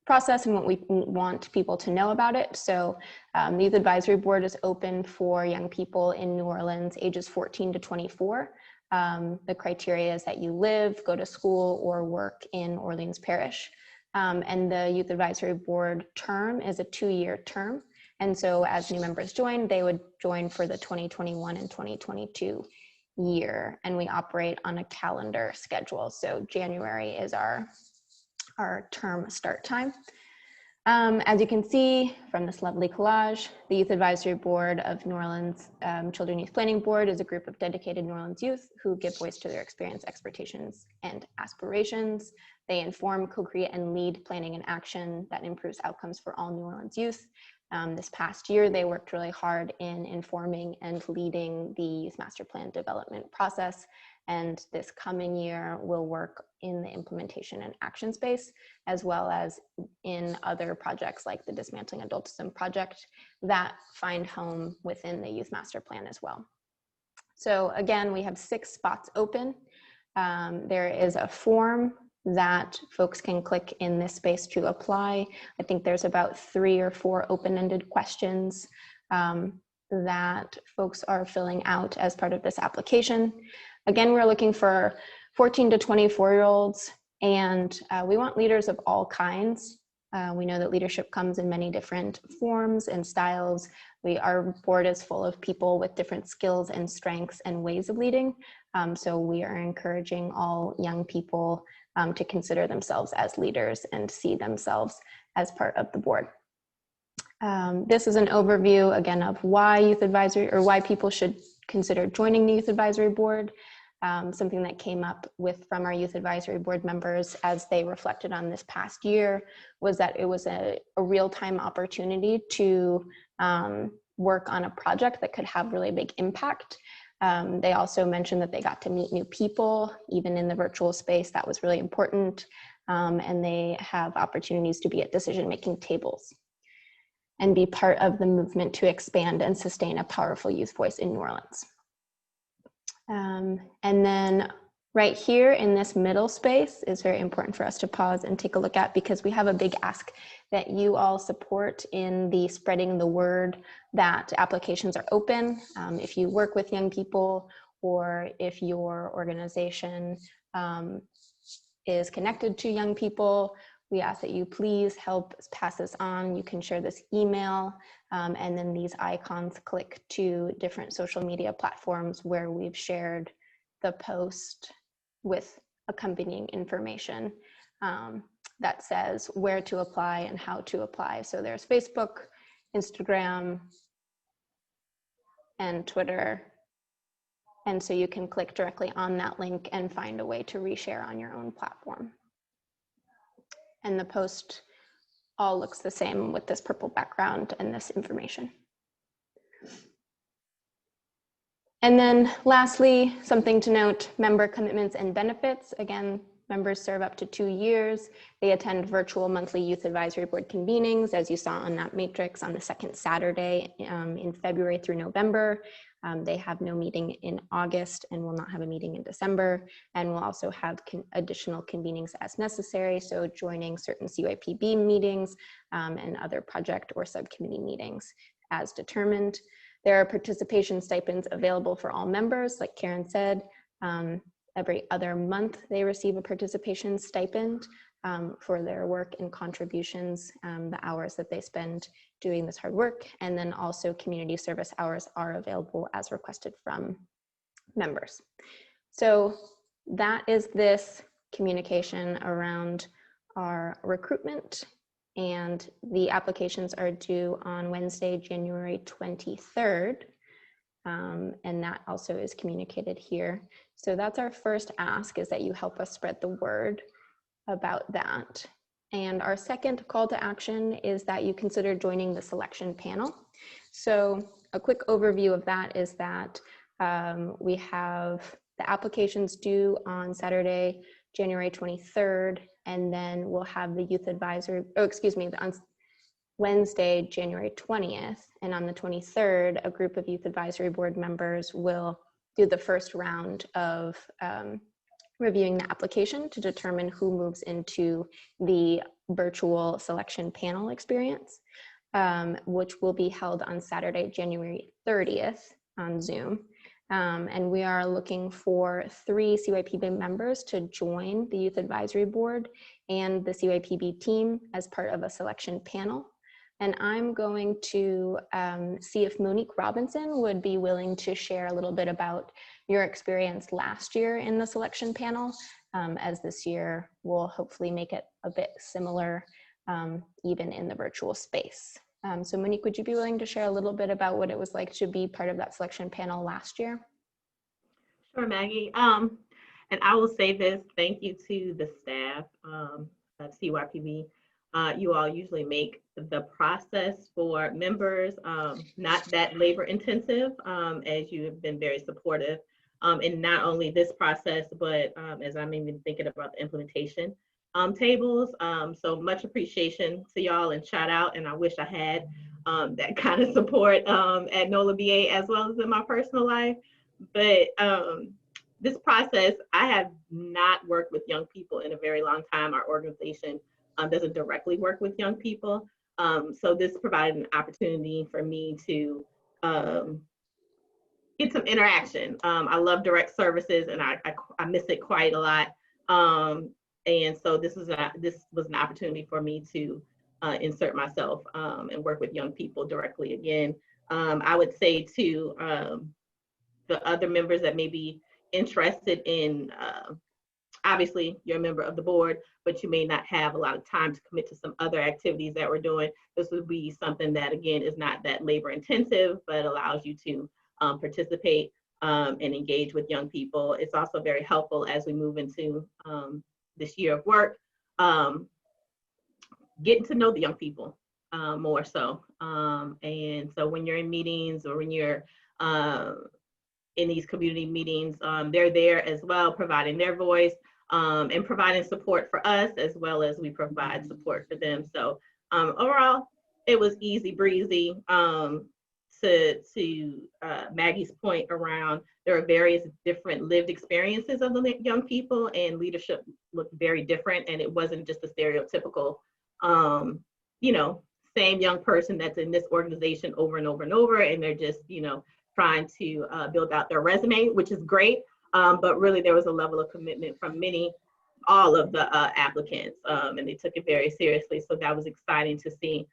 process and what we want people to know about it. So the Youth Advisory Board is open for young people in New Orleans ages 14 to 24. The criteria is that you live, go to school, or work in Orleans Parish. And the Youth Advisory Board term is a 2-year term. And so as new members join, they would join for the 2021 and 2022 year. And we operate on a calendar schedule. So January is our term start time. As you can see from this lovely collage, the Youth Advisory Board of New Orleans Children Youth Planning Board is a group of dedicated New Orleans youth who give voice to their experience, expectations, and aspirations. They inform, co-create, and lead planning and action that improves outcomes for all New Orleans youth. This past year, they worked really hard in informing and leading the Youth Master Plan development process. And this coming year will work in the implementation and action space, as well as in other projects like the Dismantling Adultism project that find home within the Youth Master Plan as well. So again, we have 6 spots open. There is a form that folks can click in this space to apply. I think there's about 3 or 4 open-ended questions that folks are filling out as part of this application. Again, we're looking for 14 to 24-year-olds, and we want leaders of all kinds. We know that leadership comes in many different forms and styles. Our board is full of people with different skills and strengths and ways of leading. So we are encouraging all young people to consider themselves as leaders and see themselves as part of the board. This is an overview, again, of why youth advisory, or why people should consider joining the youth advisory board. Something that came up from our youth advisory board members as they reflected on this past year was that it was a real-time opportunity to work on a project that could have really big impact. They also mentioned that they got to meet new people, even in the virtual space. That was really important. And they have opportunities to be at decision-making tables and be part of the movement to expand and sustain a powerful youth voice in New Orleans. And then right here in this middle space is very important for us to pause and take a look at, because we have a big ask that you all support in the spreading the word that applications are open. If you work with young people, or if your organization is connected to young people, we ask that you please help pass this on. You can share this email, and then these icons click to different social media platforms where we've shared the post with accompanying information that says where to apply and how to apply. So there's Facebook, Instagram, and Twitter. And so you can click directly on that link and find a way to reshare on your own platform. And the post all looks the same with this purple background and this information. And then lastly, something to note, member commitments and benefits. Again, members serve up to 2 years. They attend virtual monthly youth advisory board convenings, as you saw on that matrix, on the second Saturday in February through November. They have no meeting in August and will not have a meeting in December, and will also have additional convenings as necessary, so joining certain CYPB meetings and other project or subcommittee meetings as determined. There are participation stipends available for all members, like Karen said. Every other month they receive a participation stipend for their work and contributions, the hours that they spend doing this hard work. And then also community service hours are available as requested from members. So that is this communication around our recruitment, and the applications are due on Wednesday, January 23rd. And that also is communicated here. So that's our first ask, is that you help us spread the word about that. And our second call to action is that you consider joining the selection panel. So a quick overview of that is that we have the applications due on Saturday, January 23rd, and then we'll have the youth advisory, on Wednesday, January 20th, and on the 23rd, a group of youth advisory board members will do the first round of reviewing the application to determine who moves into the virtual selection panel experience, which will be held on Saturday, January 30th on Zoom. And we are looking for 3 CYPB members to join the Youth Advisory Board and the CYPB team as part of a selection panel. And I'm going to see if Monique Robinson would be willing to share a little bit about your experience last year in the selection panel, as this year will hopefully make it a bit similar, even in the virtual space. So Monique, would you be willing to share a little bit about what it was like to be part of that selection panel last year? Sure, Maggie. And I will say this, thank you to the staff of CYPB. you all usually make the process for members not that labor intensive, as you have been very supportive. And not only this process, but as I'm even thinking about the implementation tables. So much appreciation to y'all and shout out. And I wish I had that kind of support at NOLA BA as well as in my personal life. But this process, I have not worked with young people in a very long time. Our organization doesn't directly work with young people. So this provided an opportunity for me to get some interaction. I love direct services and I miss it quite a lot. And so this was an opportunity for me to insert myself and work with young people directly again. I would say to the other members that may be interested in, obviously you're a member of the board, but you may not have a lot of time to commit to some other activities that we're doing. This would be something that, again, is not that labor intensive, but allows you to participate and engage with young people. It's also very helpful as we move into this year of work, getting to know the young people more so. And so when you're in meetings or when you're in these community meetings, they're there as well, providing their voice and providing support for us as well as we provide support for them. So overall, it was easy breezy. To Maggie's point around, there are various different lived experiences of the young people, and leadership looked very different, and it wasn't just a stereotypical, same young person that's in this organization over and over and over, and they're just, trying to build out their resume, which is great, but really there was a level of commitment from all of the applicants, and they took it very seriously, so that was exciting to see.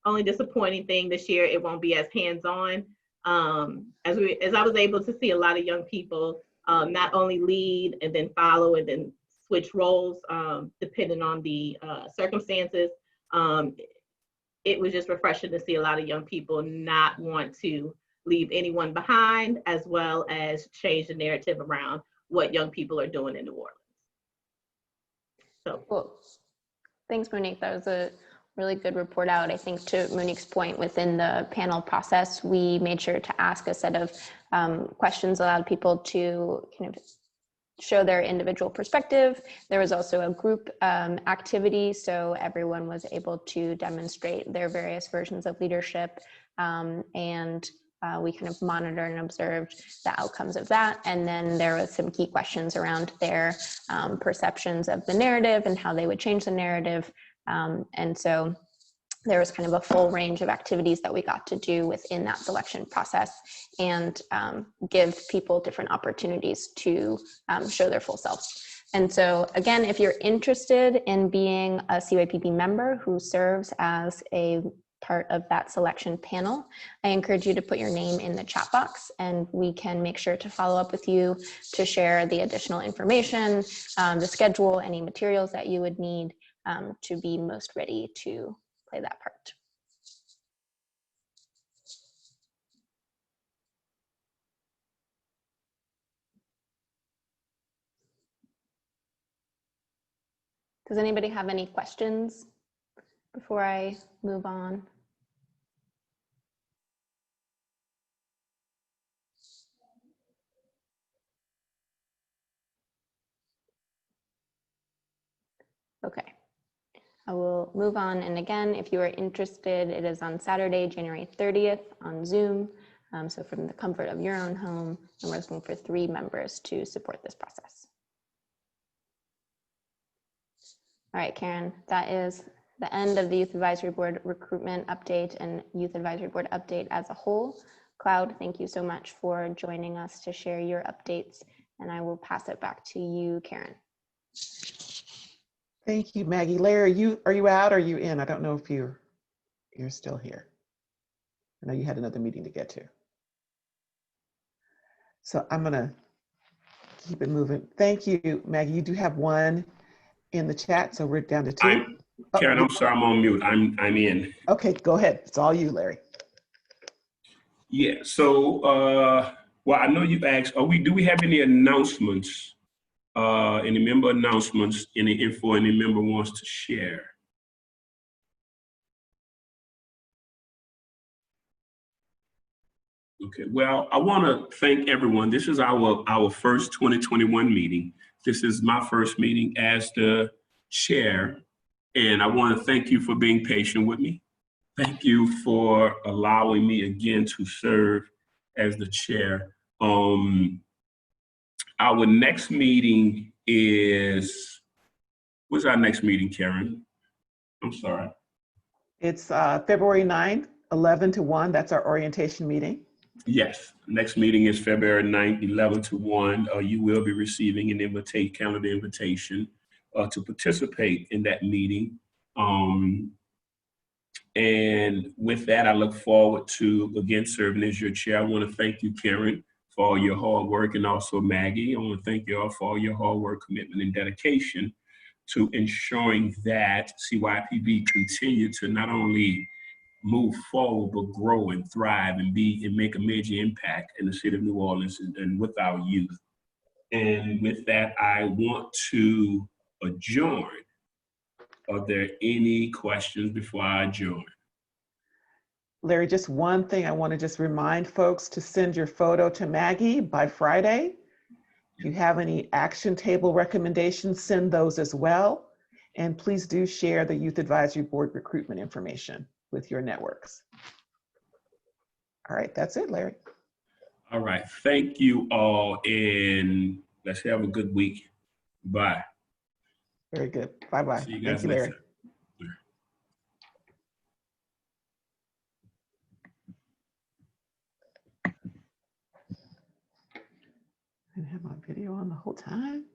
Only disappointing thing this year, it won't be as hands-on. As I was able to see a lot of young people not only lead and then follow and then switch roles depending on the circumstances. It was just refreshing to see a lot of young people not want to leave anyone behind, as well as change the narrative around what young people are doing in New Orleans. So cool. Thanks, Monique. That was a really good report out. I think to Monique's point, within the panel process, we made sure to ask a set of questions, allowed people to kind of show their individual perspective. There was also a group activity, so everyone was able to demonstrate their various versions of leadership, and we kind of monitored and observed the outcomes of that. And then there was some key questions around their perceptions of the narrative and how they would change the narrative. And so there was kind of a full range of activities that we got to do within that selection process, and give people different opportunities to show their full selves. And so again, if you're interested in being a CYPB member who serves as a part of that selection panel, I encourage you to put your name in the chat box, and we can make sure to follow up with you to share the additional information, the schedule, any materials that you would need to be most ready to play that part. Does anybody have any questions before I move on? Okay, I will move on. And again, if you are interested, it is on Saturday, January 30th on Zoom. So from the comfort of your own home, and we're looking for 3 members to support this process. All right, Karen, that is the end of the Youth Advisory Board recruitment update and Youth Advisory Board update as a whole. Cloud, thank you so much for joining us to share your updates, and I will pass it back to you, Karen. Thank you, Maggie. Larry, are you out or are you in? I don't know if you're still here. I know you had another meeting to get to. So I'm gonna keep it moving. Thank you, Maggie. You do have one in the chat, so we're down to 2. Karen, I'm sorry, I'm on mute. I'm in. Okay, go ahead. It's all you, Larry. Yeah. So, well, I know you've asked. Do we have any announcements? Any member announcements? Any info any member wants to share? Okay, well, I want to thank everyone. This is our first 2021 meeting. This is my first meeting as the chair, and I want to thank you for being patient with me. Thank you for allowing me again to serve as the chair. Our next meeting is, what's our next meeting, Karen? I'm sorry. It's February 9th, 11 to 1. That's our orientation meeting. Yes, next meeting is February 9th, 11 to 1. You will be receiving an calendar invitation to participate in that meeting. And with that, I look forward to, again, serving as your chair. I want to thank you, Karen, for all your hard work, and also Maggie. I want to thank you all for all your hard work, commitment, and dedication to ensuring that CYPB continue to not only move forward, but grow and thrive and make a major impact in the city of New Orleans and with our youth. And with that, I want to adjourn. Are there any questions before I adjourn? Larry, just one thing I want to just remind folks to send your photo to Maggie by Friday. If you have any action table recommendations, send those as well. And please do share the Youth Advisory Board recruitment information with your networks. All right, that's it, Larry. All right, thank you all, and let's have a good week. Bye. Very good. Bye-bye. See you Thank guys you, next Larry. time. I have my video on the whole time.